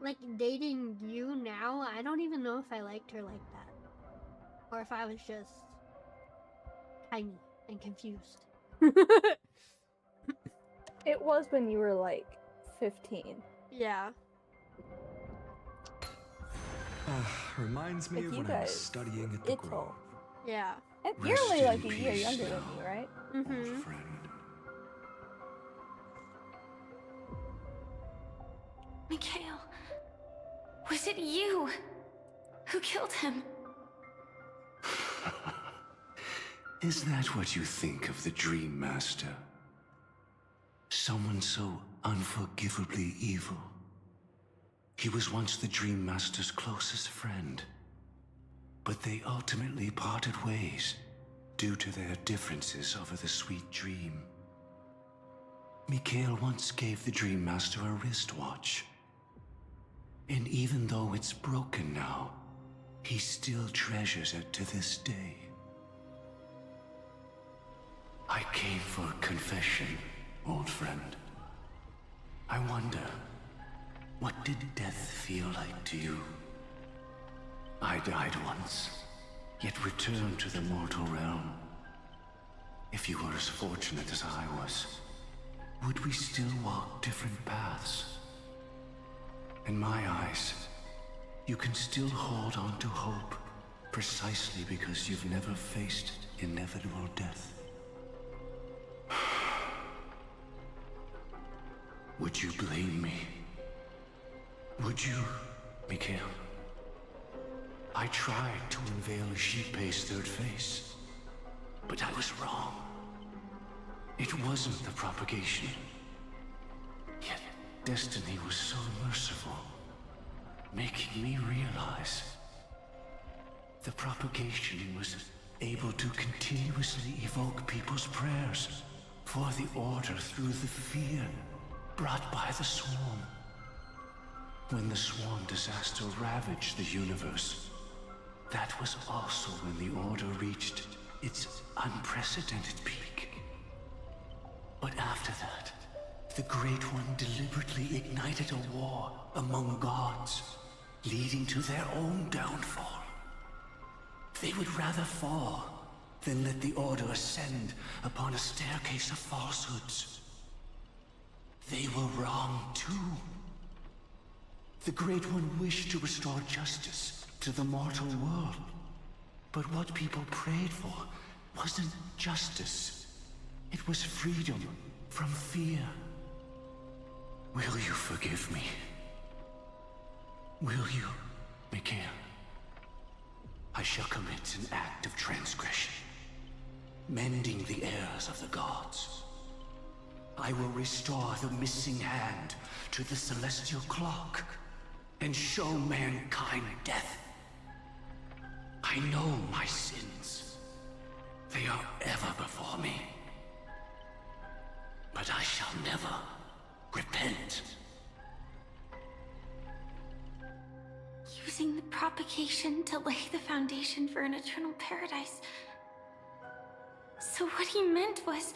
like, dating you now, I don't even know if I liked her like that. Or if I was just tiny and confused. It was when you were like 15. Yeah. Reminds me Like of you when I was guys, studying at the it's Grove. Yeah. And you're only like a year younger than me, right? Mm-hmm. Mikhail, was it you who killed him? Is that what you think of the Dream Master? Someone so unforgivably evil. He was once the Dream Master's closest friend, but they ultimately parted ways due to their differences over the sweet dream. Mikhail once gave the Dream Master a wristwatch, and even though it's broken now, he still treasures it to this day. I came for confession, old friend. I wonder, what did death feel like to you? I died once, yet returned to the mortal realm. If you were as fortunate as I was, would we still walk different paths? In my eyes, you can still hold on to hope, precisely because you've never faced inevitable death. Would you blame me? Would you, Mikhail? I tried to unveil a sheep-paced third face, but I was wrong. It wasn't the propagation. Yet destiny was so merciful, making me realize the propagation was able to continuously evoke people's prayers for the order through the fear brought by the swarm. When the swarm disaster ravaged the universe, that was also when the order reached its unprecedented peak. But after that, the Great One deliberately ignited a war among gods, leading to their own downfall. They would rather fall than let the Order ascend upon a staircase of falsehoods. They were wrong too. The Great One wished to restore justice to the mortal world. But what people prayed for wasn't justice. It was freedom from fear. Will you forgive me? Will you, Mikhail? I shall commit an act of transgression, mending the errors of the gods. I will restore the missing hand to the celestial clock and show mankind death. I know my sins. They are ever before me. But I shall never repent. Using the propagation to lay the foundation for an eternal paradise. So what he meant was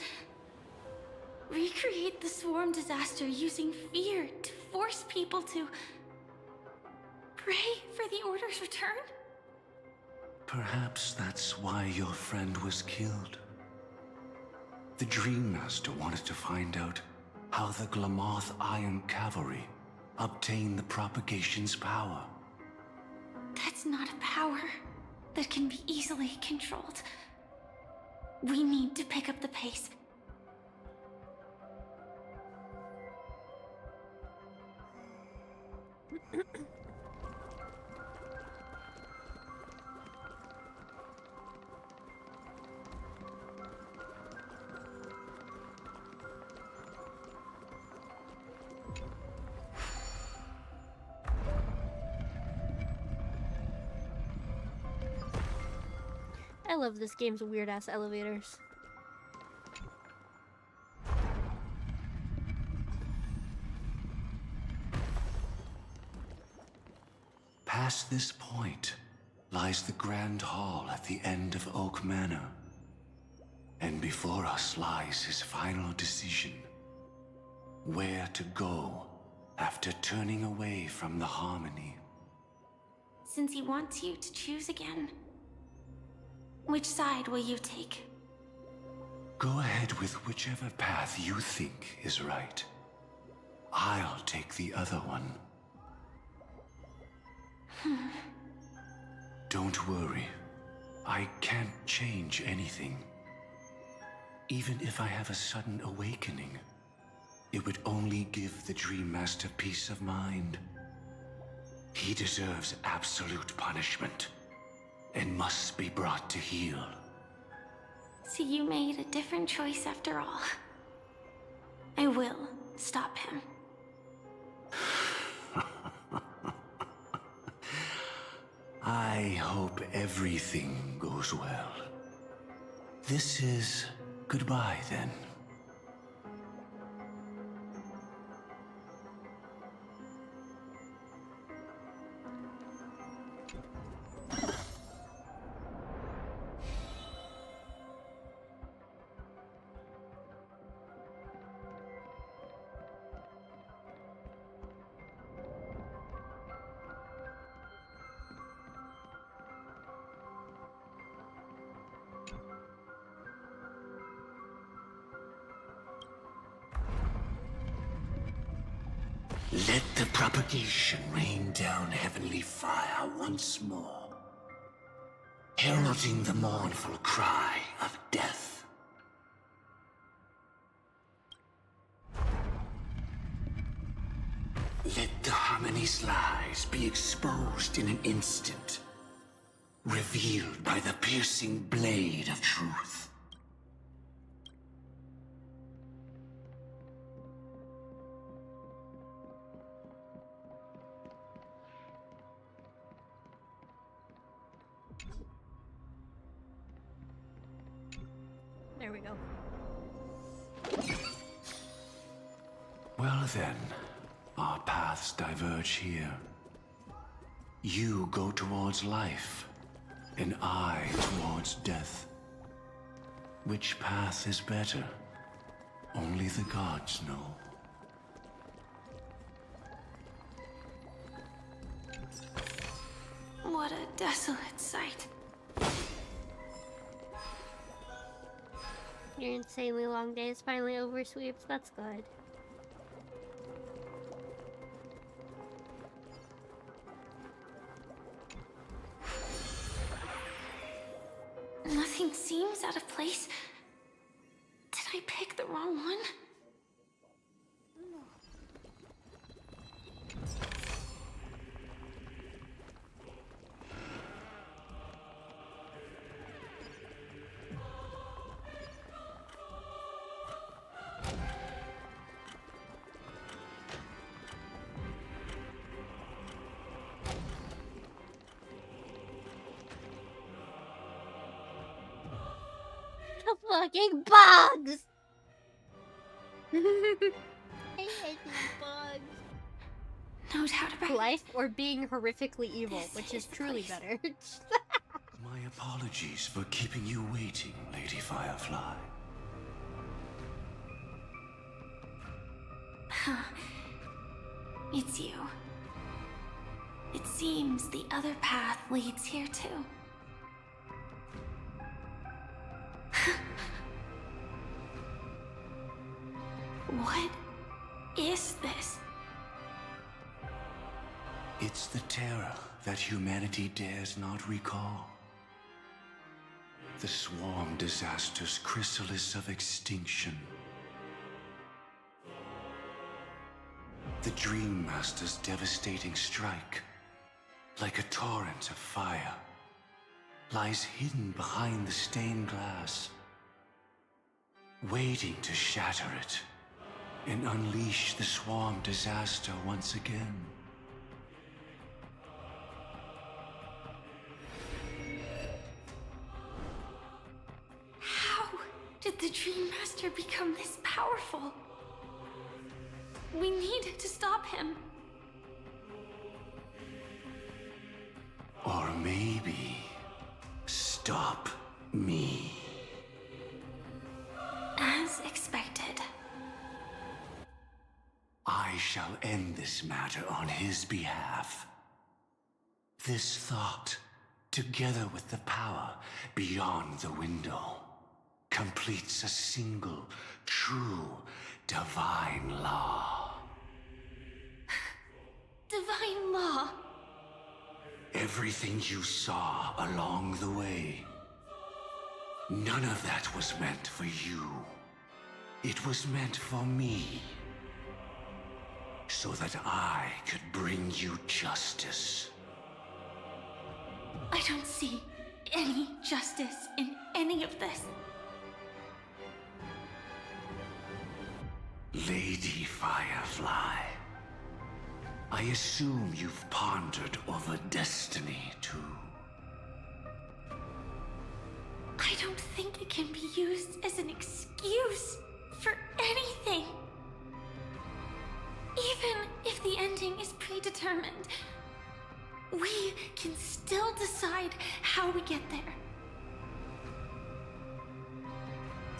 recreate the swarm disaster using fear to force people to pray for the Order's return? Perhaps that's why your friend was killed. The Dream Master wanted to find out how the Glamoth Iron Cavalry obtained the propagation's power. That's not a power that can be easily controlled. We need to pick up the pace. I love this game's weird-ass elevators. Past this point lies the Grand Hall at the end of Oak Manor. And before us lies his final decision. Where to go after turning away from the Harmony. Since he wants you to choose again, Which side will you take? Go ahead with whichever path you think is right. I'll take the other one. Don't worry. I can't change anything. Even if I have a sudden awakening, it would only give the Dream Master peace of mind. He deserves absolute punishment and must be brought to heel. So you made a different choice after all. I will stop him. I hope everything goes well. This is goodbye, then. Let the propagation rain down heavenly fire once more, heralding the mournful cry of death. Let the harmony's lies be exposed in an instant, revealed by the piercing blade of truth. There we go. Well then, our paths diverge here. You go towards life, and I towards death. Which path is better? Only the gods know. What a desolate sight. Your insanely long day is finally over, Sweeps. That's good. Nothing seems out of place. Did I pick the wrong one? Fucking bugs! I hate these bugs. No doubt about life or being horrifically evil, which is truly better. My apologies for keeping you waiting, Lady Firefly. It's you. It seems the other path leads here too. What is this? It's the terror that humanity dares not recall. The swarm disaster's chrysalis of extinction. The Dream Master's devastating strike, like a torrent of fire, lies hidden behind the stained glass, waiting to shatter it and unleash the swarm disaster once again. How did the Dream Master become this powerful? We need to stop him. Or maybe stop me. As expected. I shall end this matter on his behalf. This thought together with the power beyond the window, completes a single, true, divine law. Divine law? Everything you saw along the way, none of that was meant for you. It was meant for me, so that I could bring you justice. I don't see any justice in any of this. Lady Firefly, I assume you've pondered over destiny, too. I don't think it can be used as an excuse for anything. Even if the ending is predetermined, we can still decide how we get there.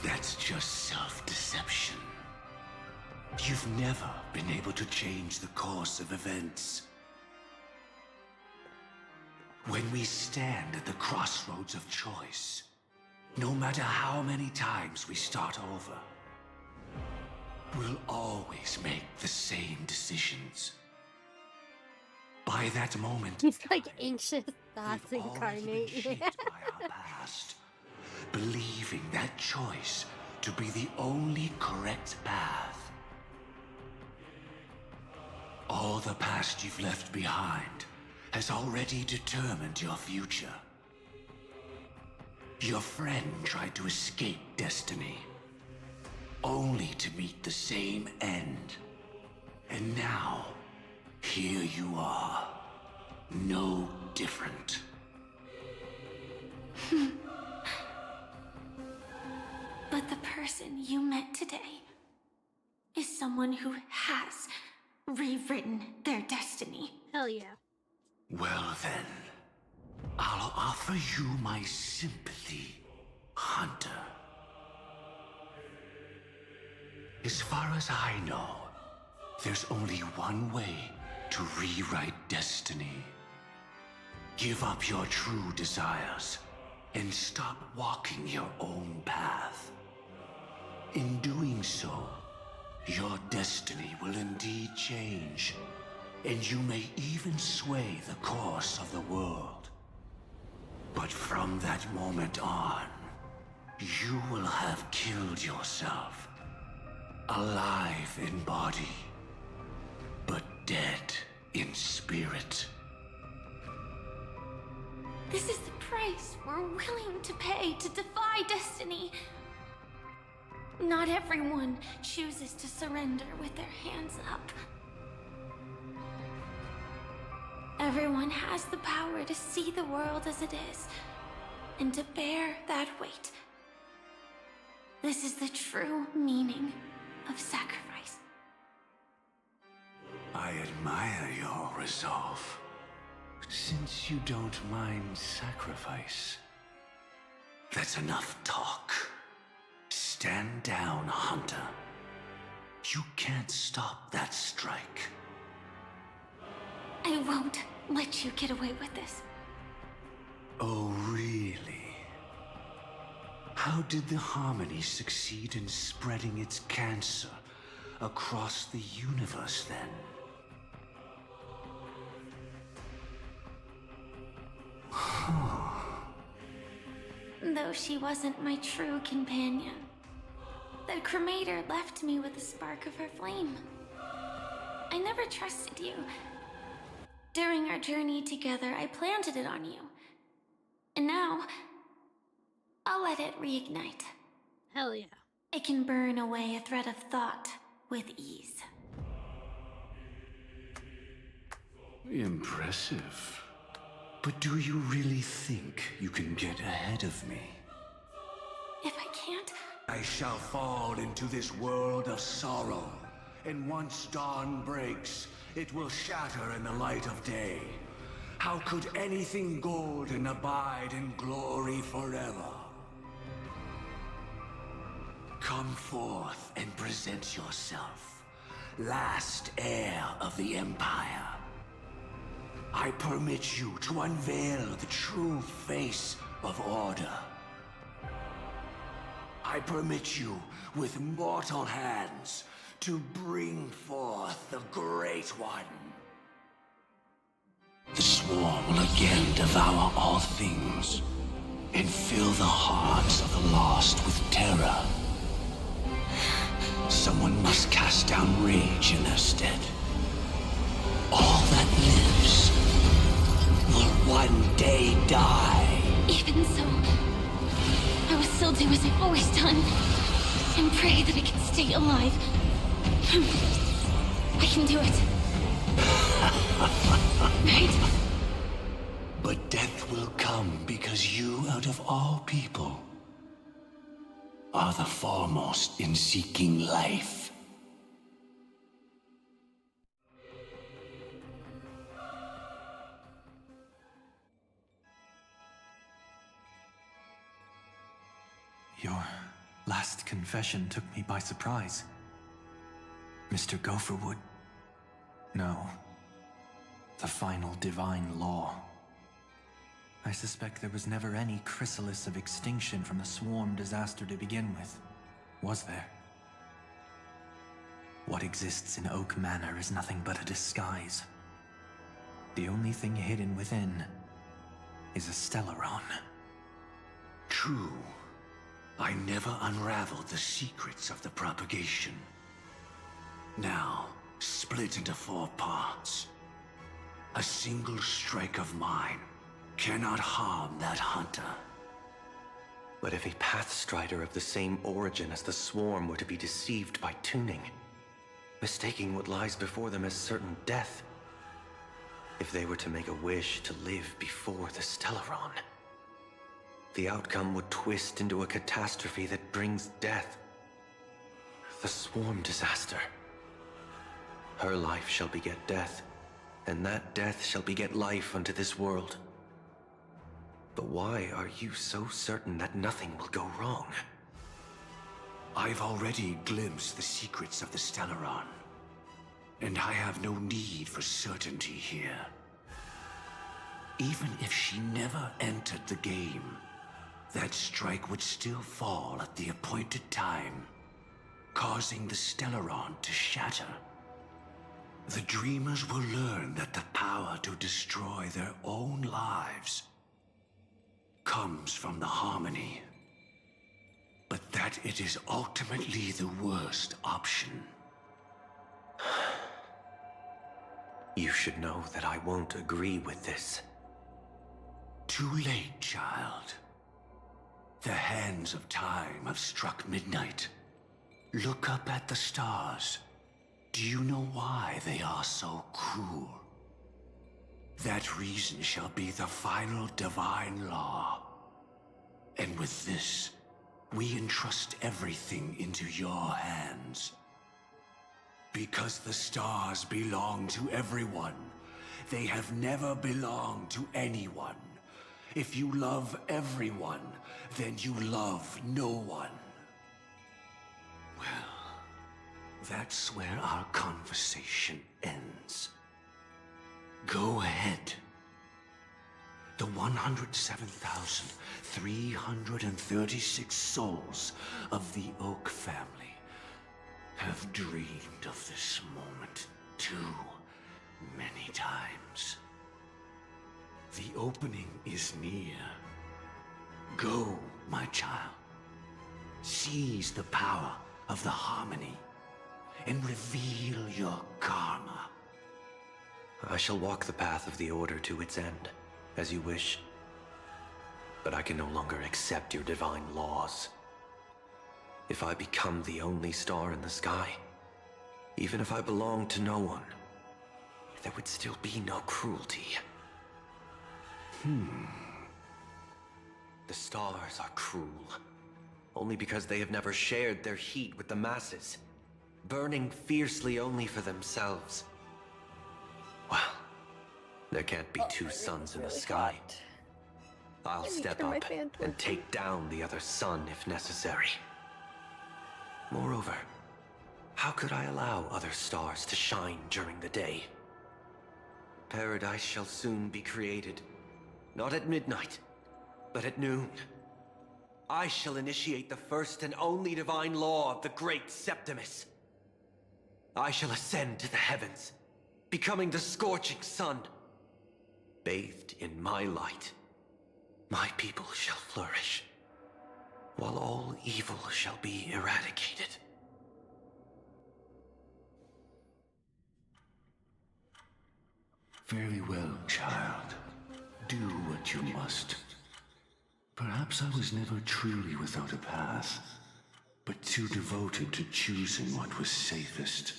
That's just self-deception. You've never been able to change the course of events. When we stand at the crossroads of choice, no matter how many times we start over, we'll always make the same decisions. By that moment, he's like anxious thoughts incarnate. past, believing that choice to be the only correct path. All the past you've left behind has already determined your future. Your friend tried to escape destiny, only to meet the same end. And now, here you are, no different. But the person you met today is someone who has rewritten their destiny. Hell yeah. Well then, I'll offer you my sympathy, Hunter. As far as I know, there's only one way to rewrite destiny. Give up your true desires and stop walking your own path. In doing so, your destiny will indeed change, and you may even sway the course of the world. But from that moment on, you will have killed yourself. Alive in body, but dead in spirit. This is the price we're willing to pay to defy destiny. Not everyone chooses to surrender with their hands up. Everyone has the power to see the world as it is, and to bear that weight. This is the true meaning of sacrifice. I admire your resolve. Since you don't mind sacrifice, that's enough talk. Stand down, Hunter. You can't stop that strike. I won't let you get away with this. Oh, really? How did the Harmony succeed in spreading its cancer across the universe, then? Though she wasn't my true companion, the cremator left me with a spark of her flame. I never trusted you. During our journey together, I planted it on you. And now, I'll let it reignite. Hell yeah. It can burn away a thread of thought with ease. Impressive. But do you really think you can get ahead of me? If I can't... I shall fall into this world of sorrow, and once dawn breaks, it will shatter in the light of day. How could anything golden abide in glory forever? Come forth and present yourself, last heir of the Empire. I permit you to unveil the true face of order. I permit you, with mortal hands, to bring forth the Great One. The swarm will again devour all things, and fill the hearts of the lost with terror. Someone must cast down rage in their stead. All that lives will one day die. Even so, I will still do as I've always done, and pray that I can stay alive. I can do it. Right? But death will come because you, out of all people, are the foremost in seeking life. Your last confession took me by surprise. Mr. Gopherwood. No. The final divine law. I suspect there was never any chrysalis of extinction from the swarm disaster to begin with, was there? What exists in Oak Manor is nothing but a disguise. The only thing hidden within is a Stellaron. True. I never unraveled the secrets of the propagation. Now, split into 4 parts. A single strike of mine cannot harm that hunter. But if a Pathstrider of the same origin as the swarm were to be deceived by tuning, mistaking what lies before them as certain death, if they were to make a wish to live before the Stellaron, the outcome would twist into a catastrophe that brings death. The swarm disaster. Her life shall beget death, and that death shall beget life unto this world. But why are you so certain that nothing will go wrong? I've already glimpsed the secrets of the Stellaron, and I have no need for certainty here. Even if she never entered the game, that strike would still fall at the appointed time, causing the Stellaron to shatter. The dreamers will learn that the power to destroy their own lives comes from the harmony, but that it is ultimately the worst option. You should know that I won't agree with this. Too late, child. The hands of time have struck midnight. Look up at the stars. Do you know why they are so cruel? That reason shall be the final divine law. And with this, we entrust everything into your hands. Because the stars belong to everyone, they have never belonged to anyone. If you love everyone, then you love no one. Well, that's where our conversation ends. Go ahead. The 107,336 souls of the Oak family have dreamed of this moment too many times. The opening is near. Go, my child. Seize the power of the harmony and reveal your karma. I shall walk the path of the Order to its end, as you wish. But I can no longer accept your divine laws. If I become the only star in the sky, even if I belong to no one, there would still be no cruelty. The stars are cruel, only because they have never shared their heat with the masses, burning fiercely only for themselves. Well, there can't be two suns in the sky. I'll step up and take down the other sun if necessary. Moreover, how could I allow other stars to shine during the day? Paradise shall soon be created. Not at midnight, but at noon. I shall initiate the first and only divine law of the great Septimus. I shall ascend to the heavens, becoming the scorching sun. Bathed in my light, my people shall flourish, while all evil shall be eradicated. Very well, child. Do what you must. Perhaps I was never truly without a path, but too devoted to choosing what was safest.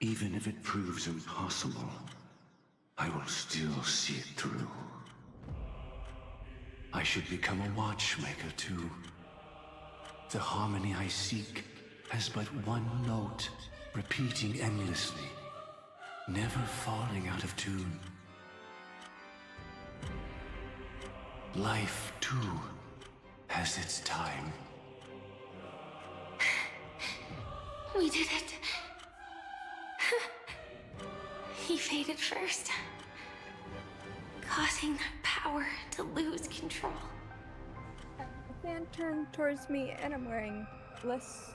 Even if it proves impossible, I will still see it through. I should become a watchmaker too. The harmony I seek has but one note, repeating endlessly, never falling out of tune. Life, too, has its time. We did it. He faded first, causing their power to lose control. The fan turned towards me and I'm wearing less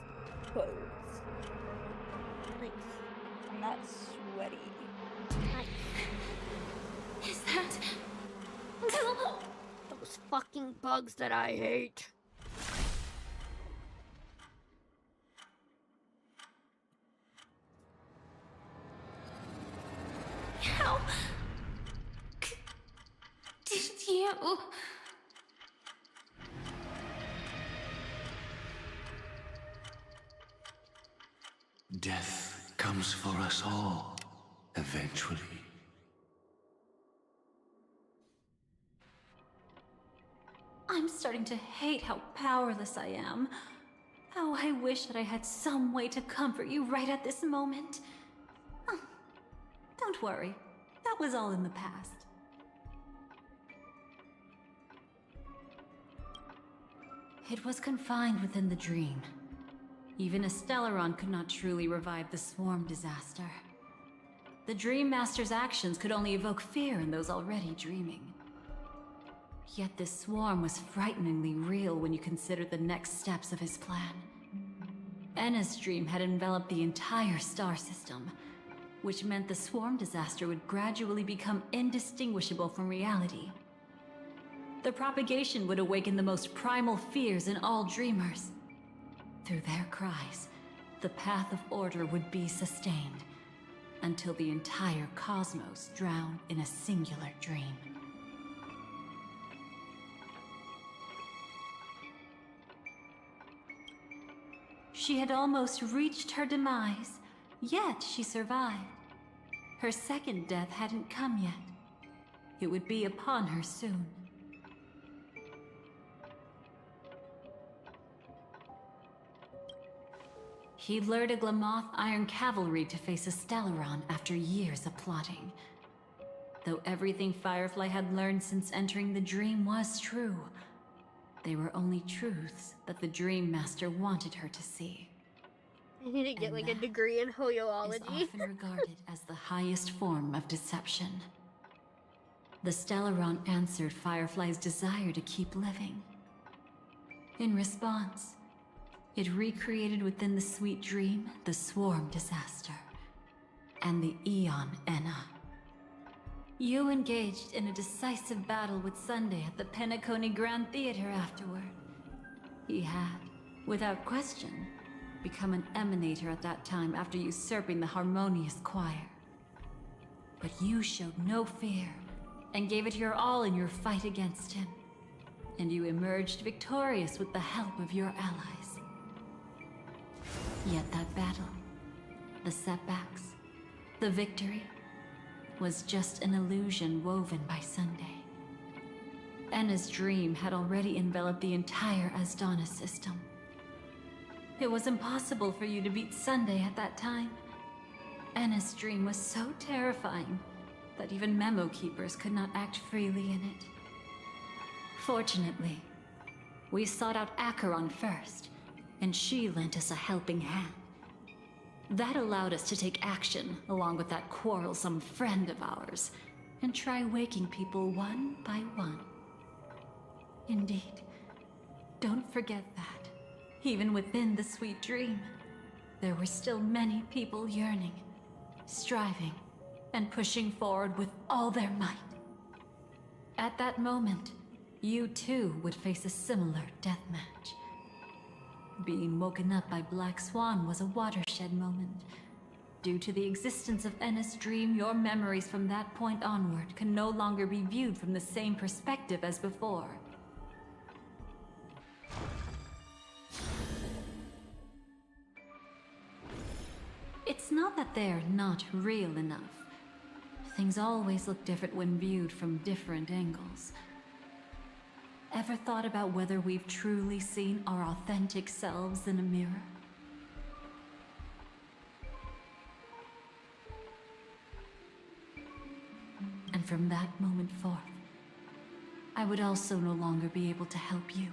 clothes. Nice. I'm not sweaty. Nice. Is that... Those fucking bugs that I hate. How... did you... Death comes for us all, eventually. I'm starting to hate how powerless I am. Oh, I wish that I had some way to comfort you right at this moment. Oh, don't worry, that was all in the past. It was confined within the dream. Even a Stellaron could not truly revive the swarm disaster. The Dream Master's actions could only evoke fear in those already dreaming. Yet this swarm was frighteningly real when you consider the next steps of his plan. Enna's dream had enveloped the entire star system, which meant the swarm disaster would gradually become indistinguishable from reality. The propagation would awaken the most primal fears in all dreamers. Through their cries, the path of order would be sustained, until the entire cosmos drowned in a singular dream. She had almost reached her demise, yet she survived. Her second death hadn't come yet. It would be upon her soon. He lured a Glamoth Iron Cavalry to face a Stellaron after years of plotting. Though everything Firefly had learned since entering the dream was true, they were only truths that the Dream Master wanted her to see. I need to get like a degree in Is Hoyoology. often regarded as the highest form of deception. The Stellaron answered Firefly's desire to keep living. In response, it recreated within the sweet dream the swarm disaster and the Eon Enna. You engaged in a decisive battle with Sunday at the Penacony Grand Theater afterward. He had, without question, become an emanator at that time after usurping the Harmonious Choir. But you showed no fear and gave it your all in your fight against him. And you emerged victorious with the help of your allies. Yet that battle, the setbacks, the victory, was just an illusion woven by Sunday. Enna's dream had already enveloped the entire Asdana system. It was impossible for you to beat Sunday at that time. Enna's dream was so terrifying that even memo keepers could not act freely in it. Fortunately, we sought out Acheron first, and she lent us a helping hand. That allowed us to take action, along with that quarrelsome friend of ours, and try waking people one by one. Indeed. Don't forget that, even within the sweet dream, there were still many people yearning, striving, and pushing forward with all their might. At that moment, you too would face a similar deathmatch. Being woken up by Black Swan was a watershed moment. Due to the existence of Ennis' dream, your memories from that point onward can no longer be viewed from the same perspective as before. It's not that they're not real enough. Things always look different when viewed from different angles. Ever thought about whether we've truly seen our authentic selves in a mirror? And from that moment forth, I would also no longer be able to help you.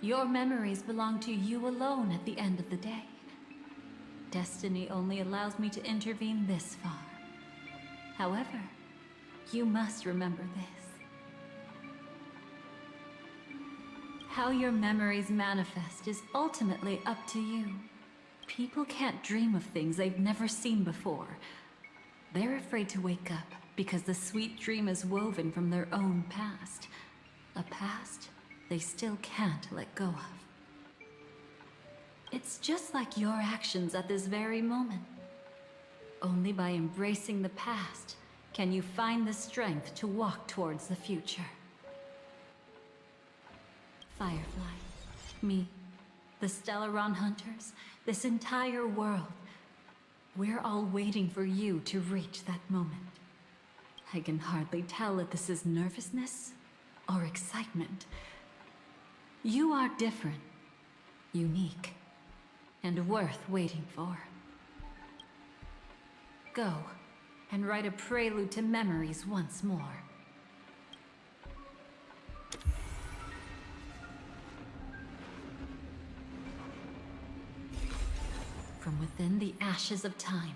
Your memories belong to you alone at the end of the day. Destiny only allows me to intervene this far. However, you must remember this. How your memories manifest is ultimately up to you. People can't dream of things they've never seen before. They're afraid to wake up because the sweet dream is woven from their own past. A past they still can't let go of. It's just like your actions at this very moment. Only by embracing the past can you find the strength to walk towards the future. Firefly, me, the Stellaron Hunters, this entire world, we're all waiting for you to reach that moment. I can hardly tell if this is nervousness or excitement. You are different, unique, and worth waiting for. Go and write a prelude to memories once more. From within the ashes of time,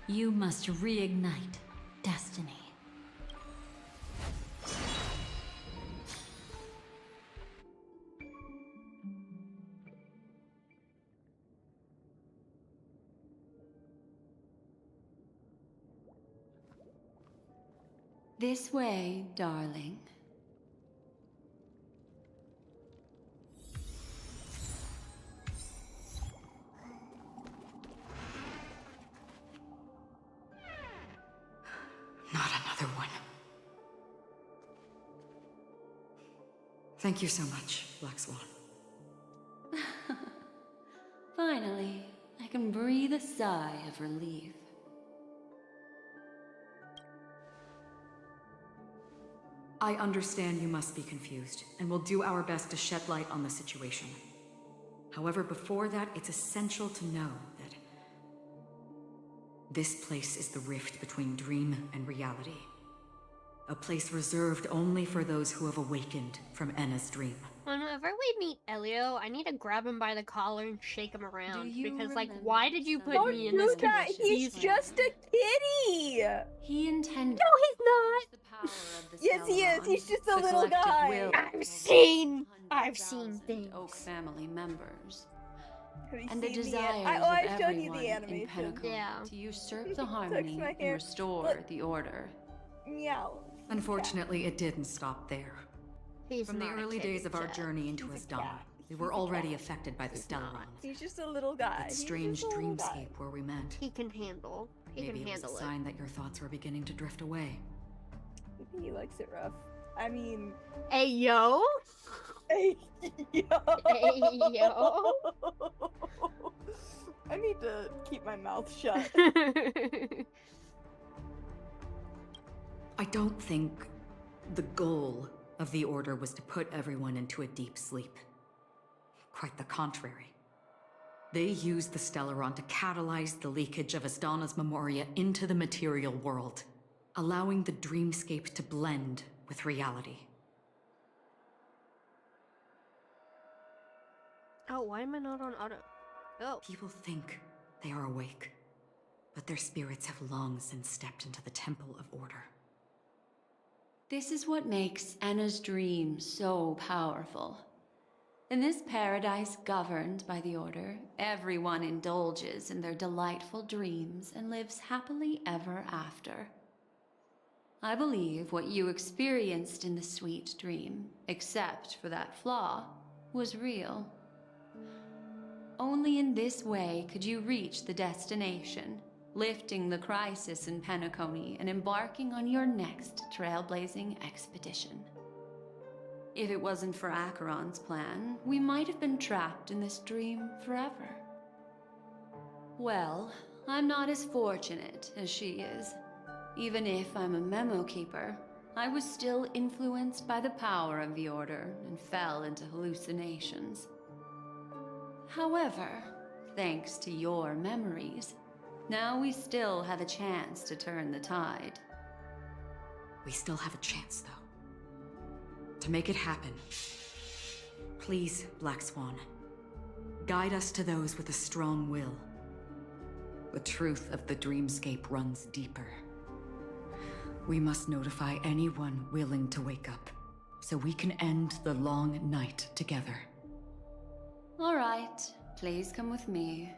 you must reignite destiny. This way, darling. Not another one. Thank you so much, Black Swan. Finally, I can breathe a sigh of relief. I understand you must be confused, and will do our best to shed light on the situation. However, before that, it's essential to know that this place is the rift between dream and reality. A place reserved only for those who have awakened from Enna's dream. Whenever we meet Elio, I need to grab him by the collar and shake him around. Because, like, why did you put me in this condition? He's just a kitty! He intended. No, he's not! Yes, he is. He's just a little guy. I've seen things. Oak family members. Have you And the seen desires I've of shown you everyone the in animation. Penacony to usurp the Touch harmony my and hair. restore Look. the order. Meow. Unfortunately, it didn't stop there. From the not a early kitty days of our cat. journey into He's a Asdana, cat. we were already affected by the Stellaron. He's just a little guy. That He's strange just a little guy. dreamscape where we met. He can handle. He Maybe can it was a handle it. sign that your thoughts were beginning to drift away. Maybe he likes it rough. I mean... Hey, yo? Hey, yo! Hey, yo? I need to keep my mouth shut. I don't think the goal of the Order was to put everyone into a deep sleep. Quite the contrary. They used the Stellaron to catalyze the leakage of Asdana's memoria into the material world, allowing the dreamscape to blend with reality. Oh, why am I not on auto? Oh. People think they are awake, but their spirits have long since stepped into the Temple of Order. This is what makes Anna's dream so powerful. In this paradise governed by the Order, everyone indulges in their delightful dreams and lives happily ever after. I believe what you experienced in the sweet dream, except for that flaw, was real. Only in this way could you reach the destination, lifting the crisis in Penacony and embarking on your next trailblazing expedition. If it wasn't for Acheron's plan, we might have been trapped in this dream forever. Well, I'm not as fortunate as she is. Even if I'm a memo keeper, I was still influenced by the power of the Order and fell into hallucinations. However, thanks to your memories, now we still have a chance to turn the tide. We still have a chance, though. To make it happen, please, Black Swan, guide us to those with a strong will. The truth of the dreamscape runs deeper. We must notify anyone willing to wake up, so we can end the long night together. All right, please come with me.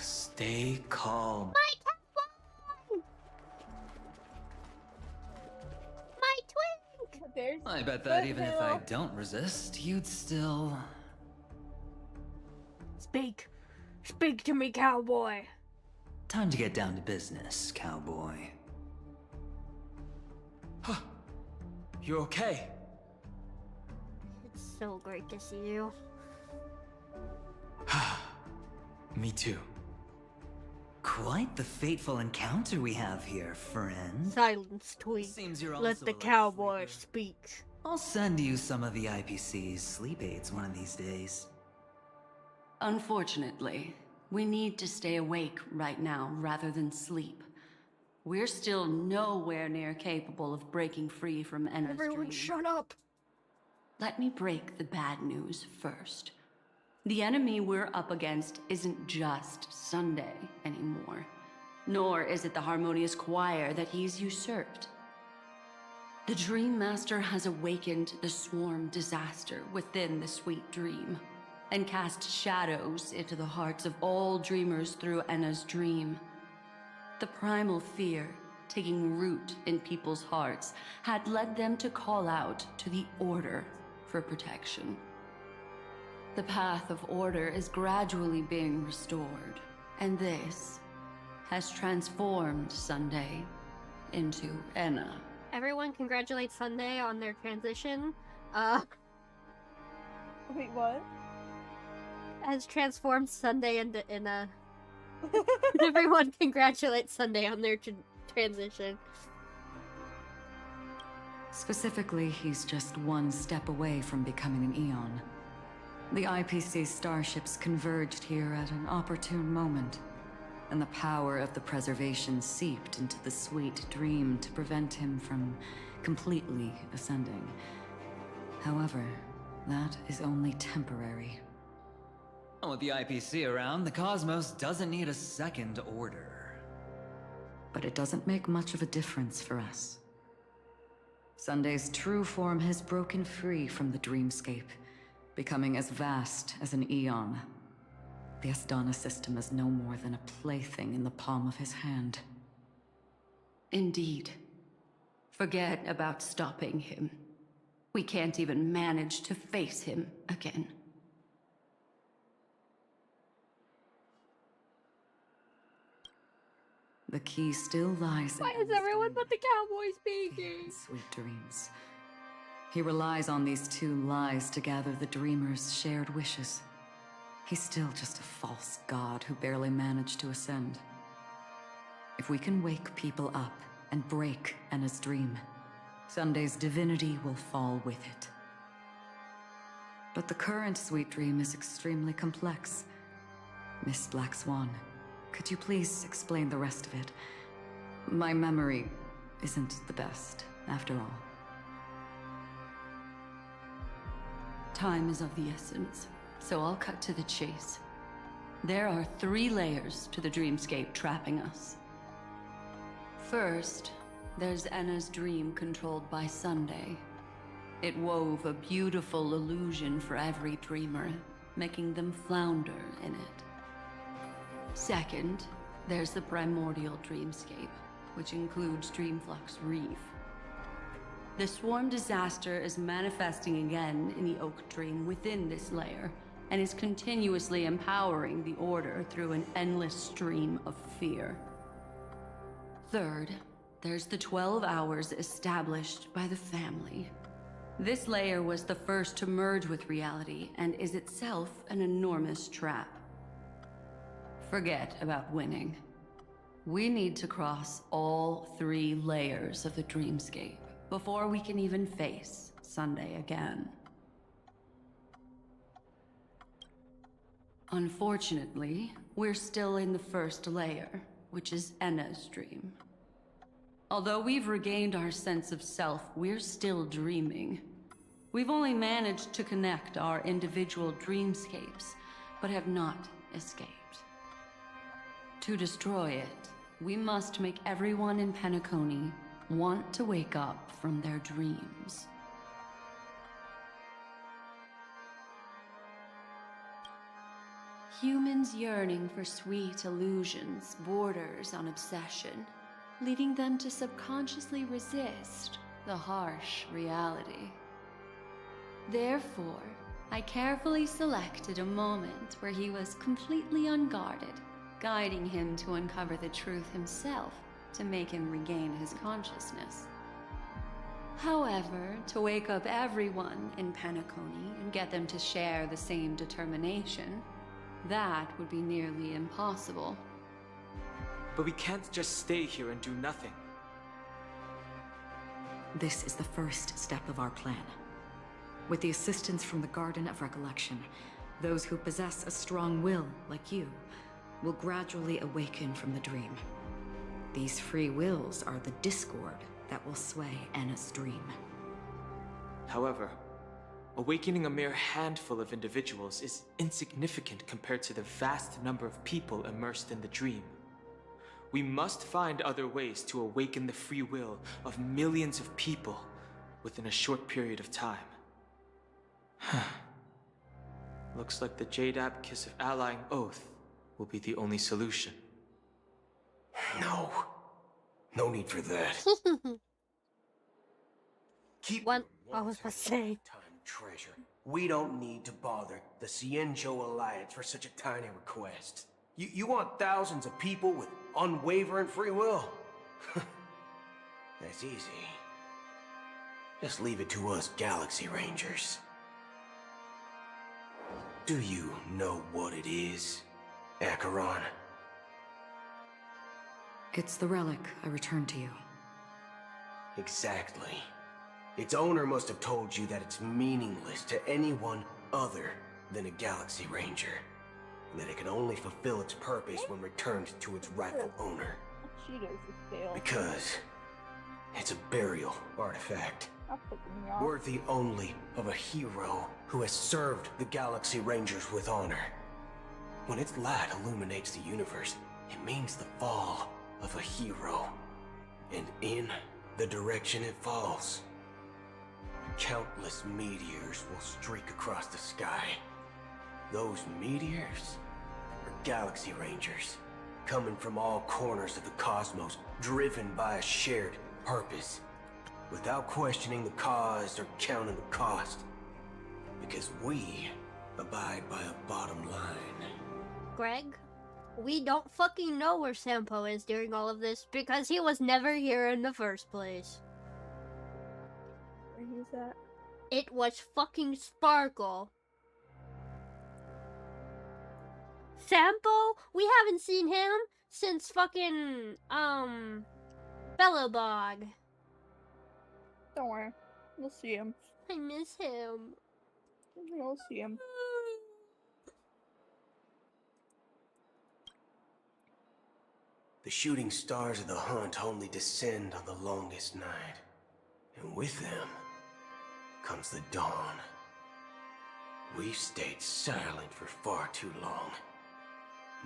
Stay calm. My twink! There's I bet that even if I don't resist, you'd still... Speak. Speak to me, cowboy. Time to get down to business, cowboy. Huh. You okay? It's so great to see you. Me too. Quite the fateful encounter we have here, friend. Silence, twink. Seems you're Let also the a light cowboy sleeper. speak. I'll send you some of the IPC's sleep aids one of these days. Unfortunately, we need to stay awake right now rather than sleep. We're still nowhere near capable of breaking free from Enna's Everyone dream. shut up! Let me break the bad news first. The enemy we're up against isn't just Sunday anymore, nor is it the harmonious choir that he's usurped. The Dream Master has awakened the swarm disaster within the sweet dream, and cast shadows into the hearts of all dreamers through Enna's dream. The primal fear taking root in people's hearts had led them to call out to the Order for protection. The path of order is gradually being restored, and this has transformed Sunday into Enna. Everyone congratulate Sunday on their transition. Wait, what? Has transformed Sunday into Enna. Everyone congratulate Sunday on their transition. Specifically, he's just one step away from becoming an Eon. The IPC starships converged here at an opportune moment, and the power of the preservation seeped into the sweet dream to prevent him from completely ascending. However, that is only temporary. With the IPC around, the cosmos doesn't need a second order. But it doesn't make much of a difference for us. Sunday's true form has broken free from the dreamscape, becoming as vast as an eon. The Astana system is no more than a plaything in the palm of his hand. Indeed. Forget about stopping him. We can't even manage to face him again. The key still lies Why in is everyone but the cowboy speaking? sweet dreams. He relies on these two lies to gather the dreamers' shared wishes. He's still just a false god who barely managed to ascend. If we can wake people up and break Enna's dream, Sunday's divinity will fall with it. But the current sweet dream is extremely complex. Miss Black Swan, Could you please explain the rest of it? My memory isn't the best, after all. Time is of the essence, so I'll cut to the chase. There are 3 layers to the dreamscape trapping us. First, there's Enna's dream controlled by Sunday. It wove a beautiful illusion for every dreamer, making them flounder in it. Second, there's the primordial dreamscape, which includes Dreamflux Reef. The swarm disaster is manifesting again in the Oak Dream within this layer, and is continuously empowering the Order through an endless stream of fear. Third, there's the 12 hours established by the family. This layer was the first to merge with reality and is itself an enormous trap. Forget about winning. We need to cross all 3 layers of the dreamscape before we can even face Sunday again. Unfortunately, we're still in the first layer, which is Enna's dream. Although we've regained our sense of self, we're still dreaming. We've only managed to connect our individual dreamscapes, but have not escaped. To destroy it, we must make everyone in Penacony want to wake up from their dreams. Humans yearning for sweet illusions borders on obsession, leading them to subconsciously resist the harsh reality. Therefore, I carefully selected a moment where he was completely unguarded, guiding him to uncover the truth himself to make him regain his consciousness. However, to wake up everyone in Penacony and get them to share the same determination, that would be nearly impossible. But we can't just stay here and do nothing. This is the first step of our plan. With the assistance from the Garden of Recollection, those who possess a strong will, like you, will gradually awaken from the dream. These free wills are the discord that will sway Enna's dream. However, awakening a mere handful of individuals is insignificant compared to the vast number of people immersed in the dream. We must find other ways to awaken the free will of millions of people within a short period of time. Looks like the Jade Kiss of Allying Oath will be the only solution. No. No need for that. Keep what I was about to say. Treasure. We don't need to bother the Cienjo Alliance for such a tiny request. You want thousands of people with unwavering free will? That's easy. Just leave it to us Galaxy Rangers. Do you know what it is, Acheron? It's the relic I returned to you. Exactly. Its owner must have told you that it's meaningless to anyone other than a Galaxy Ranger. And that it can only fulfill its purpose when returned to its rightful owner. Because it's a burial artifact. Worthy only of a hero who has served the Galaxy Rangers with honor. When its light illuminates the universe, it means the fall of a hero. And in the direction it falls, countless meteors will streak across the sky. Those meteors are Galaxy Rangers, coming from all corners of the cosmos, driven by a shared purpose, without questioning the cause or counting the cost. Because we abide by a bottom line. Greg, we don't fucking know where Sampo is during all of this because he was never here in the first place. Where he's at? It was fucking Sparkle. Sampo? We haven't seen him since fucking, Bellowbog. Don't worry. We'll see him. I miss him. We'll see him. The shooting stars of the hunt only descend on the longest night. And with them comes the dawn. We've stayed silent for far too long.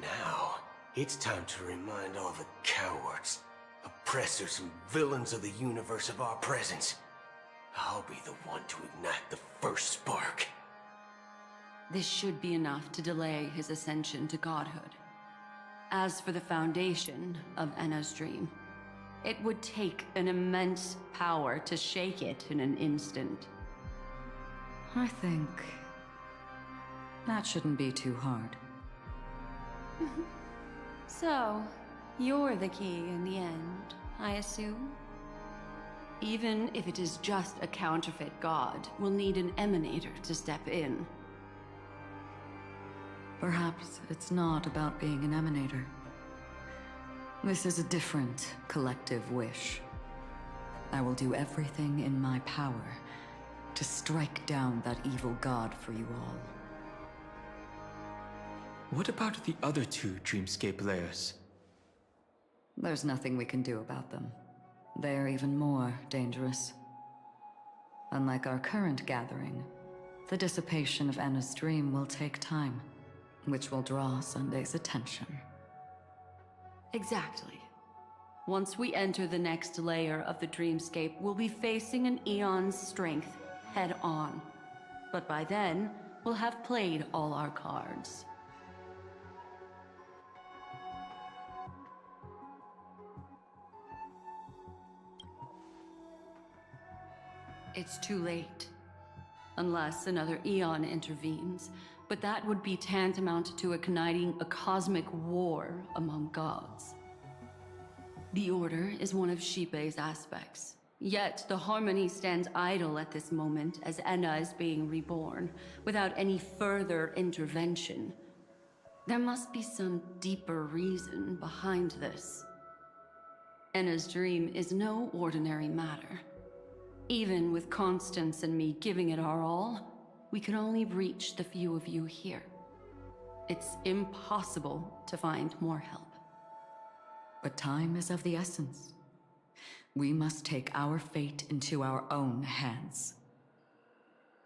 Now, it's time to remind all the cowards, oppressors, and villains of the universe of our presence. I'll be the one to ignite the first spark. This should be enough to delay his ascension to godhood. As for the foundation of Enna's dream, it would take an immense power to shake it in an instant. I think that shouldn't be too hard. So, you're the key in the end, I assume? Even if it is just a counterfeit god, we'll need an emanator to step in. Perhaps it's not about being an emanator. This is a different collective wish. I will do everything in my power to strike down that evil god for you all. What about the other two dreamscape layers? There's nothing we can do about them. They're even more dangerous. Unlike our current gathering, the dissipation of Enna's dream will take time, which will draw Sunday's attention. Exactly. Once we enter the next layer of the dreamscape, we'll be facing an eon's strength head on. But by then, we'll have played all our cards. It's too late. Unless another eon intervenes, but that would be tantamount to igniting a cosmic war among gods. The Order is one of Shipei's aspects, yet the Harmony stands idle at this moment as Enna is being reborn, without any further intervention. There must be some deeper reason behind this. Enna's dream is no ordinary matter. Even with Constance and me giving it our all, we can only reach the few of you here. It's impossible to find more help. But time is of the essence. We must take our fate into our own hands.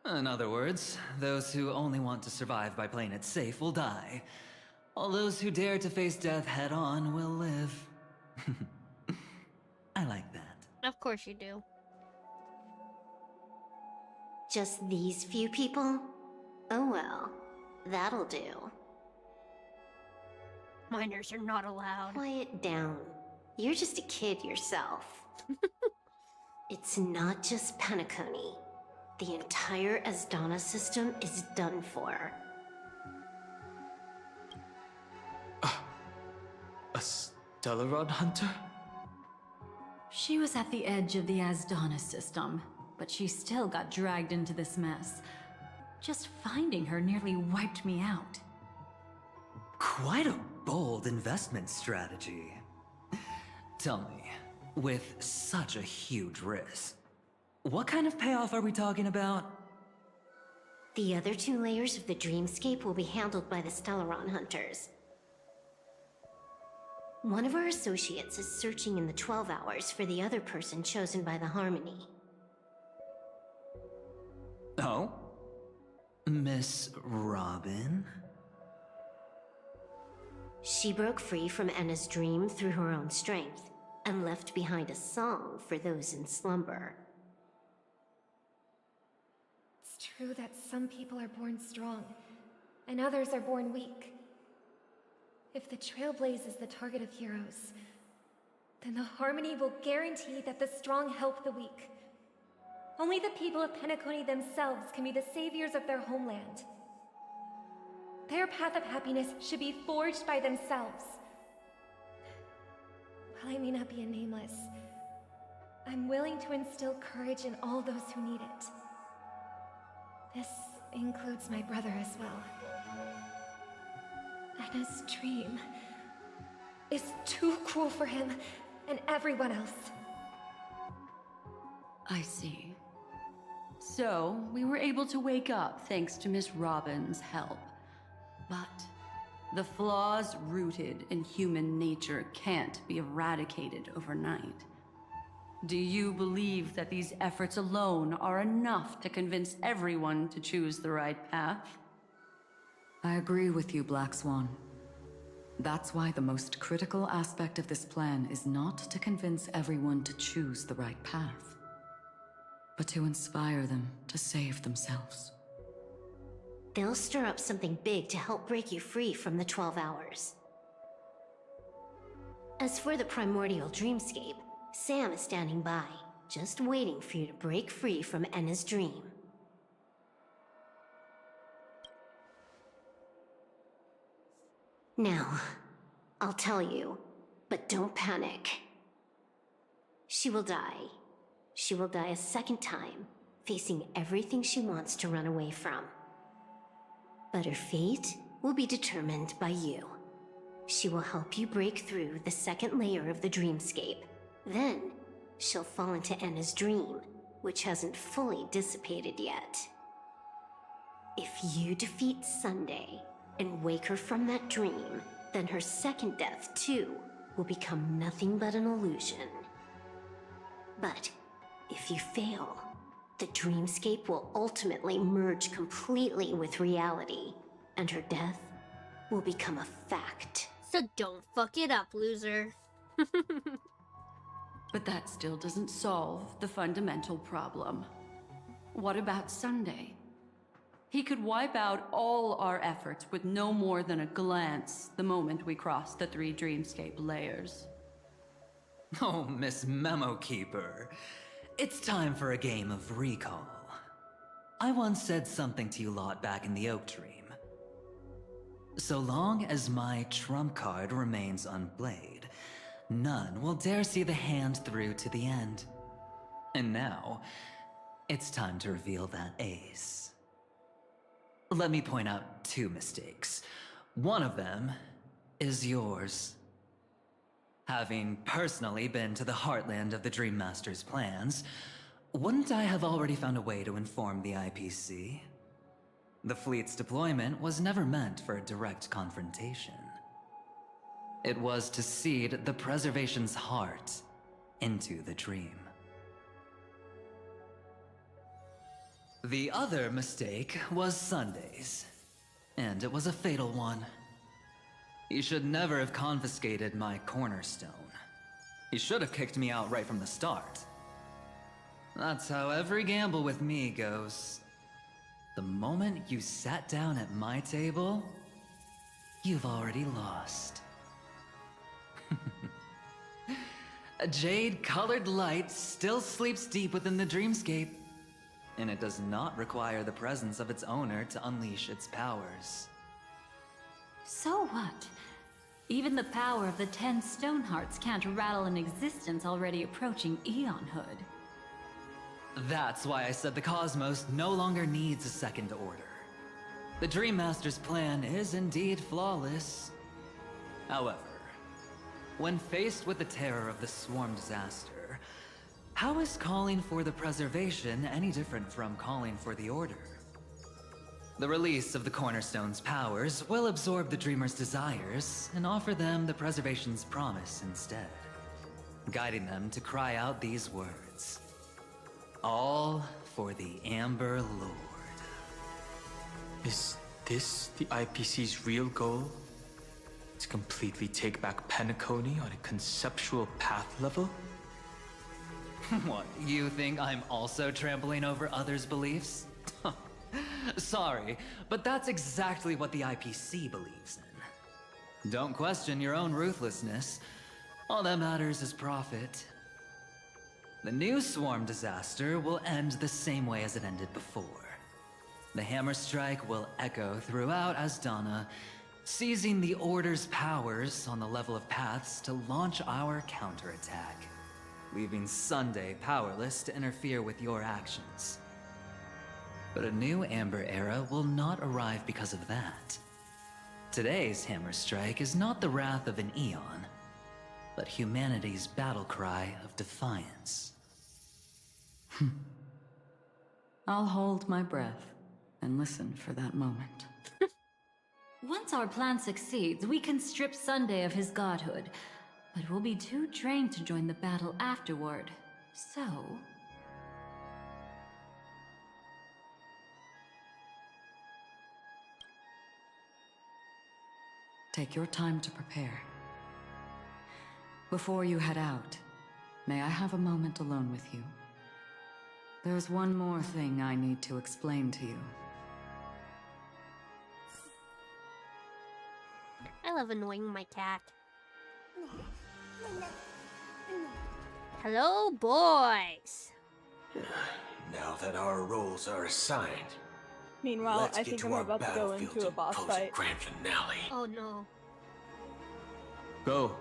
In other words, those who only want to survive by playing it safe will die. All those who dare to face death head-on will live. I like that. Of course you do. Just these few people? Oh well, that'll do. Minors are not allowed. Quiet down. You're just a kid yourself. It's not just Penacony. The entire Asdana system is done for. A Stellaron hunter? She was at the edge of the Asdana system, but she still got dragged into this mess. Just finding her nearly wiped me out. Quite a bold investment strategy. Tell me, with such a huge risk, what kind of payoff are we talking about? The other two layers of the dreamscape will be handled by the Stellaron hunters. One of our associates is searching in the 12 hours for the other person chosen by the Harmony. Oh? Miss Robin? She broke free from Enna's dream through her own strength, and left behind a song for those in slumber. It's true that some people are born strong, and others are born weak. If the Trailblaze is the target of heroes, then the Harmony will guarantee that the strong help the weak. Only the people of Penacony themselves can be the saviors of their homeland. Their path of happiness should be forged by themselves. While I may not be a nameless, I'm willing to instill courage in all those who need it. This includes my brother as well. Enna's dream is too cruel for him and everyone else. I see. So, we were able to wake up thanks to Miss Robin's help. But The flaws rooted in human nature can't be eradicated overnight. Do you believe that these efforts alone are enough to convince everyone to choose the right path? I agree with you, Black Swan. That's why the most critical aspect of this plan is not to convince everyone to choose the right path, but to inspire them to save themselves. They'll stir up something big to help break you free from the 12 hours. As for the primordial dreamscape, Sam is standing by, just waiting for you to break free from Enna's dream. Now, I'll tell you, but don't panic. She will die. She will die a second time, facing everything she wants to run away from. But her fate will be determined by you. She will help you break through the second layer of the dreamscape. Then, she'll fall into Enna's dream, which hasn't fully dissipated yet. If you defeat Sunday and wake her from that dream, then her second death, too, will become nothing but an illusion. But if you fail, the dreamscape will ultimately merge completely with reality, and her death will become a fact. So don't fuck it up, loser. But that still doesn't solve the fundamental problem. What about Sunday? He could wipe out all our efforts with no more than a glance the moment we cross the 3 dreamscape layers. Oh, Miss Memo Keeper. It's time for a game of recall. I once said something to you lot back in the Oak Dream. So long as my trump card remains unplayed, none will dare see the hand through to the end. And now, it's time to reveal that ace. Let me point out 2 mistakes. One of them is yours. Having personally been to the heartland of the Dream Master's plans, wouldn't I have already found a way to inform the IPC? The fleet's deployment was never meant for a direct confrontation. It was to seed the preservation's heart into the dream. The other mistake was Sunday's, and it was a fatal one. He should never have confiscated my cornerstone. He should have kicked me out right from the start. That's how every gamble with me goes. The moment you sat down at my table, you've already lost. A jade-colored light still sleeps deep within the dreamscape, and it does not require the presence of its owner to unleash its powers. So what? Even the power of the 10 Stonehearts can't rattle an existence already approaching eonhood. That's why I said the cosmos no longer needs a second order. The Dream Master's plan is indeed flawless. However, when faced with the terror of the swarm disaster, how is calling for the preservation any different from calling for the order? The release of the Cornerstone's powers will absorb the Dreamer's desires and offer them the preservation's promise instead, guiding them to cry out these words. All for the Amber Lord. Is this the IPC's real goal? To completely take back Penacony on a conceptual path level? What, you think I'm also trampling over others' beliefs? Sorry, but that's exactly what the IPC believes in. Don't question your own ruthlessness. All that matters is profit. The new swarm disaster will end the same way as it ended before. The hammer strike will echo throughout Asdana, seizing the Order's powers on the level of paths to launch our counterattack, leaving Sunday powerless to interfere with your actions. But a new Amber Era will not arrive because of that. Today's hammer strike is not the wrath of an eon, but humanity's battle cry of defiance. I'll hold my breath and listen for that moment. Once our plan succeeds, we can strip Sunday of his godhood, but we'll be too drained to join the battle afterward. So... Take your time to prepare. Before you head out, may I have a moment alone with you? There's one more thing I need to explain to you. I love annoying my cat. Hello, boys. Now that our roles are assigned, Meanwhile, let's I get think to I'm our about to go battlefields into a and boss pose fight. grand finale. Oh no. Go.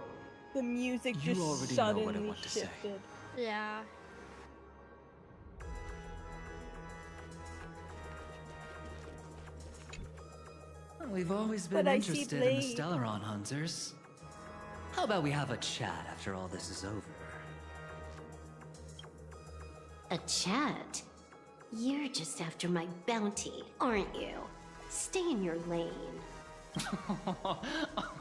The music You just already know what I suddenly want to say. shifted. Yeah. We've always But been I see interested in the Blade. Stellaron hunters. How about we have a chat after all this is over? A chat? You're just after my bounty, aren't you? Stay in your lane.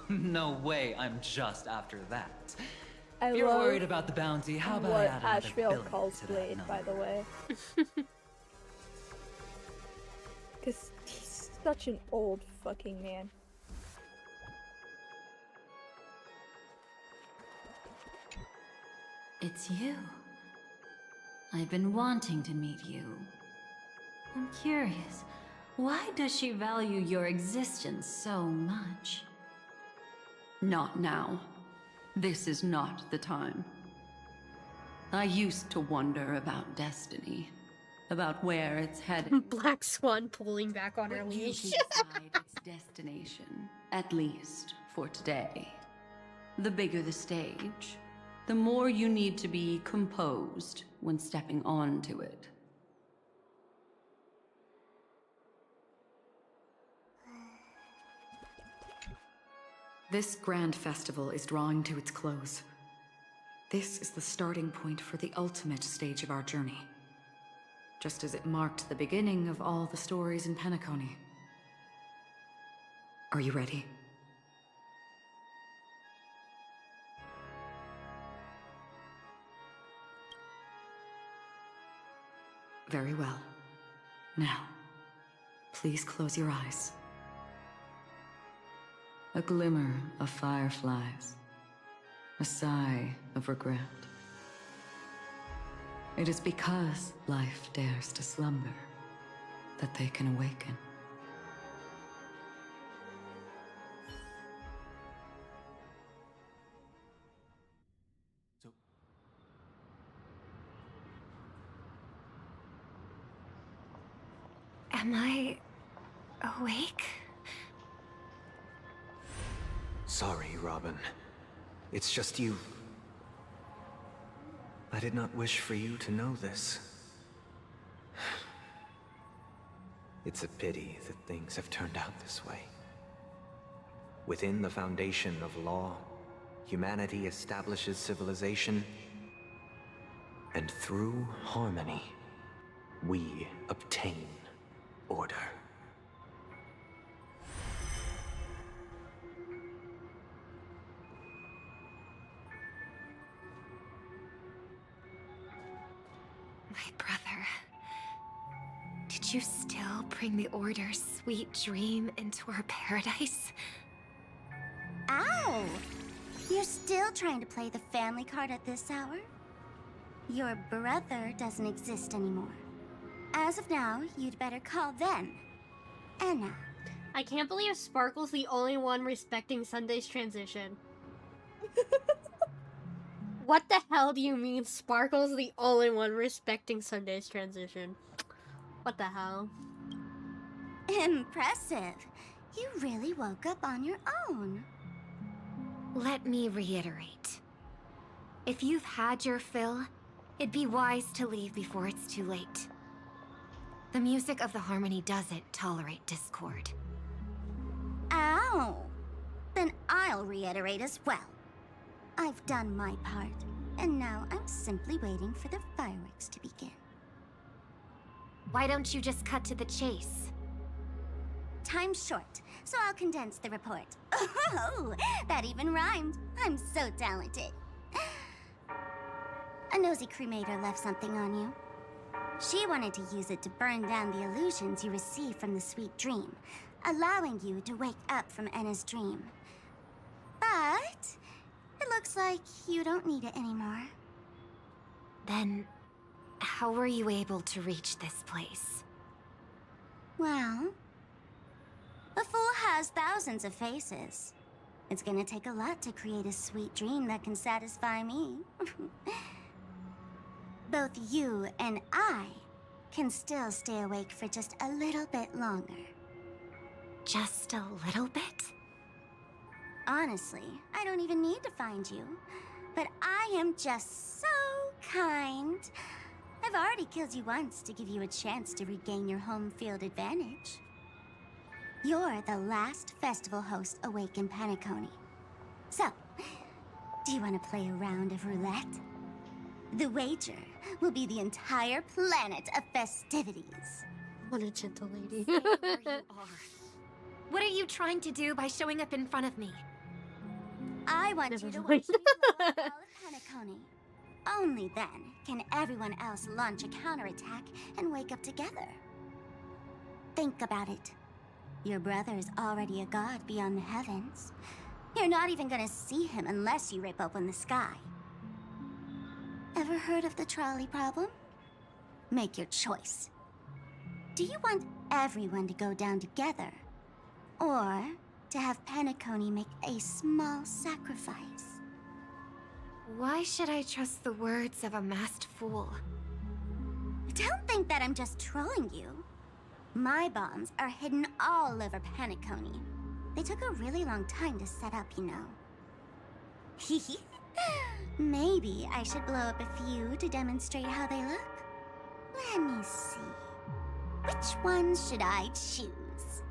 No way, I'm just after that. I If you're love worried about the bounty, how about I what add another Asheville billion calls to that Blade, number? by the way. Because he's such an old fucking man. It's you. I've been wanting to meet you. I'm curious, why does she value your existence so much? Not now. This is not the time. I used to wonder about destiny, about where it's headed. Black Swan pulling back on her But you leash. can decide its destination, at least for today. The bigger the stage, the more you need to be composed when stepping onto it. This grand festival is drawing to its close. This is the starting point for the ultimate stage of our journey. Just as it marked the beginning of all the stories in Penacony. Are you ready? Very well. Now, please close your eyes. A glimmer of fireflies, a sigh of regret. It is because life dares to slumber that they can awaken. Am I awake? Sorry, Robin. It's just you. I did not wish for you to know this. It's a pity that things have turned out this way. Within the foundation of law, humanity establishes civilization, and through harmony, we obtain order. My brother. Did you still bring the Order's sweet dream into our paradise? Ow! You're still trying to play the family card at this hour? Your brother doesn't exist anymore. As of now, you'd better call them Anna. I can't believe Sparkle's the only one respecting Sunday's transition. What the hell do you mean Sparkle's the only one respecting Sunday's transition? What the hell? Impressive. You really woke up on your own. Let me reiterate. If you've had your fill, it'd be wise to leave before it's too late. The music of the harmony doesn't tolerate discord. Ow! Then I'll reiterate as well. I've done my part, and now I'm simply waiting for the fireworks to begin. Why don't you just cut to the chase? time's short, so I'll condense the report. Oh, that even rhymed. I'm so talented. A nosy cremator left something on you. She wanted to use it to burn down the illusions you receive from the sweet dream, allowing you to wake up from Enna's dream. But it looks like you don't need it anymore. Then, how were you able to reach this place? Well, a fool has thousands of faces. It's gonna take a lot to create a sweet dream that can satisfy me. Both you and I can still stay awake for just a little bit longer. Just a little bit? Honestly, I don't even need to find you. But I am just so kind. I've already killed you once to give you a chance to regain your home field advantage. You're the last festival host awake in Penacony. So, do you want to play a round of roulette? The wager will be the entire planet of festivities. What a gentle lady. Stay where you are. What are you trying to do by showing up in front of me? I want Never you to mind. watch me blow up all of Penacony. Only then can everyone else launch a counterattack and wake up together. Think about it. Your brother is already a god beyond the heavens. You're not even gonna see him unless you rip open the sky. Ever heard of the trolley problem? Make your choice. Do you want everyone to go down together? Or to have Penacony make a small sacrifice? Why should I trust the words of a masked fool? Don't think that I'm just trolling you. My bombs are hidden all over Penacony. They took a really long time to set up, you know. Maybe I should blow up a few to demonstrate how they look. Let me see. Which one should I choose?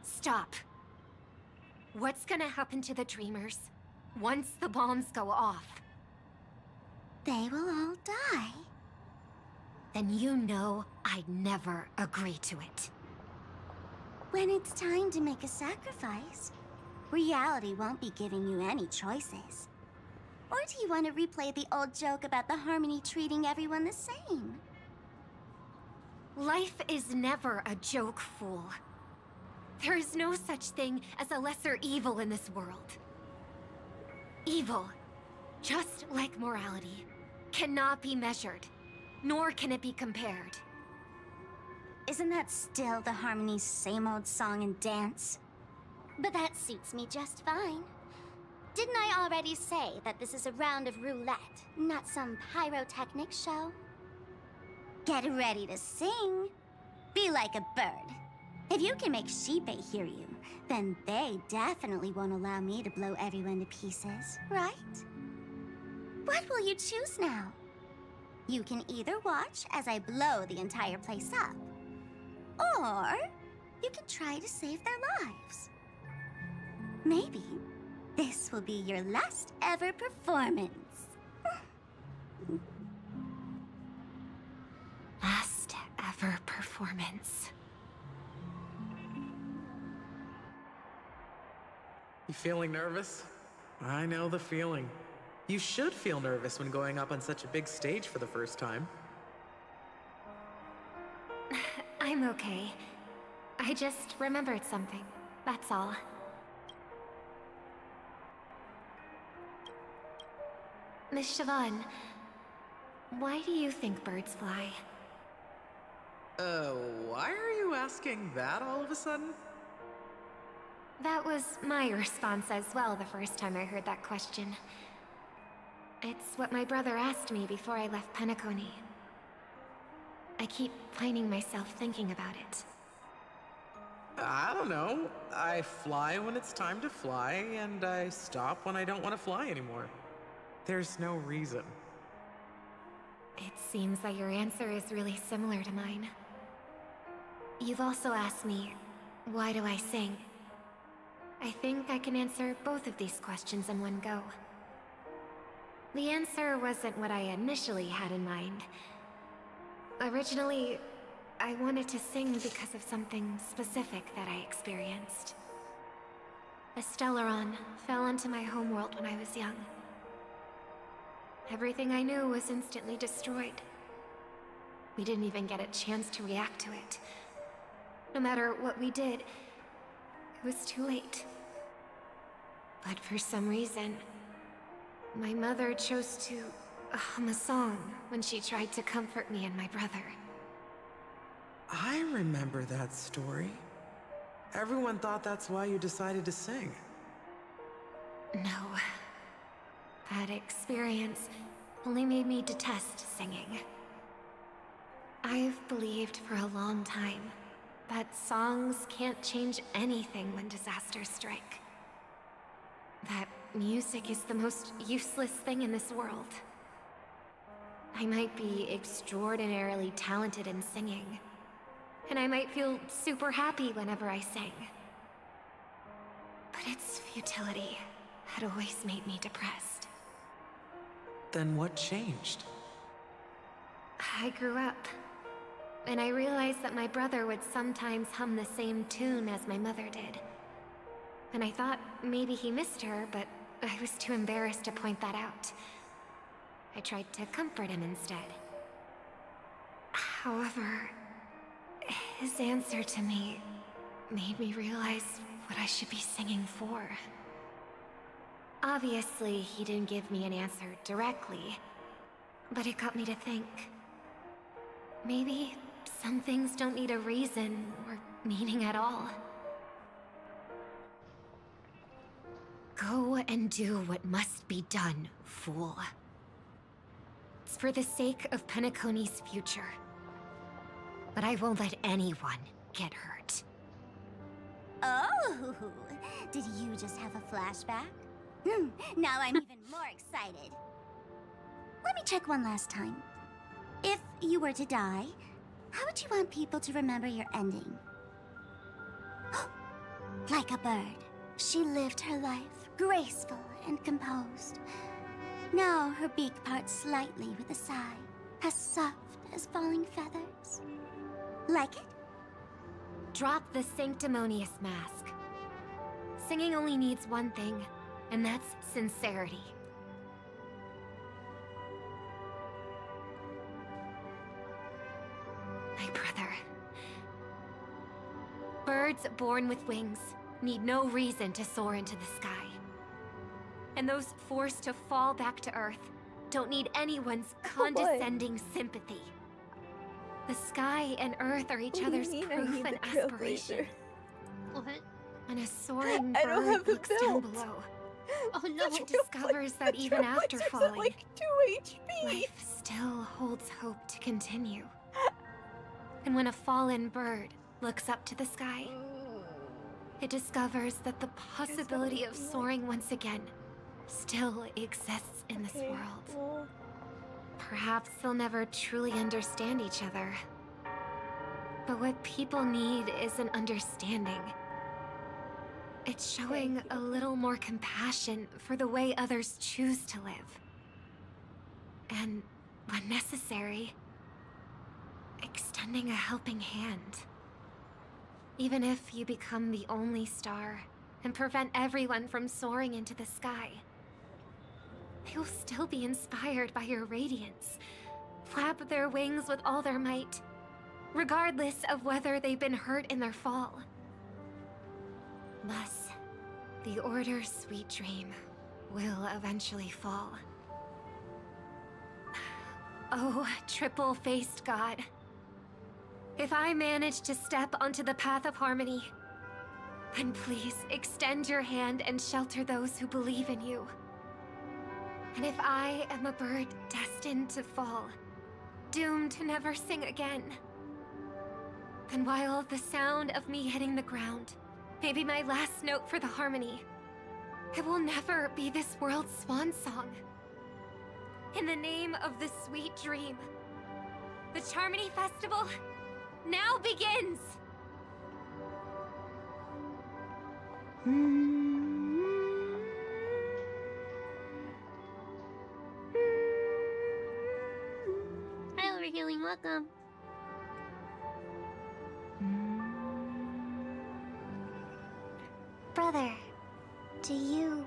Stop. What's gonna happen to the Dreamers once the bombs go off? They will all die. Then you know I'd never agree to it. When it's time to make a sacrifice, reality won't be giving you any choices. Or do you want to replay the old joke about the Harmony treating everyone the same? Life is never a joke, fool. There is no such thing as a lesser evil in this world. Evil, just like morality, cannot be measured, nor can it be compared. Isn't that still the Harmony's same old song and dance? But that suits me just fine. Didn't I already say that this is a round of roulette, not some pyrotechnic show? Get ready to sing. Be like a bird. If you can make Sheepei hear you, then they definitely won't allow me to blow everyone to pieces, right? What will you choose now? You can either watch as I blow the entire place up, or you can try to save their lives. Maybe this will be your last ever performance. Last ever performance. You feeling nervous? I know the feeling. You should feel nervous when going up on such a big stage for the first time. I'm okay. I just remembered something. That's all. Miss Siobhan, why do you think birds fly? Why are you asking that all of a sudden? That was my response as well the first time I heard that question. It's what my brother asked me before I left Penacony. I keep finding myself thinking about it. I don't know. I fly when it's time to fly, and I stop when I don't want to fly anymore. There's no reason. It seems that your answer is really similar to mine. You've also asked me, why do I sing? I think I can answer both of these questions in one go. The answer wasn't what I initially had in mind. Originally, I wanted to sing because of something specific that I experienced. A Stellaron fell into my homeworld when I was young. Everything I knew was instantly destroyed. We didn't even get a chance to react to it. No matter what we did, it was too late. But for some reason, my mother chose to hum a song when she tried to comfort me and my brother. I remember that story. Everyone thought that's why you decided to sing. No. That experience only made me detest singing. I've believed for a long time that songs can't change anything when disasters strike. That music is the most useless thing in this world. I might be extraordinarily talented in singing, and I might feel super happy whenever I sing. But its futility had always made me depressed. Then what changed? I grew up, and I realized that my brother would sometimes hum the same tune as my mother did. And I thought maybe he missed her, but I was too embarrassed to point that out. I tried to comfort him instead. However, his answer to me made me realize what I should be singing for. Obviously, he didn't give me an answer directly, but it got me to think. Maybe some things don't need a reason or meaning at all. Go and do what must be done, fool. It's for the sake of Penacony's future. But I won't let anyone get hurt. Oh, did you just have a flashback? Now I'm even more excited. Let me check one last time. If you were to die, how would you want people to remember your ending? Like a bird, she lived her life, graceful and composed. Now her beak parts slightly with a sigh, as soft as falling feathers. Like it? Drop the sanctimonious mask. Singing only needs one thing, and that's sincerity. My brother. Birds born with wings need no reason to soar into the sky. And those forced to fall back to Earth don't need anyone's condescending sympathy. The sky and Earth are each other's proof and aspiration. What? When a soaring I don't have bird the looks down belt. below, Oh no! it discovers that even after falling, like 2 HP. life still holds hope to continue. And when a fallen bird looks up to the sky, it discovers that the possibility of soaring once again still exists in this world. Well, Perhaps they'll never truly understand each other. But what people need is an understanding. It's showing a little more compassion for the way others choose to live. And, when necessary, extending a helping hand. Even if you become the only star and prevent everyone from soaring into the sky, they will still be inspired by your radiance, flap their wings with all their might, regardless of whether they've been hurt in their fall. Thus, the Order's sweet dream will eventually fall. Oh, triple-faced god. If I manage to step onto the path of harmony, then please extend your hand and shelter those who believe in you. And if I am a bird destined to fall, doomed to never sing again, then while the sound of me hitting the ground may be my last note for the harmony, it will never be this world's swan song. In the name of the sweet dream, the Charmony Festival now begins! Hi, Overhealing, welcome. Do you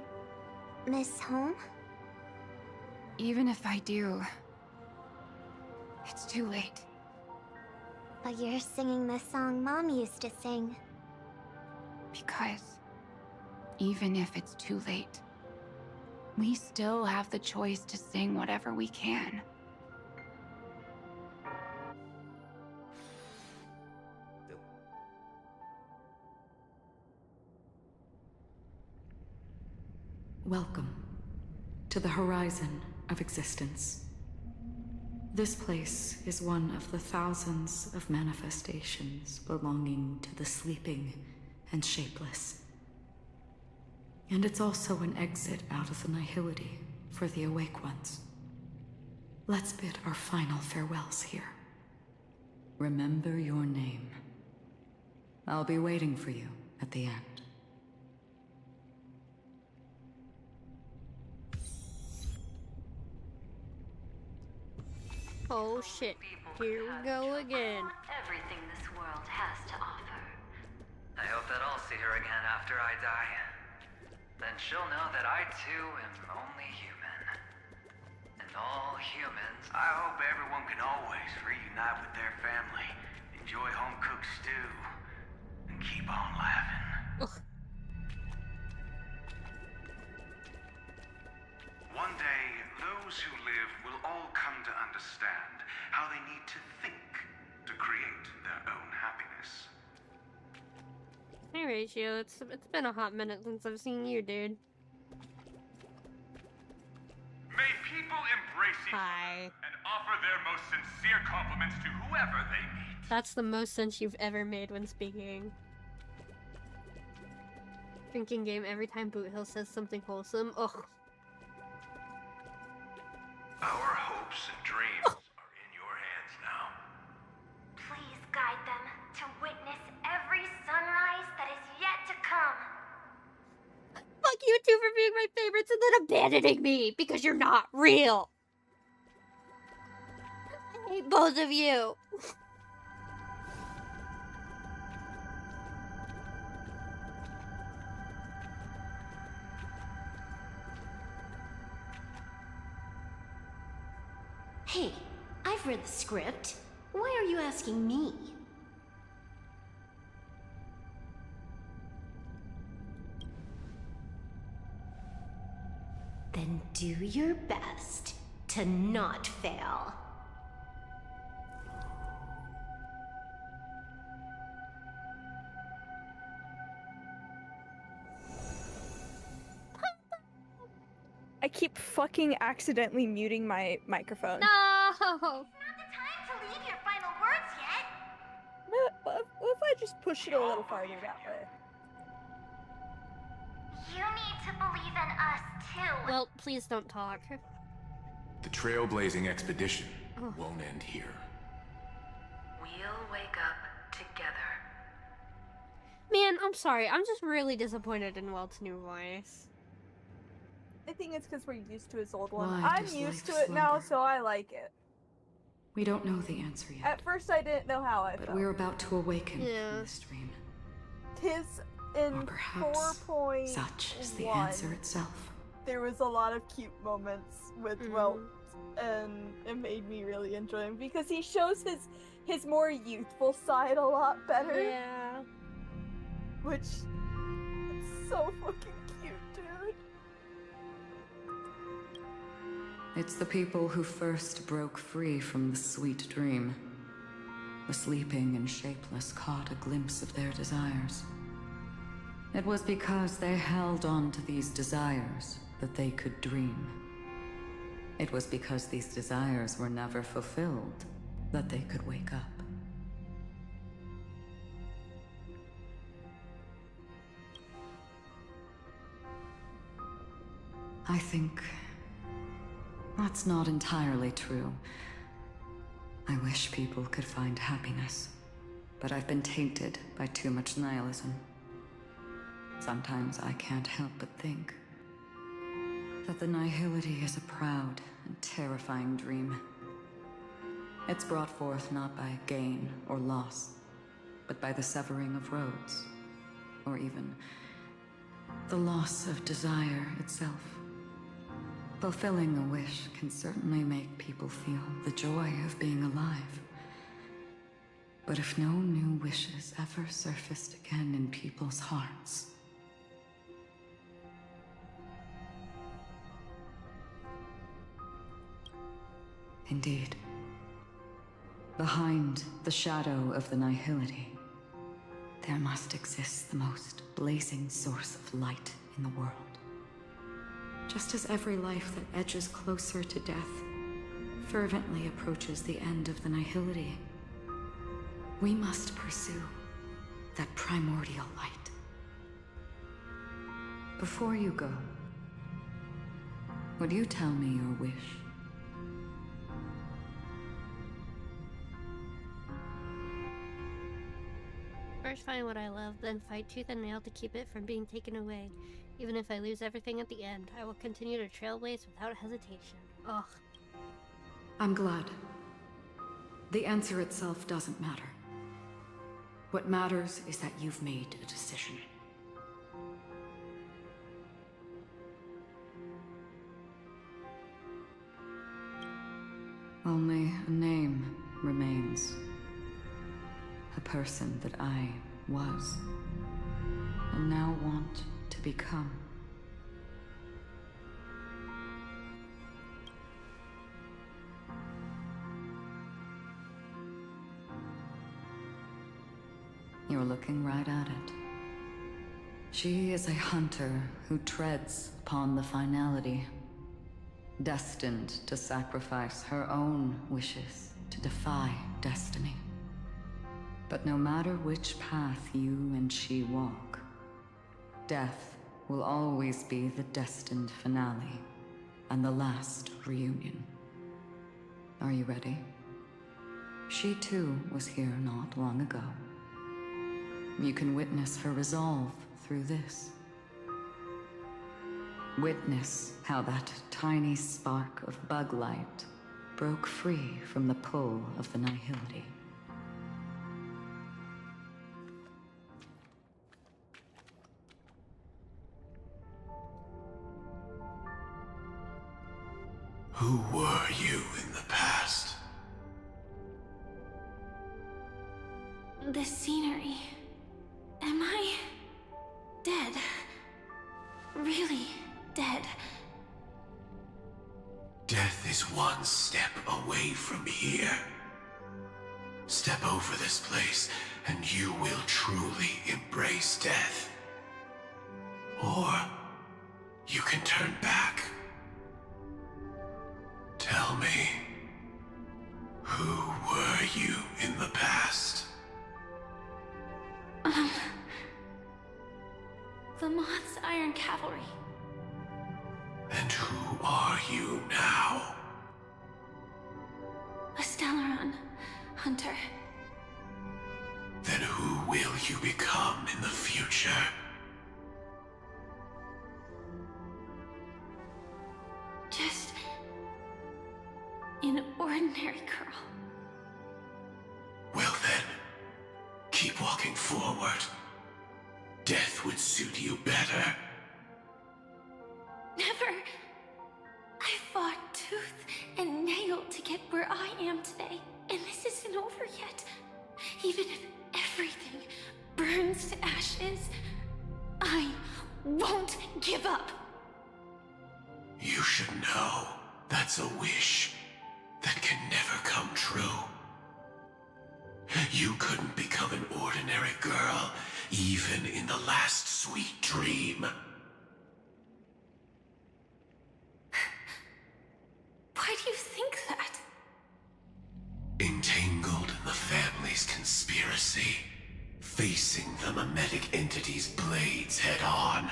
miss home? Even if I do, it's too late. But you're singing the song Mom used to sing. Because even if it's too late, we still have the choice to sing whatever we can. Welcome to the horizon of existence. This place is one of the thousands of manifestations belonging to the sleeping and shapeless. And it's also an exit out of the nihility for the awake ones. Let's bid our final farewells here. Remember your name. I'll be waiting for you at the end. Oh shit, here we go again. Everything this world has to offer. I hope that I'll see her again after I die. Then she'll know that I too am only human. And all humans... I hope everyone can always reunite with their family, enjoy home-cooked stew, and keep on laughing. Ugh. One day, those who live will all come to understand how they need to think to create their own happiness. Hey Ratio, it's been a hot minute since I've seen you, dude. May people embrace each other and offer their most sincere compliments to whoever they meet. That's the most sense you've ever made when speaking. Drinking game every time Boot Hill says something wholesome. Ugh. Our hopes and dreams are in your hands now. Please guide them to witness every sunrise that is yet to come. Fuck you two for being my favorites and then abandoning me because you're not real. I hate both of you. Hey, I've read the script. Why are you asking me? Then do your best to not fail. I keep fucking accidentally muting my microphone. No! Not the time to leave your final words yet. What if I just push it a little farther that way? You need to believe in us too. Well, please don't talk. The trailblazing expedition won't end here. We'll wake up together. Man, I'm sorry. I'm just really disappointed in Welt's new voice. I think it's because we're used to his old one. Why I'm does used to life it now, slumber? so I like it. We don't know the answer yet, At first, I didn't know how I but felt. we're about to awaken from this dream. Tis in Or perhaps 4.1. such is the answer itself. There was a lot of cute moments with Welt, and it made me really enjoy him because he shows his more youthful side a lot better. Yeah. Which is so fucking cute, dude. It's the people who first broke free from the sweet dream. The sleeping and shapeless caught a glimpse of their desires. It was because they held on to these desires that they could dream. It was because these desires were never fulfilled that they could wake up. I think that's not entirely true. I wish people could find happiness, but I've been tainted by too much nihilism. Sometimes I can't help but think that the nihility is a proud and terrifying dream. It's brought forth not by gain or loss, but by the severing of roads, or even the loss of desire itself. Fulfilling a wish can certainly make people feel the joy of being alive. But if no new wishes ever surfaced again in people's hearts, indeed, behind the shadow of the nihility, there must exist the most blazing source of light in the world. Just as every life that edges closer to death fervently approaches the end of the nihility, we must pursue that primordial light. Before you go, would you tell me your wish? First find what I love, then fight tooth and nail to keep it from being taken away. Even if I lose everything at the end, I will continue to trailblaze without hesitation. Ugh. I'm glad. The answer itself doesn't matter. What matters is that you've made a decision. Only a name remains. A person that I was, and now want to become. You're looking right at it. She is a hunter who treads upon the finality, destined to sacrifice her own wishes to defy destiny. But no matter which path you and she walk, death will always be the destined finale and the last reunion. Are you ready? She too was here not long ago. You can witness her resolve through this. Witness how that tiny spark of bug light broke free from the pull of the nihility. Who were you in the past? The scenery. Am I dead? Really dead? Death is one step away from here. Step over this place, and you will truly embrace death. Or you can turn back. Tell me, who were you in the past? The Moth's Iron Cavalry. And who are you now? A Stellaron hunter. Then who will you become in the future? Just an ordinary girl. Well then, keep walking forward. Death would suit you better. Never. I fought tooth and nail to get where I am today, and this isn't over yet. Even if everything burns to ashes, I won't give up. You should know that's a wish that can never come true. You couldn't become an ordinary girl, even in the last sweet dream. Why do you think that? Entangled in the family's conspiracy, facing the mimetic entity's blades head-on,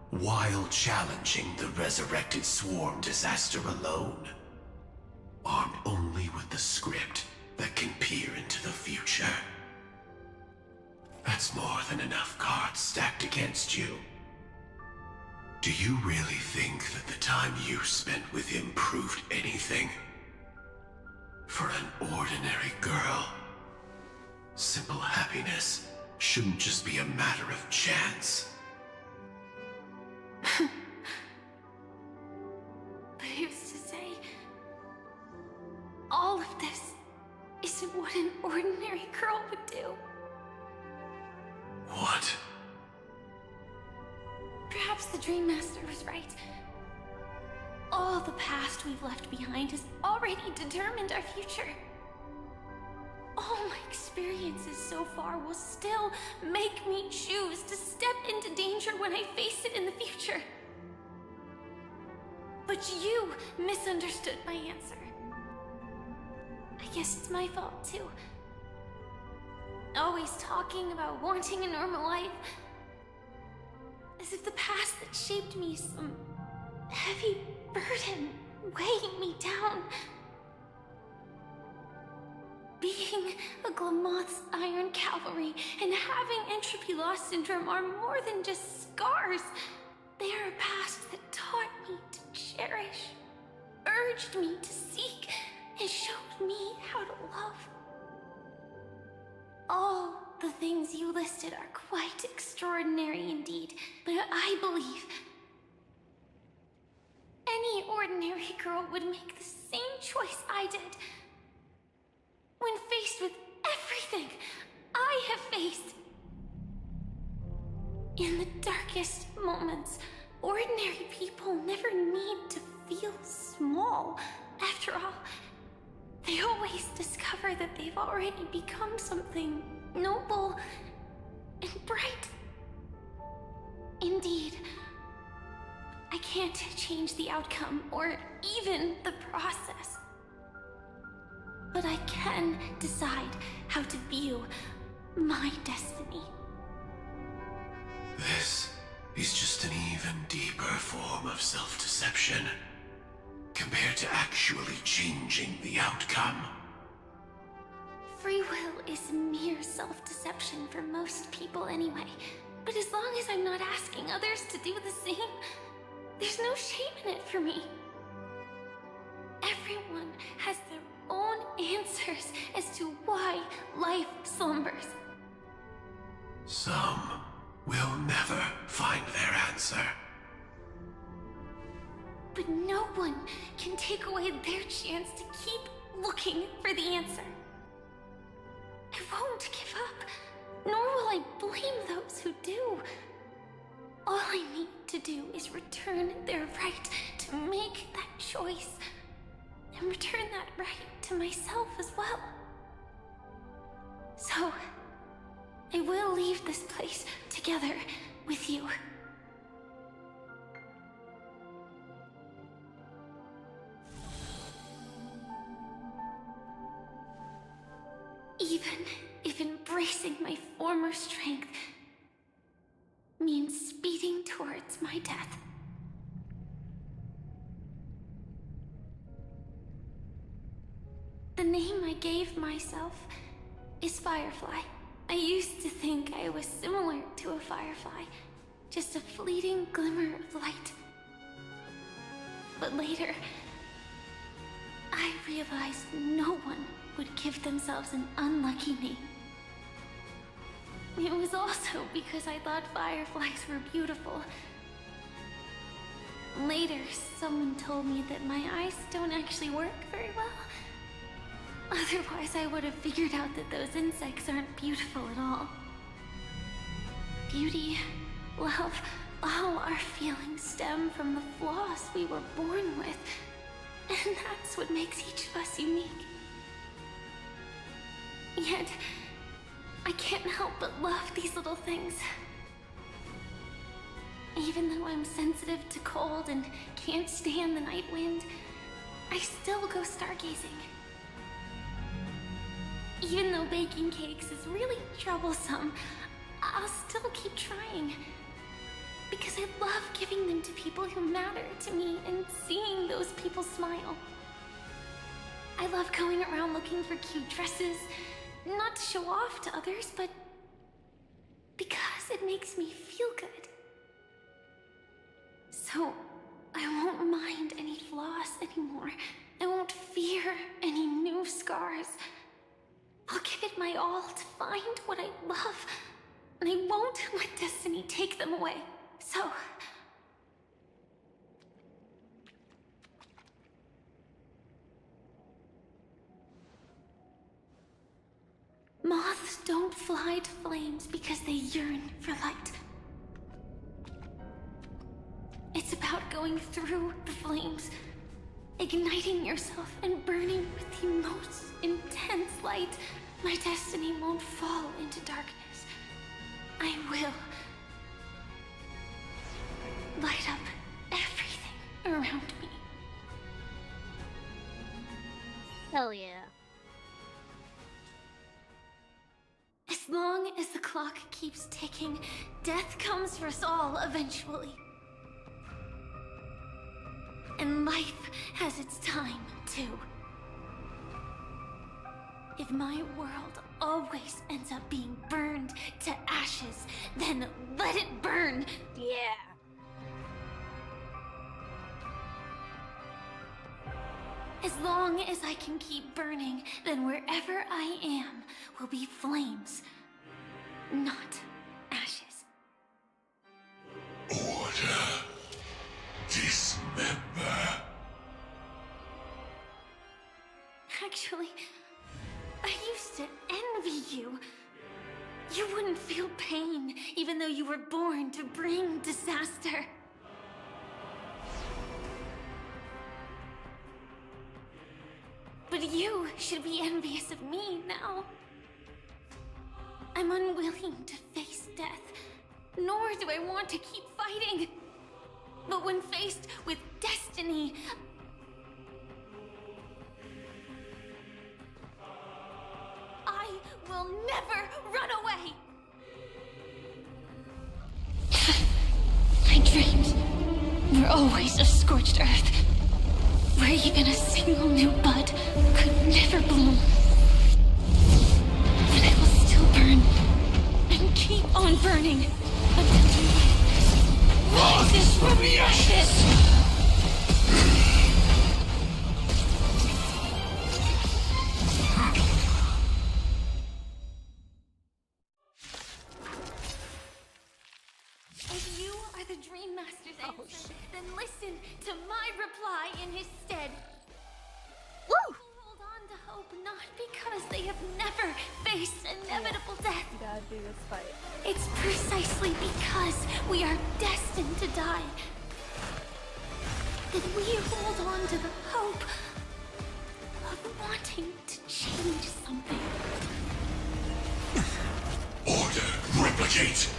while challenging the resurrected swarm disaster alone. Armed only with the script that can peer into the future. That's more than enough cards stacked against you. Do you really think that the time you spent with him proved anything? For an ordinary girl, simple happiness shouldn't just be a matter of chance. this isn't what an ordinary girl would do. What? Perhaps the Dream Master was right. All the past we've left behind has already determined our future. All my experiences so far will still make me choose to step into danger when I face it in the future. But you misunderstood my answer. I guess it's my fault too. Always talking about wanting a normal life. As if the past that shaped me is some heavy burden weighing me down. Being a Glamoth's Iron Cavalry and having entropy loss syndrome are more than just scars. They are a past that taught me to cherish, urged me to seek, and showed me how to love. All the things you listed are quite extraordinary indeed, but I believe any ordinary girl would make the same choice I did. When faced with everything I have faced. In the darkest moments, ordinary people never need to feel small. After all, they always discover that they've already become something noble and bright. Indeed, I can't change the outcome or even the process. But I can decide how to view my destiny. This is just an even deeper form of self-deception, compared to actually changing the outcome. Free will is mere self-deception for most people anyway. But as long as I'm not asking others to do the same, there's no shame in it for me. Everyone has their own answers as to why life slumbers. Some will never find their answer. But no one can take away their chance to keep looking for the answer. I won't give up, nor will I blame those who do. All I need to do is return their right to make that choice, and return that right to myself as well. So, I will leave this place together with you. Even if embracing my former strength means speeding towards my death. The name I gave myself is Firefly. I used to think I was similar to a firefly, just a fleeting glimmer of light. But later, I realized no one would give themselves an unlucky name. It was also because I thought fireflies were beautiful. Later, someone told me that my eyes don't actually work very well. Otherwise, I would have figured out that those insects aren't beautiful at all. Beauty, love, all our feelings stem from the flaws we were born with. And that's what makes each of us unique. Yet, I can't help but love these little things. Even though I'm sensitive to cold and can't stand the night wind, I still go stargazing. Even though baking cakes is really troublesome, I'll still keep trying. Because I love giving them to people who matter to me and seeing those people smile. I love going around looking for cute dresses, not to show off to others, but because it makes me feel good. So, I won't mind any flaws anymore. I won't fear any new scars. I'll give it my all to find what I love, and I won't let destiny take them away. So... don't fly to flames because they yearn for light. It's about going through the flames, igniting yourself and burning with the most intense light. My destiny won't fall into darkness. I will light up everything around me. Hell yeah. As long as the clock keeps ticking, death comes for us all eventually. And life has its time, too. If my world always ends up being burned to ashes, then let it burn! Yeah. As long as I can keep burning, then wherever I am will be flames, not ashes. Order. Dismember. Actually, I used to envy you. You wouldn't feel pain, even though you were born to bring disaster. But you should be envious of me now. I'm unwilling to face death, nor do I want to keep fighting. But when faced with destiny, I will never run away! I dreamed we're always a scorched earth, where even a single new bud could never bloom. But I will still burn, and keep on burning, until rises from the ashes! If you are the Dream Master's answer, then listen to my reply in his stead. Woo! People hold on to hope not because they have never faced inevitable death. You gotta do this fight. It's precisely because we are destined to die that we hold on to the hope of wanting to change something. Order. Replicate.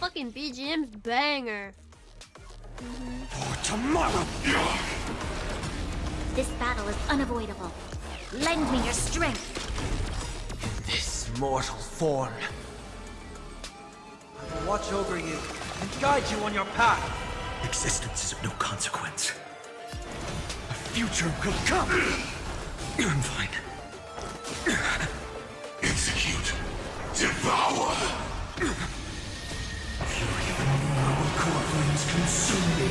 Fucking BGM's banger. For tomorrow. This battle is unavoidable. Lend me your strength. In this mortal form, I will watch over you and guide you on your path. Existence is of no consequence. A future will come. I'm fine. Execute. Devour. Fury of innumerable core flames consume me.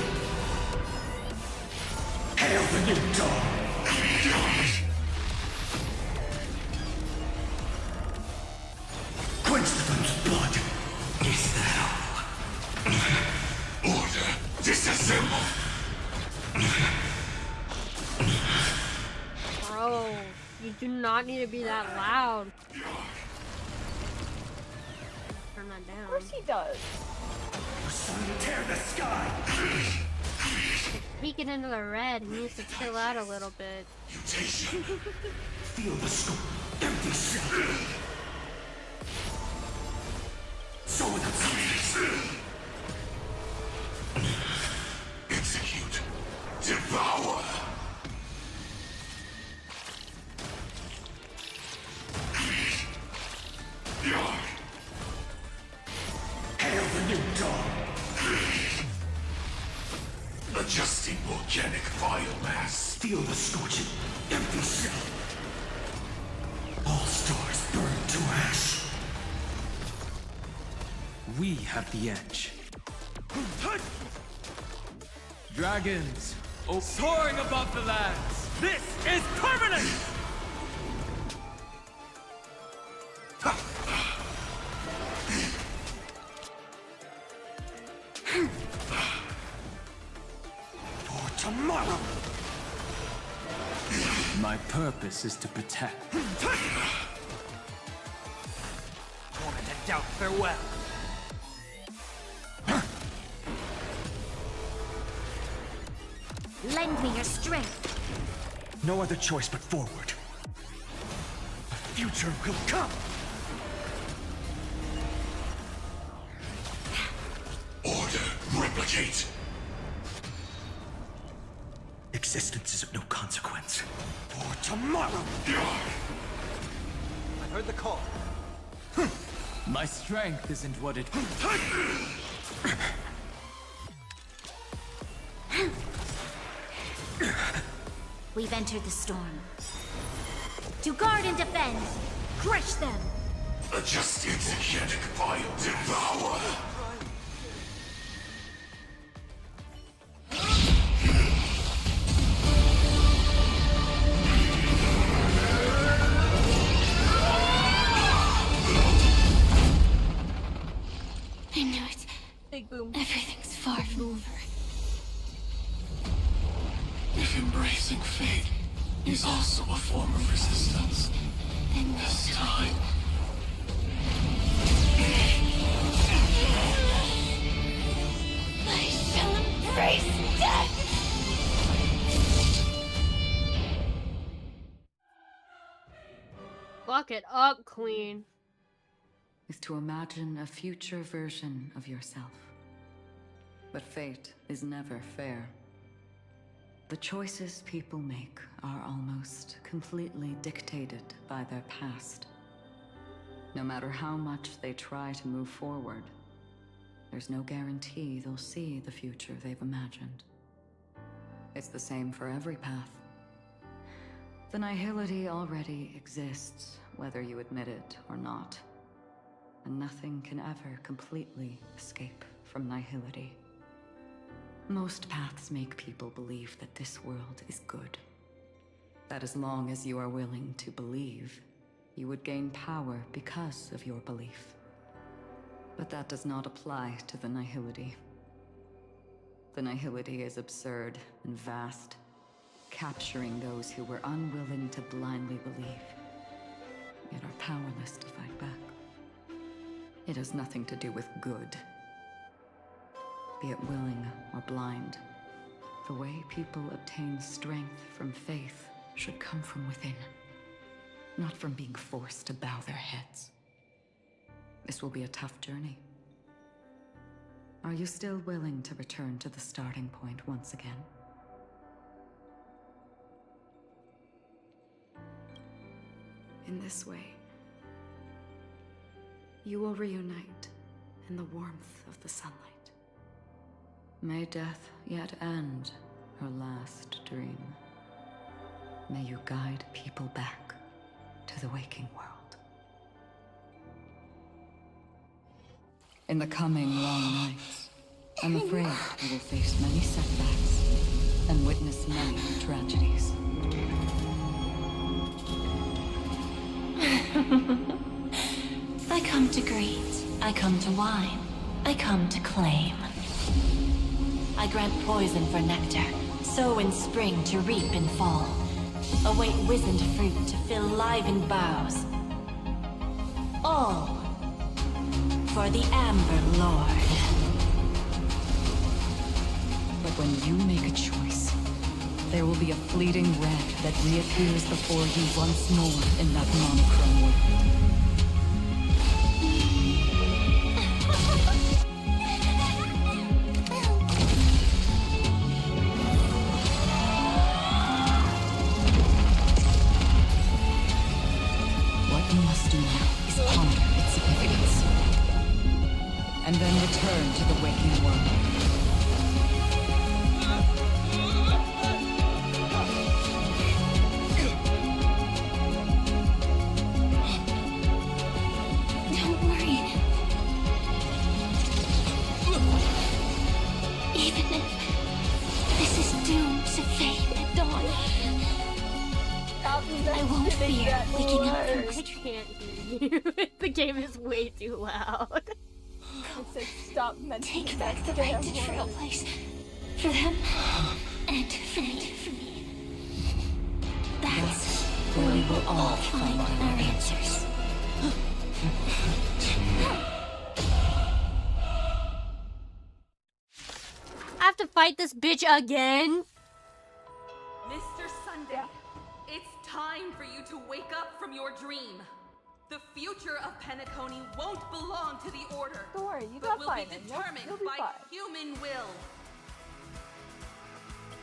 Hail the new dawn. Quench the flame's blood. Is thou. Order. Disassemble. Bro, you do not need to be that loud. Turn that down. Of course he does. Tear the sky. Peeking into the red, he needs to chill out a little bit. Mutation. Feel the scope. Empty shell. So without substance. Execute. Devour. Hail the new dawn. Adjusting organic biomass. Feel the scorching, empty shell. All stars burn to ash. We have the edge. Dragons, soaring above the lands. This is permanent! For tomorrow! My purpose is to protect. Wanted to doubt farewell. Lend me your strength. No other choice but forward. A future will come! Order, replicate! Existence is of no consequence. For tomorrow! I heard the call. My strength isn't what it... We've entered the storm. To guard and defend! Crush them! A justice yet I devour! I knew it. Big boom. Everything's far from over. If embracing fate is also a form of resistance, Then this time... I shall embrace death! Fuck it up, Queen. Is to imagine a future version of yourself. But fate is never fair. The choices people make are almost completely dictated by their past. No matter how much they try to move forward, there's no guarantee they'll see the future they've imagined. It's the same for every path. The nihility already exists, whether you admit it or not. And nothing can ever completely escape from nihility. Most paths make people believe that this world is good. That as long as you are willing to believe, you would gain power because of your belief. But that does not apply to the nihility. The nihility is absurd and vast, capturing those who were unwilling to blindly believe, yet are powerless to fight back. It has nothing to do with good. Be it willing or blind, the way people obtain strength from faith should come from within, not from being forced to bow their heads. This will be a tough journey. Are you still willing to return to the starting point once again? In this way, you will reunite in the warmth of the sunlight. May death yet end her last dream. May you guide people back to the waking world. In the coming long nights, I'm afraid you will face many setbacks and witness many tragedies. I come to greet, I come to whine, I come to claim. I grant poison for nectar, sow in spring to reap in fall. Await wizened fruit to fill livened boughs. All for the Amber Lord. But when you make a choice, there will be a fleeting red that reappears before you once more in that monochrome world. What you must do now is ponder its significance, and then return to the waking world. Stop I won't fear waking up from I my can't hear you. The game is way too loud. It says stop mentioning Take that back the damn right to trail word. place. For them and for me. That's where we will all find our answers. I have to fight this bitch again. Mr. Sunday, it's time for you to wake up from your dream. The future of Penacony won't belong to the Order. Don't worry, you but got will fine. be You'll determined be by fine. human will.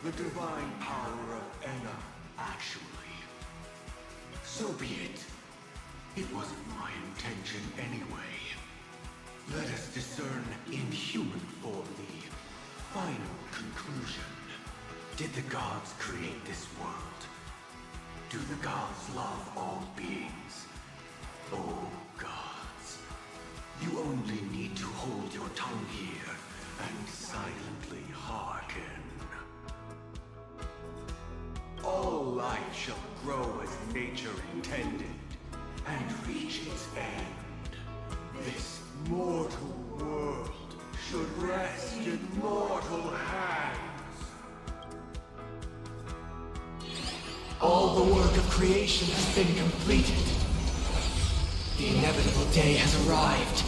The divine power of Enna, actually. So be it. It wasn't my intention anyway. Let us discern in human form the final conclusion. Did the gods create this world? Do the gods love all beings? Oh, gods. You only need to hold your tongue here and silently hearken. All life shall grow as nature intended, and reach its end. This mortal world should rest in mortal hands. All the work of creation has been completed. The inevitable day has arrived.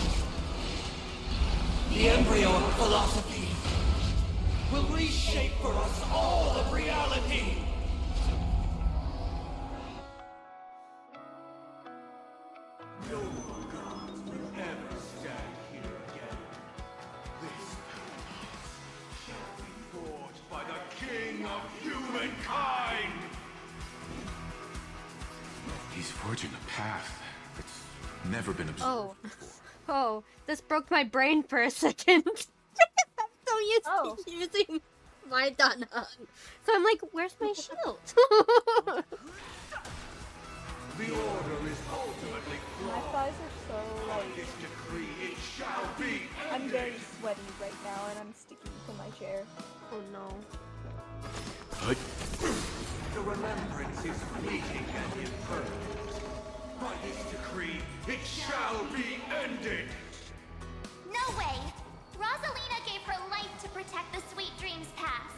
The embryo of philosophy will reshape for us all of reality. No more gods will ever stand here again. This paradise shall be forged by the King of humankind. He's forging a path that's never been observed. Oh. Oh, this broke my brain for a second. I'm so used to using my Danhun. So I'm like, where's my shield? The order is ultimately My thighs are so like. this decree, it shall be. I'm very sweaty right now, and I'm sticking to my chair. Oh no. The remembrance is fleeting and impermanent. By this decree, it shall be ended. No way! Rosalina gave her life to protect the sweet dreams past.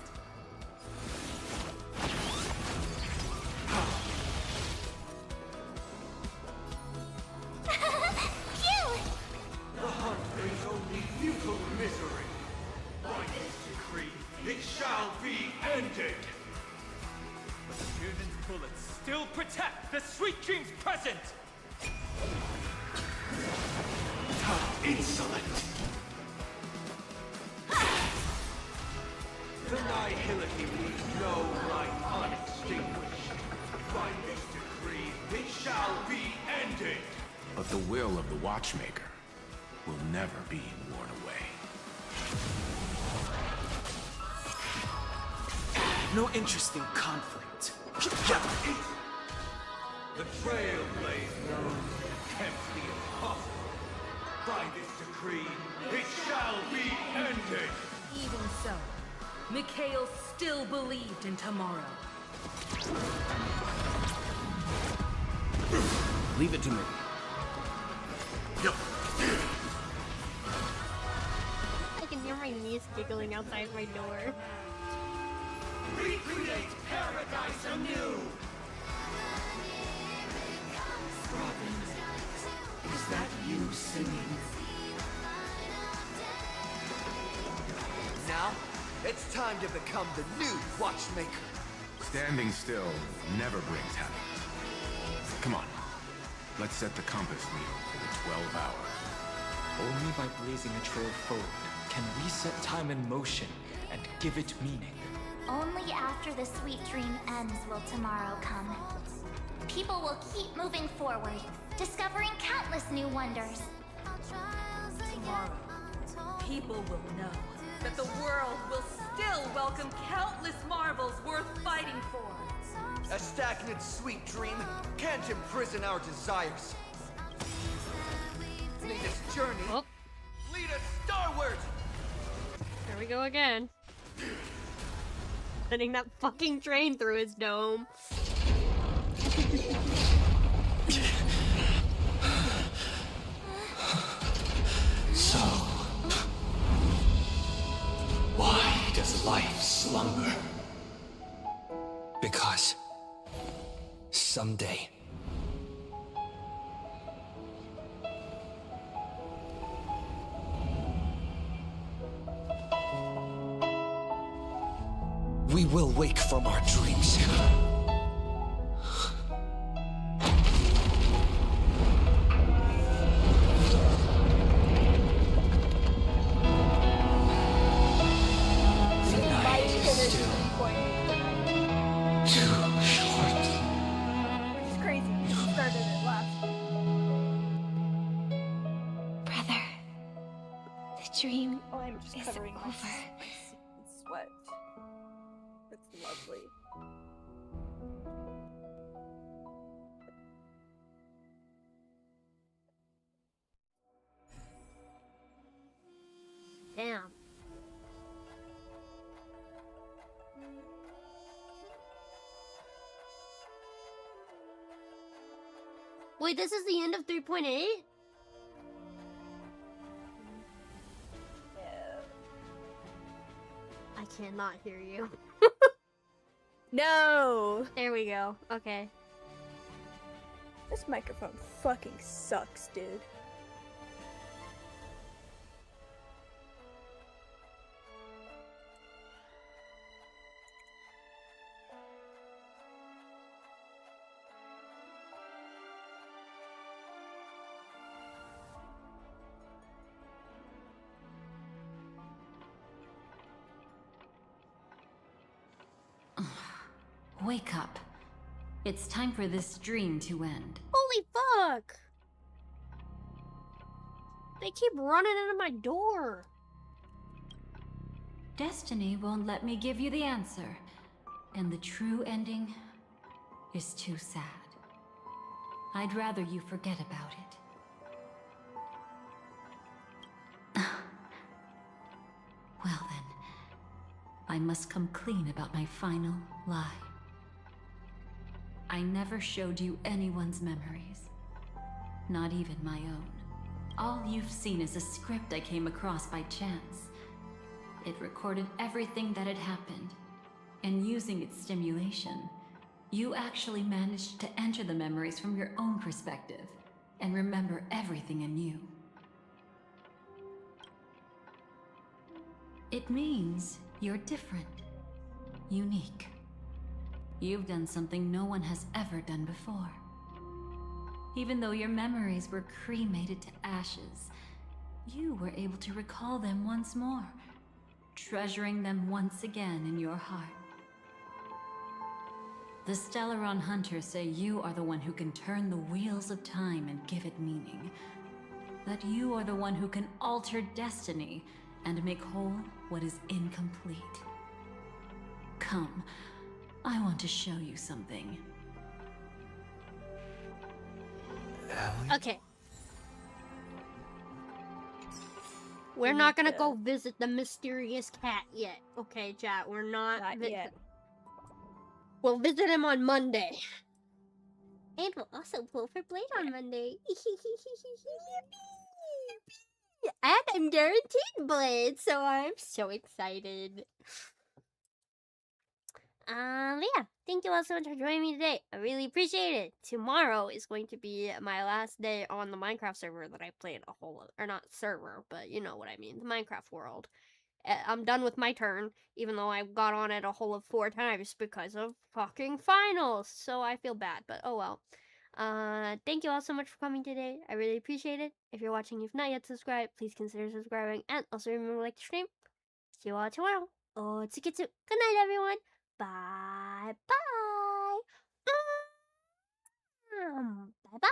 Cute! The hunt brings only futile misery. By this decree, it shall be ended. But Munin's bullets still protect the Sweet Dreams present! How insolent! The nihility leaves no light unextinguished. By this decree, it shall be ended. But the will of the Watchmaker will never be worn away. No interest in conflict. The trailblazer attempts the impossible. By this decree, it shall be ended. Even so, Mikhail still believed in tomorrow. Leave it to me. I can hear my niece giggling outside my door. Recreate paradise anew! Robin, is that you singing? Now, it's time to become the new Watchmaker. Standing still never brings happiness. Come on, let's set the compass needle for the 12 hours. Only by blazing a trail forward can we set time in motion and give it meaning. Only after the sweet dream ends will tomorrow come. People will keep moving forward, discovering countless new wonders. Tomorrow, people will know that the world will still welcome countless marvels worth fighting for. A stagnant sweet dream can't imprison our desires. May this journey lead us starward! There we go again. Sending that fucking train through his dome. slumber. Because someday, we will wake from our dreams. Dream I'm just is covering my over. sweat. That's lovely. Damn. Wait, this is the end of 3.8? I cannot hear you. No! There we go. Okay. This microphone fucking sucks, dude. Wake up. It's time for this dream to end. Holy fuck! They keep running into my door. Destiny won't let me give you the answer. And the true ending is too sad. I'd rather you forget about it. Well then, I must come clean about my final lie. I never showed you anyone's memories. Not even my own. All you've seen is a script I came across by chance. It recorded everything that had happened. And using its stimulation, you actually managed to enter the memories from your own perspective and remember everything anew. It means you're different, unique. You've done something no one has ever done before. Even though your memories were cremated to ashes, you were able to recall them once more, treasuring them once again in your heart. The Stellaron Hunters say you are the one who can turn the wheels of time and give it meaning. That you are the one who can alter destiny and make whole what is incomplete. Come, I want to show you something. Okay. We're not gonna go visit the mysterious cat yet. Okay, chat, we're not yet. We'll visit him on Monday. And we'll also pull for Blade on Monday. And I'm guaranteed Blade, so I'm so excited. Yeah, thank you all so much for joining me today. I really appreciate it. Tomorrow is going to be my last day on the Minecraft server that I played a whole, or not server, but you know what I mean, the Minecraft world. I'm done with my turn, even though I got on it a whole of 4 times because of fucking finals. So I feel bad, but oh well. Thank you all so much for coming today. I really appreciate it. If you're watching, if not yet subscribed, please consider subscribing, and also remember to like the stream. See you all tomorrow. Otsuketsu. Good night, everyone. Bye bye. Bye bye.